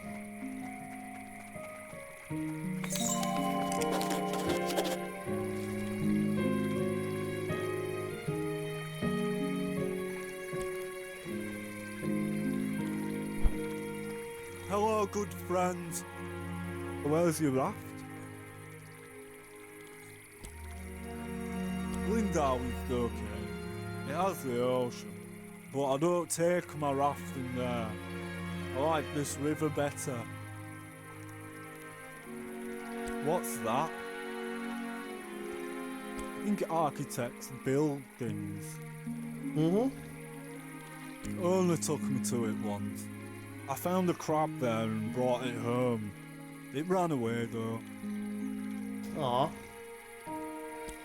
Hello, good friends. Where's your raft? Lindau is okay. It has the ocean. But I don't take my raft in there. I like this river better. What's that? I think architects build things. Only took me to it once. I found a crab there and brought it home. It ran away though. Aw.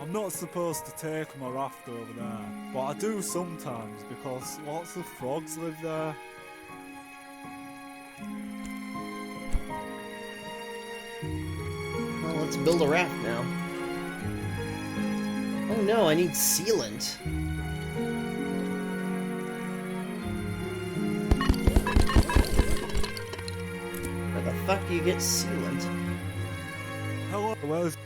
I'm not supposed to take my raft over there, but I do sometimes because lots of frogs live there. Well, let's build a raft now. Oh no, I need sealant. Where the fuck do you get sealant? Hello, where's...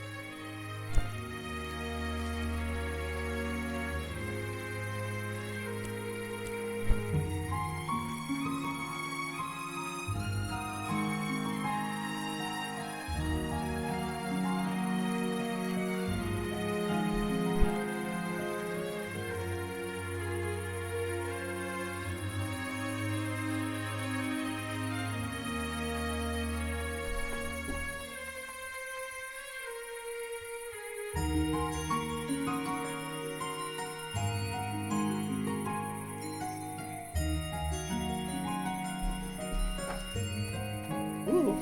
Ooh.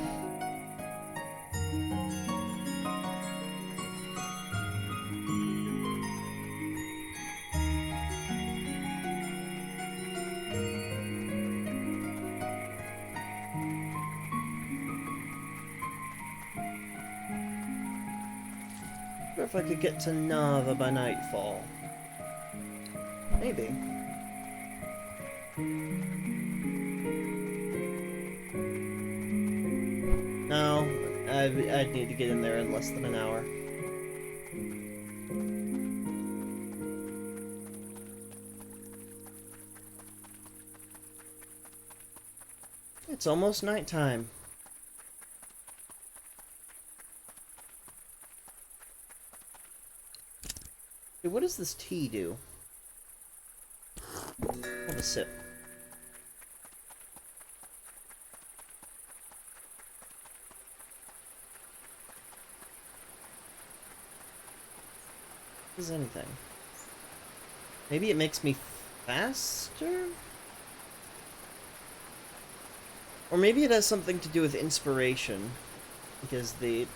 Wonder if I could get to Nava by nightfall. Maybe. No, I'd need to get in there in less than an hour. It's almost nighttime. Hey, what does this tea do? Have a sip. Does anything? Maybe it makes me faster? Or maybe it has something to do with inspiration. Because the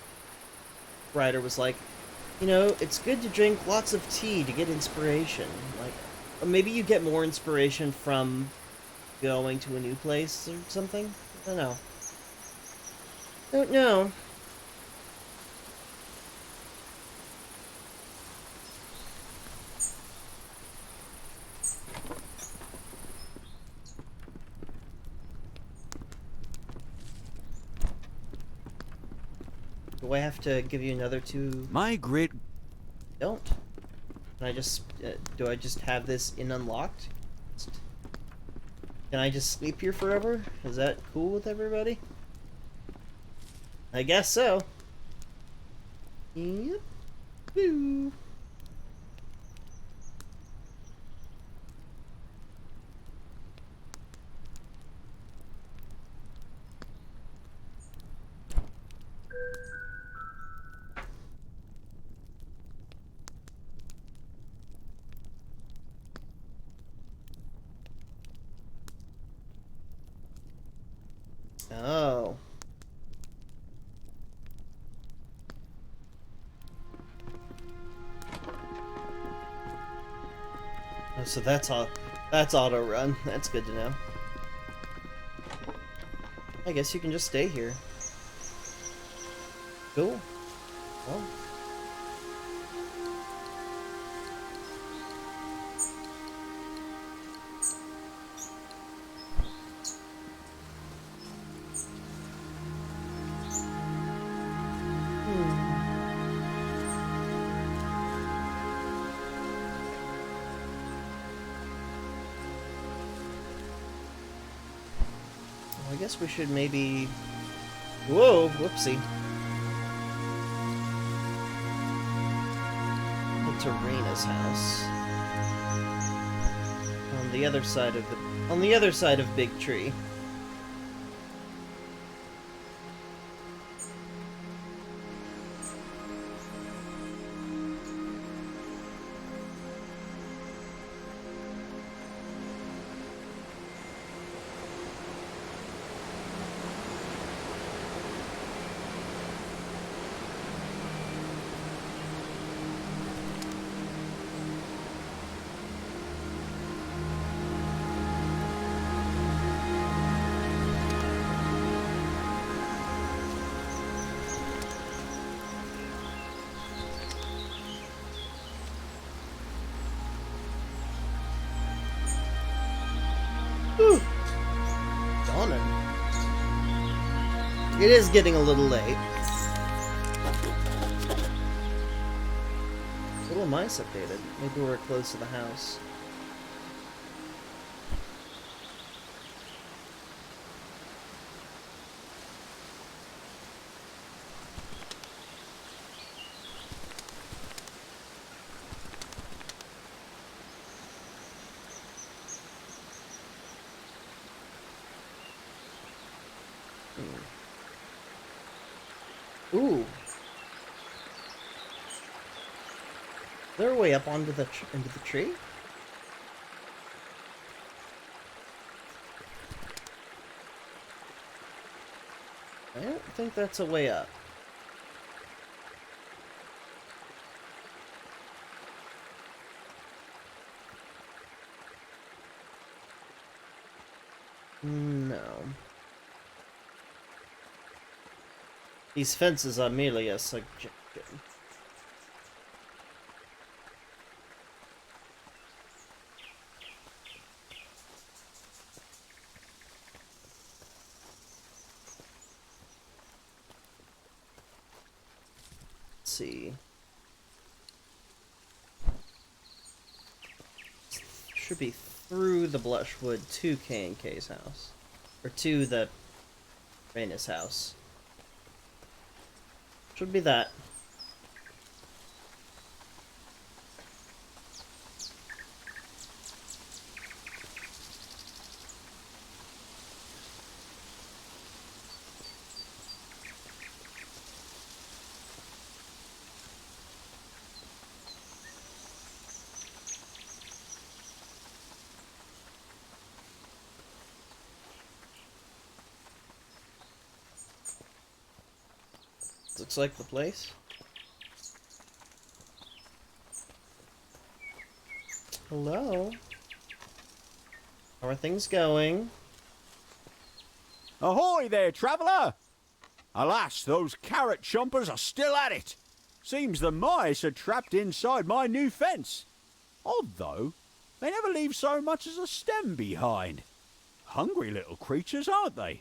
writer was like, you know, it's good to drink lots of tea to get inspiration. Like, or maybe you get more inspiration from going to a new place or something? I don't know. Don't know. Do I have to give you another two? My great... Don't. Can I just... do I just have this in unlocked? Can I just sleep here forever? Is that cool with everybody? I guess so. Yep. Boo. Oh. Oh, so that's That's auto run. That's good to know. I guess you can just stay here. Cool. Well. I guess we should maybe... Whoa, whoopsie. Head to Raina's house. On the other side of Big Tree. Whew. Dawning. It is getting a little late. Little mice updated. Maybe we're close to the house. Ooh. Is there a way up onto the into the tree? I don't think that's a way up. No. These fences are merely a suggestion. Let's see. Should be through the Blushwood to K&K's house. Or to the Raina's house. Should be that. Looks like the place. Hello? How are things going? Ahoy there, traveller! Alas, those carrot chompers are still at it. Seems the mice are trapped inside my new fence. Odd, though. They never leave so much as a stem behind. Hungry little creatures, aren't they?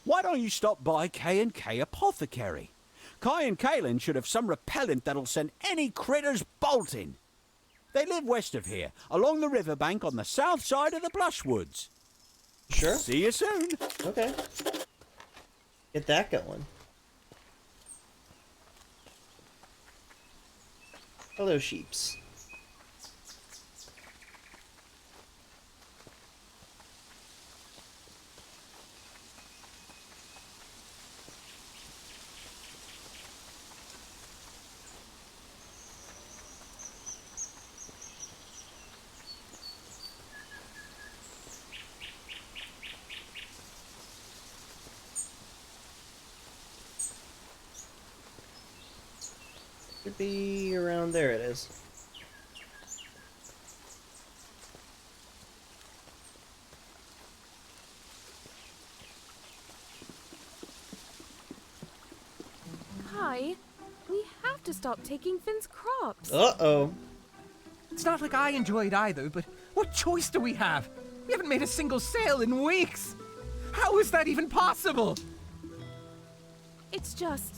Why don't you stop by K&K Apothecary? Kai and Kaelin should have some repellent that'll send any critters bolting. They live west of here, along the riverbank on the south side of the Blushwoods. Sure. See you soon. Okay. Get that going. Hello, sheeps. Should be around there, it is. Kai. We have to stop taking Finn's crops. Uh-oh. It's not like I enjoy it either, but what choice do we have? We haven't made a single sale in weeks. How is that even possible? It's just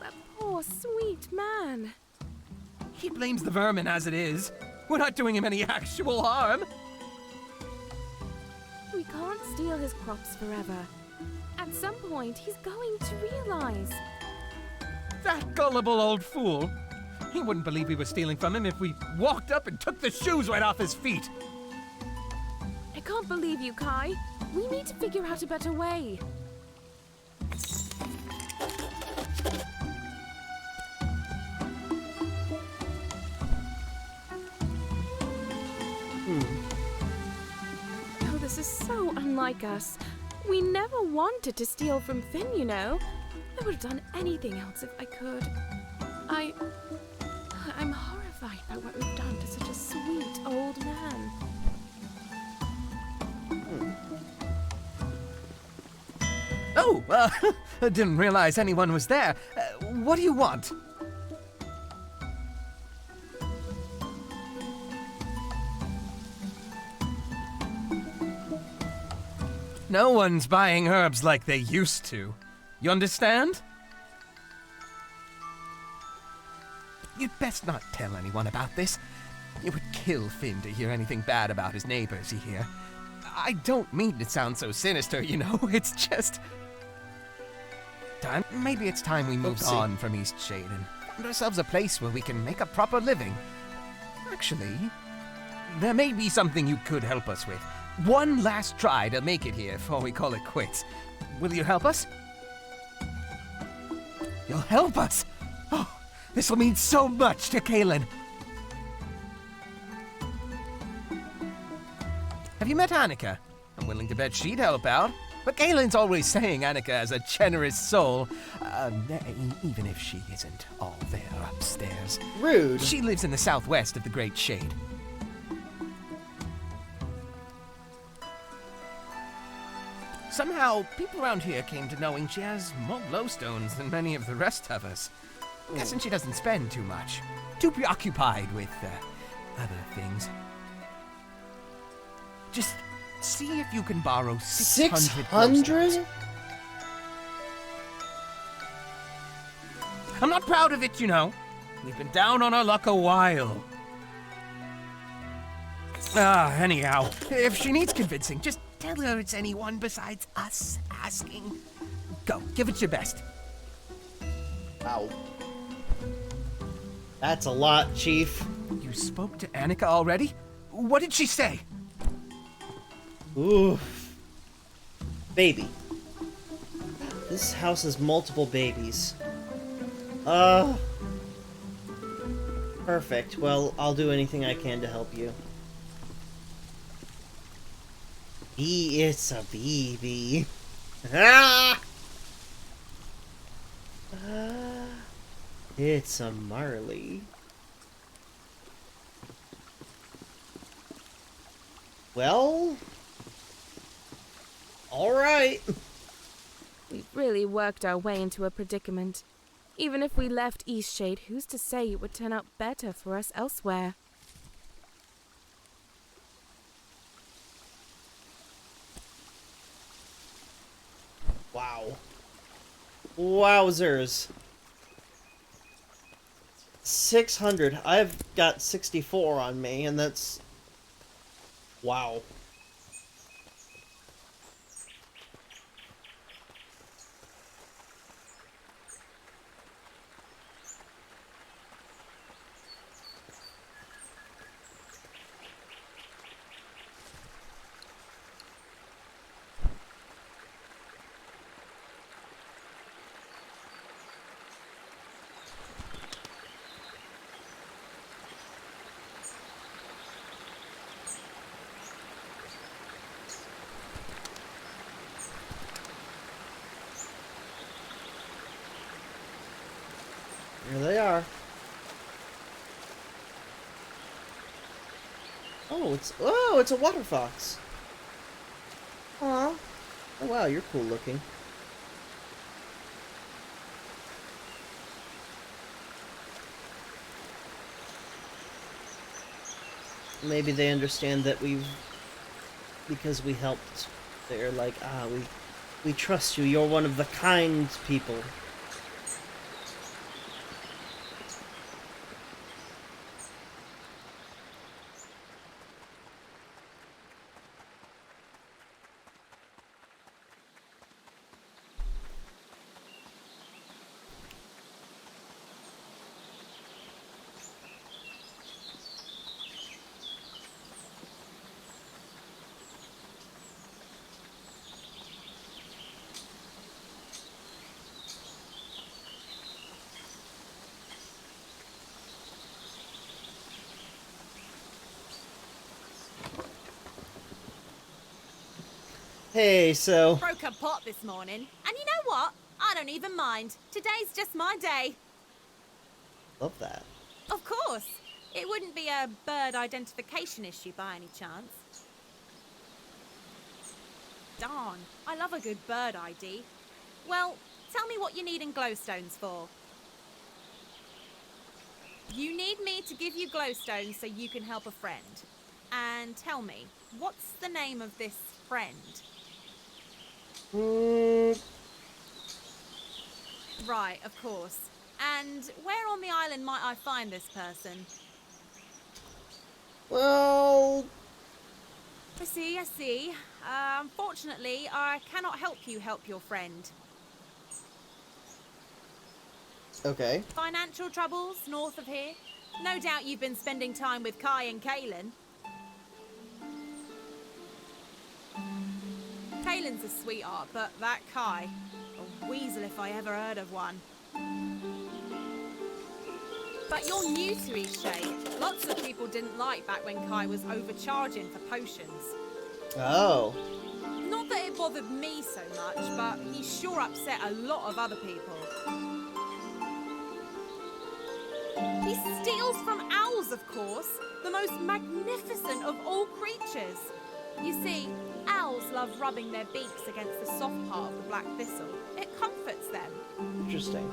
that poor, sweet man. He blames the vermin as it is. We're not doing him any actual harm. We can't steal his crops forever. At some point, he's going to realize. That gullible old fool. He wouldn't believe we were stealing from him if we walked up and took the shoes right off his feet. I can't believe you, Kai. We need to figure out a better way. Oh, this is so unlike us. We never wanted to steal from Finn, you know. I would have done anything else if I could. I'm horrified by what we've done to such a sweet old man. Oh, I didn't realize anyone was there. What do you want? No one's buying herbs like they used to. You understand? You'd best not tell anyone about this. It would kill Finn to hear anything bad about his neighbors, you hear? I don't mean to sound so sinister, you know. It's just... Maybe it's time we moved on from Eastshade and found ourselves a place where we can make a proper living. Actually, there may be something you could help us with. One last try to make it here before we call it quits. Will you help us? You'll help us? Oh, this will mean so much to Kaylin. Have you met Annika? I'm willing to bet she'd help out. But Kaylin's always saying Annika has a generous soul. Even if she isn't all there upstairs. Rude. She lives in the southwest of the Great Shade. Somehow, people around here came to knowing she has more glowstones than many of the rest of us. Guessing she doesn't spend too much. Too preoccupied with, other things. Just see if you can borrow 600 600? I'm not proud of it, you know. We've been down on our luck a while. Anyhow, if she needs convincing, just tell her it's anyone besides us asking. Go, give it your best. Wow. That's a lot, Chief. You spoke to Annika already? What did she say? Oof. Baby. This house has multiple babies. Perfect. Well, I'll do anything I can to help you. It's a baby. Ah! It's a Marley. Well... Alright. We've really worked our way into a predicament. Even if we left Eastshade, who's to say it would turn out better for us elsewhere? Wow. Wowzers. 600. I've got 64 on me, and that's... Wow. Here they are. Oh, it's a water fox. Aw. Oh wow, you're cool looking. maybe they understand that because we helped. They're like, we trust you. You're one of the kind people. Hey, so... Broke a pot this morning, and you know what? I don't even mind. Today's just my day. Love that. Of course. It wouldn't be a bird identification issue by any chance. Darn, I love a good bird ID. Well, tell me what you need in glowstones for. You need me to give you glowstones so you can help a friend. And tell me, what's the name of this friend? Right, of course. And where on the island might I find this person? Well... I see. Unfortunately, I cannot help you help your friend. Okay. Financial troubles north of here? No doubt you've been spending time with Kai and Kaylin. Kaylin's a sweetheart, but that Kai, a weasel if I ever heard of one. But you're new to Eastshade. Lots of people didn't like back when Kai was overcharging for potions. Oh. Not that it bothered me so much, but he sure upset a lot of other people. He steals from owls, of course, the most magnificent of all creatures. You see, owls love rubbing their beaks against the soft part of the black thistle. It comforts them. Interesting.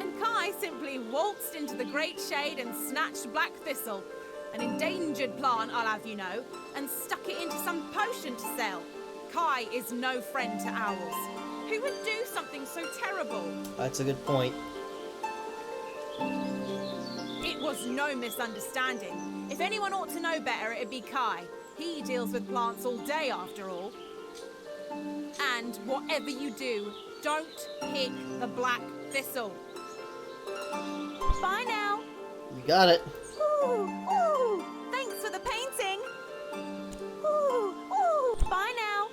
And Kai simply waltzed into the great shade and snatched black thistle, an endangered plant, I'll have you know, and stuck it into some potion to sell. Kai is no friend to owls. Who would do something so terrible? That's a good point. It was no misunderstanding. If anyone ought to know better, it'd be Kai. He deals with plants all day, after all. And whatever you do, don't pick the black thistle. Bye now. You got it. Ooh, thanks for the painting. Ooh, bye now.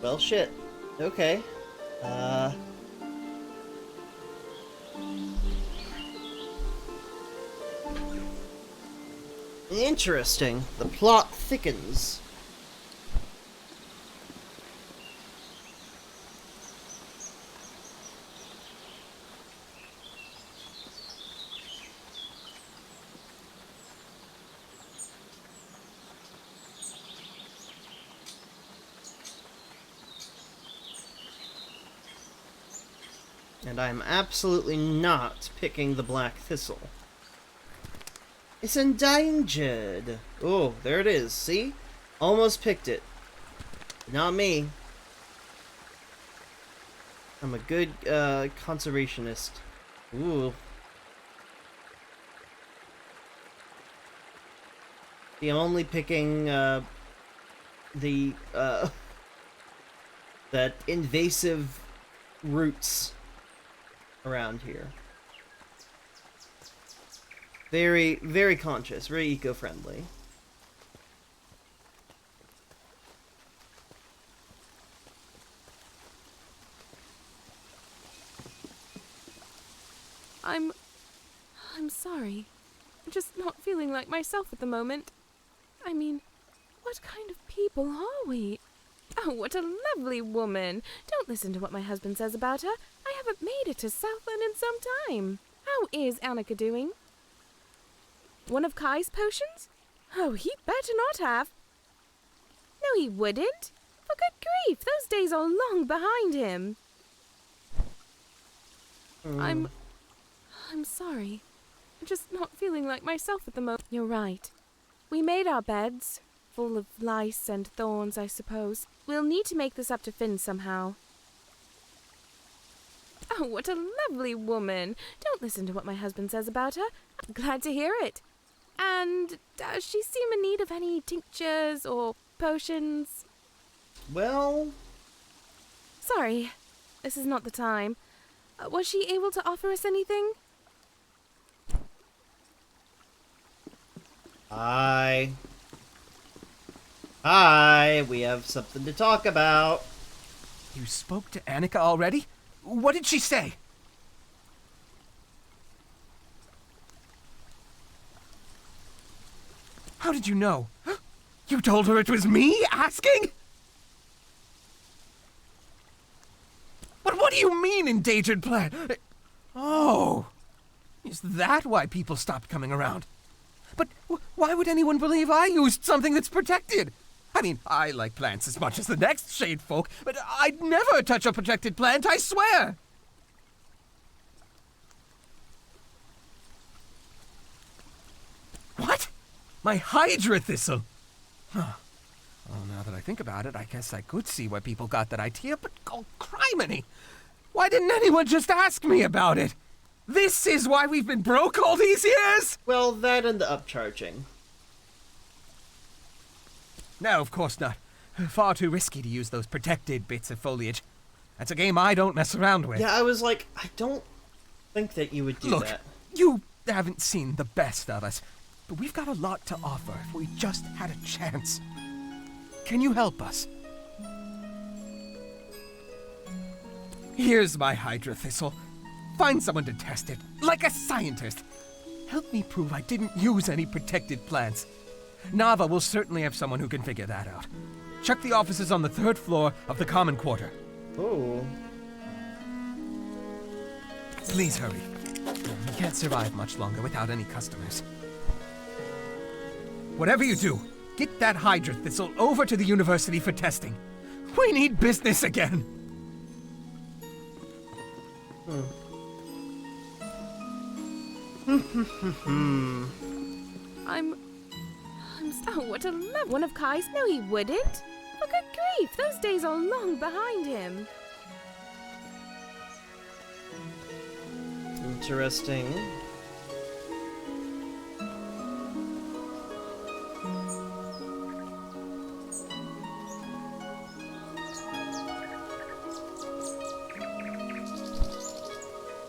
Well, shit. Okay. Interesting. The plot thickens. And I'm absolutely not picking the black thistle. It's endangered. Oh, there it is. See? Almost picked it. Not me. I'm a good conservationist. Ooh. See, I'm only picking the that invasive roots around here. Very, very conscious, very eco-friendly. I'm sorry. I'm just not feeling like myself at the moment. I mean, what kind of people are we? Oh, what a lovely woman. Don't listen to what my husband says about her. I haven't made it to Southland in some time. How is Annika doing? One of Kai's potions? Oh, he better not have. No, he wouldn't. For good grief, those days are long behind him. I'm sorry. I'm just not feeling like myself at the moment. You're right. We made our beds, full of lice and thorns, I suppose. We'll need to make this up to Finn somehow. Oh, what a lovely woman. Don't listen to what my husband says about her. I'm glad to hear it. And does she seem in need of any tinctures or potions? Well... Sorry, this is not the time. Was she able to offer us anything? Hi. Hi, we have something to talk about. You spoke to Annika already? What did she say? How did you know? You told her it was me asking? But what do you mean, endangered plant? Oh, is that why people stopped coming around? But why would anyone believe I used something that's protected? I mean, I like plants as much as the next shade folk, but I'd never touch a protected plant, I swear! What? My Hydra Thistle? Huh. Well, now that I think about it, I guess I could see why people got that idea, but oh, criminy! Why didn't anyone just ask me about it? This is why we've been broke all these years? Well, that and the upcharging. No, of course not. Far too risky to use those protected bits of foliage. That's a game I don't mess around with. Yeah, I was like, I don't think that you would do Look, that. You haven't seen the best of us, but we've got a lot to offer if we just had a chance. Can you help us? Here's my Hydra Thistle. Find someone to test it, like a scientist. Help me prove I didn't use any protected plants. Nava will certainly have someone who can figure that out. Check the offices on the 3rd floor of the Common Quarter. Oh. Please hurry. We can't survive much longer without any customers. Whatever you do, get that Hydra Thistle over to the university for testing. We need business again. Oh, what a love. One of Kai's? No, he wouldn't. For good grief, those days are long behind him. Interesting.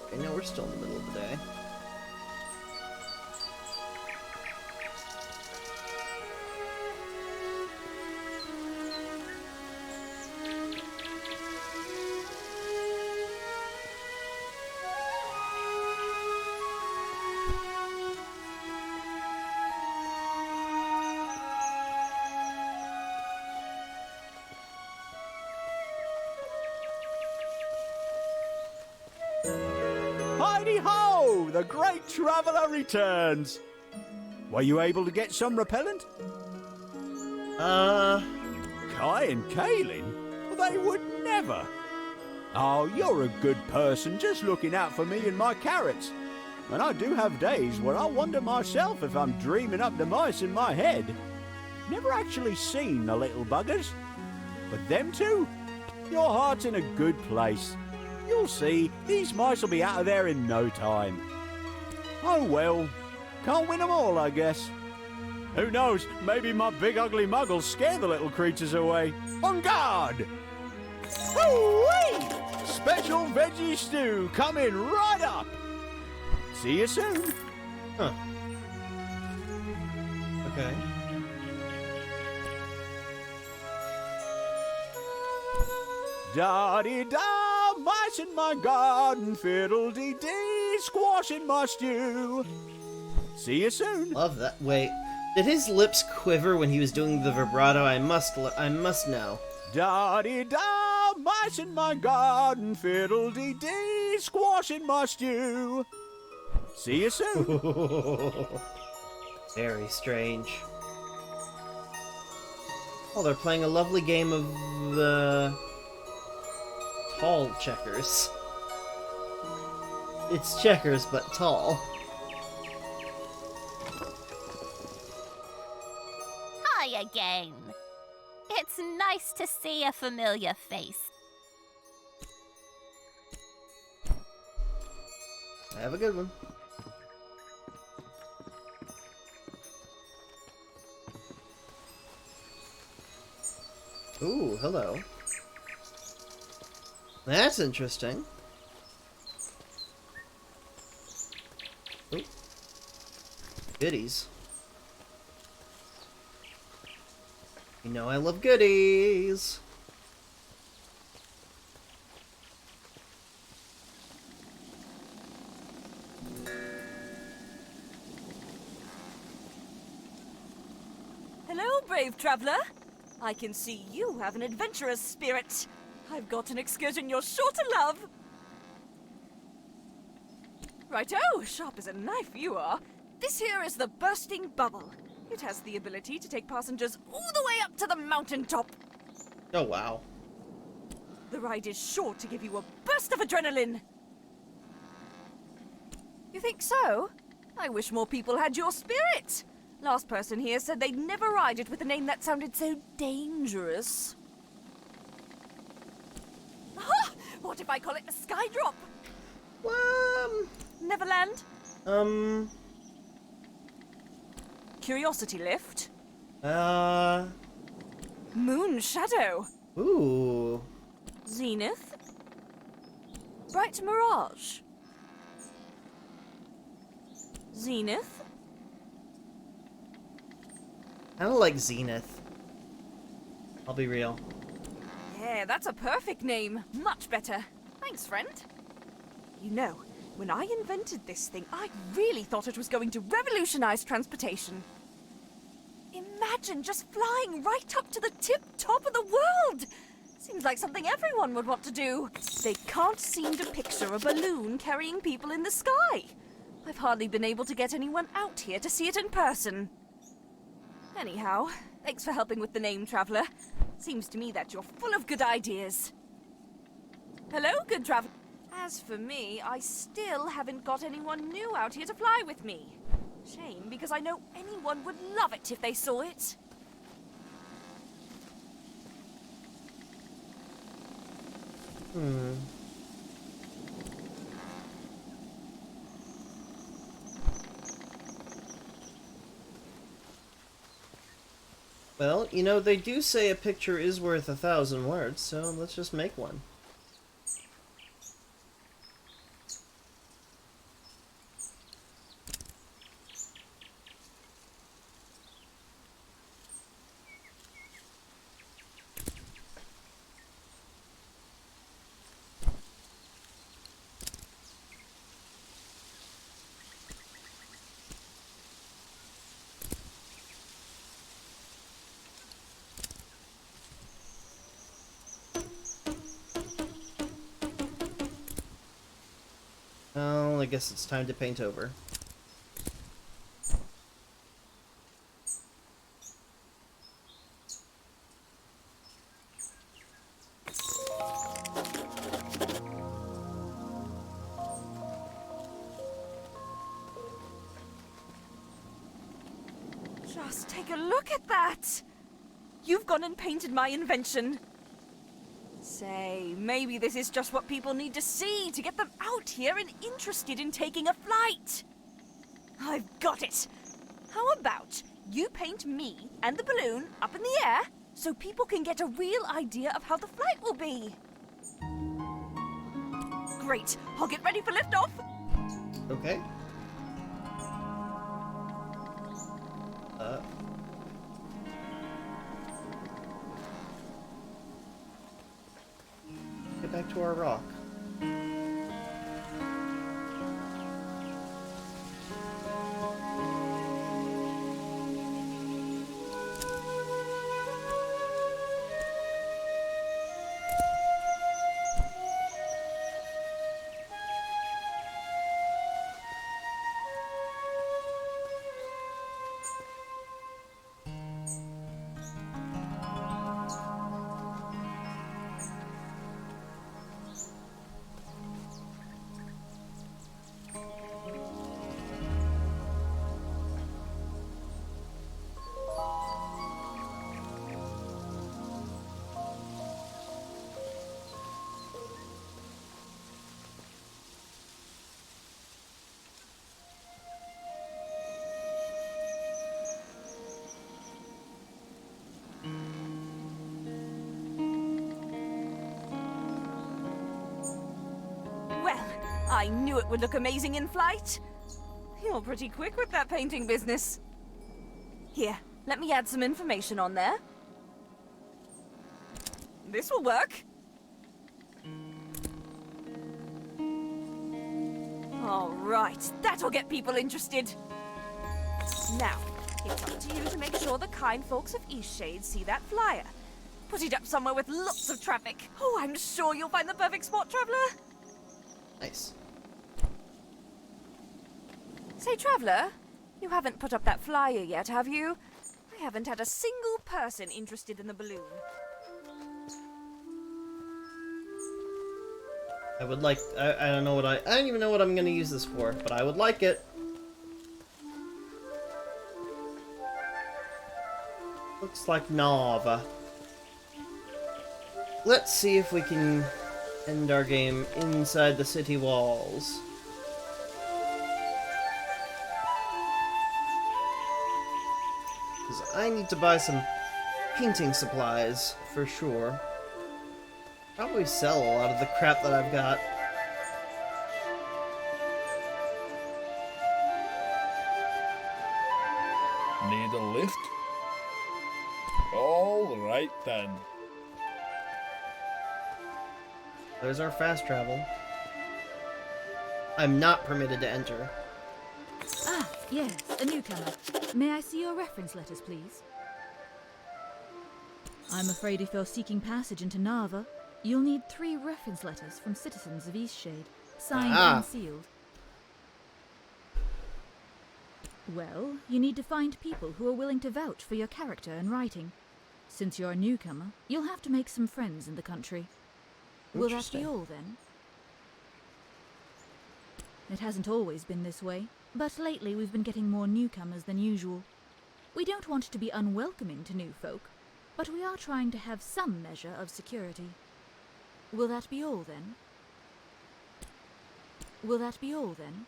Okay, now we're still in the middle of the day. Heidi-ho! The great traveller returns! Were you able to get some repellent? Kai and Kaylin? They would never! Oh, you're a good person, just looking out for me and my carrots. And I do have days where I wonder myself if I'm dreaming up the mice in my head. Never actually seen the little buggers. But them two? Your heart's in a good place. You'll see, these mice will be out of there in no time. Oh well, can't win them all, I guess. Who knows, maybe my big ugly mug will scare the little creatures away. On guard! Woo-wee! Special veggie stew coming right up! See you soon. Huh. Okay. Da-dee-da, mice in my garden, fiddle-dee-dee, squash in my stew. See you soon. Love that. Wait, did his lips quiver when he was doing the vibrato? I must know. Da-dee-da, mice in my garden, fiddle-dee-dee, squash in my stew. See you soon. Very strange. Oh, they're playing a lovely game of the tall checkers. It's checkers, but tall. again. It's nice to see a familiar face. Have a good one. Ooh, hello. That's interesting. Ooh. Goodies. You know I love goodies. Hello, brave traveler. I can see you have an adventurous spirit. I've got an excursion you're sure to love. Righto, sharp as a knife you are. This here is the Bursting Bubble. It has the ability to take passengers all the way up to the mountaintop. Oh, wow. The ride is sure to give you a burst of adrenaline. You think so? I wish more people had your spirit. Last person here said they'd never ride it with a name that sounded so dangerous. What if I call it a Skydrop? Neverland? Curiosity Lift? Moon Shadow? Ooh. Zenith? Bright Mirage? Zenith? I don't like Zenith. I'll be real. Yeah, that's a perfect name. Much better. Thanks, friend. You know, when I invented this thing, I really thought it was going to revolutionize transportation. Imagine just flying right up to the tip-top of the world! Seems like something everyone would want to do. They can't seem to picture a balloon carrying people in the sky. I've hardly been able to get anyone out here to see it in person. Anyhow, thanks for helping with the name, traveler. Seems to me that you're full of good ideas. Hello, good traveler. As for me, I still haven't got anyone new out here to fly with me. Shame, because I know anyone would love it if they saw it. Well, you know, they do say a picture is worth 1,000 words, so let's just make one. Well, I guess it's time to paint over. Just take a look at that! You've gone and painted my invention. Say, maybe this is just what people need to see to get them out here and interested in taking a flight. I've got it. How about you paint me and the balloon up in the air so people can get a real idea of how the flight will be? Great. I'll get ready for liftoff. Okay. Get back to our rock. Well, I knew it would look amazing in flight. You're pretty quick with that painting business. Here, let me add some information on there. This will work. All right, that'll get people interested. Now, it's up to you to make sure the kind folks of Eastshade see that flyer. Put it up somewhere with lots of traffic. Oh, I'm sure you'll find the perfect spot, Traveler. Nice. Say, Traveler, you haven't put up that flyer yet, have you? I haven't had a single person interested in the balloon. I would like... I don't know what I don't even know what I'm gonna use this for, but I would like it. Looks like Nava. Let's see if we can end our game inside the city walls. Because I need to buy some painting supplies, for sure. Probably sell a lot of the crap that I've got. Need a lift? All right then. There's our fast travel. I'm not permitted to enter. Ah, yes, a newcomer. May I see your reference letters, please? I'm afraid if you're seeking passage into Nava, you'll need 3 reference letters from citizens of Eastshade, signed and sealed. Well, you need to find people who are willing to vouch for your character and writing. Since you're a newcomer, you'll have to make some friends in the country. Will that be all, then? It hasn't always been this way, but lately we've been getting more newcomers than usual. We don't want to be unwelcoming to new folk, but we are trying to have some measure of security. Will that be all, then? Will that be all, then?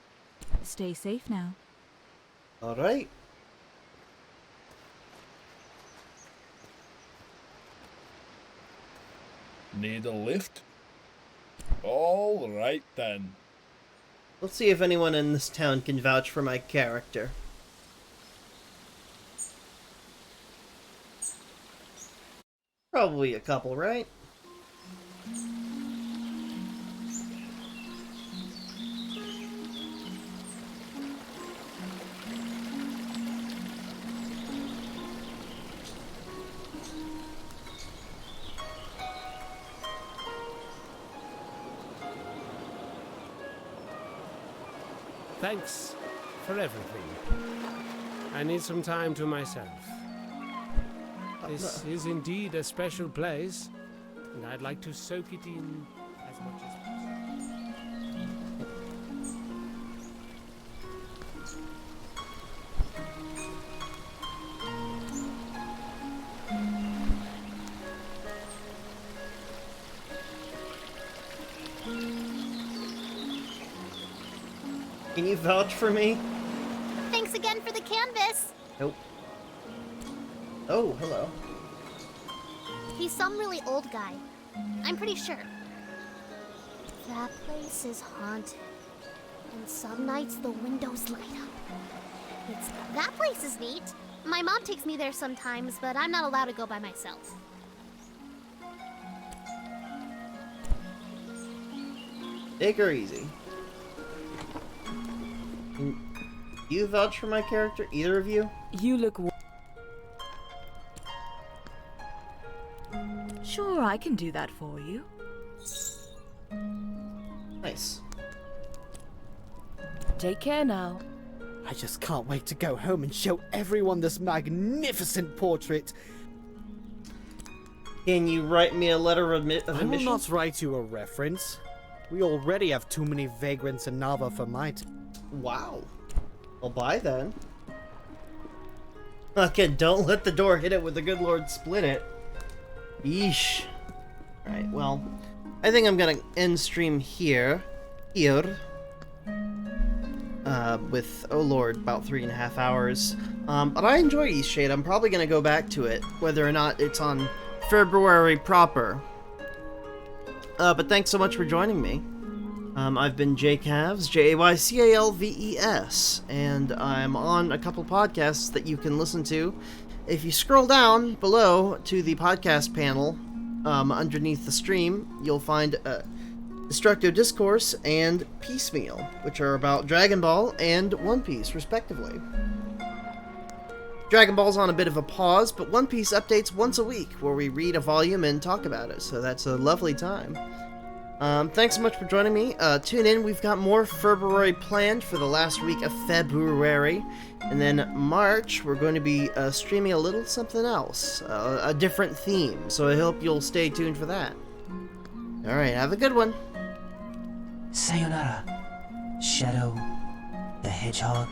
Stay safe now. Alright. Need a lift? All right then. Let's see if anyone in this town can vouch for my character. Probably a couple, right? Thanks for everything. I need some time to myself. This is indeed a special place, and I'd like to soak it in as much as Can you vouch for me? Thanks again for the canvas. Nope. Oh, hello. He's some really old guy. I'm pretty sure. That place is haunted. And some nights the windows light up. That place is neat. My mom takes me there sometimes, but I'm not allowed to go by myself. Take her easy. Can you vouch for my character? Either of you? You look... Sure, I can do that for you. Nice. Take care now. I just can't wait to go home and show everyone this magnificent portrait. Can you write me a letter of admission? I will not write you a reference. We already have too many vagrants in Nava for my... Wow. Well, bye then. Okay, don't let the door hit it with the good Lord split it. Yeesh. Alright, well, I think I'm gonna end stream here. With, oh lord, about 3.5 hours. But I enjoy Eastshade. I'm probably gonna go back to it, whether or not it's on Furbruary proper. But thanks so much for joining me. I've been Jaycalves, Jaycalves, and I'm on a couple podcasts that you can listen to. If you scroll down below to the podcast panel, underneath the stream, you'll find Destructo Discourse and Piecemeal, which are about Dragon Ball and One Piece, respectively. Dragon Ball's on a bit of a pause, but One Piece updates once a week, where we read a volume and talk about it, so that's a lovely time. Thanks so much for joining me. Tune in, we've got more Furbruary planned for the last week of February, and then March, we're going to be streaming a little something else, a different theme, so I hope you'll stay tuned for that. Alright, have a good one. Sayonara, Shadow the Hedgehog.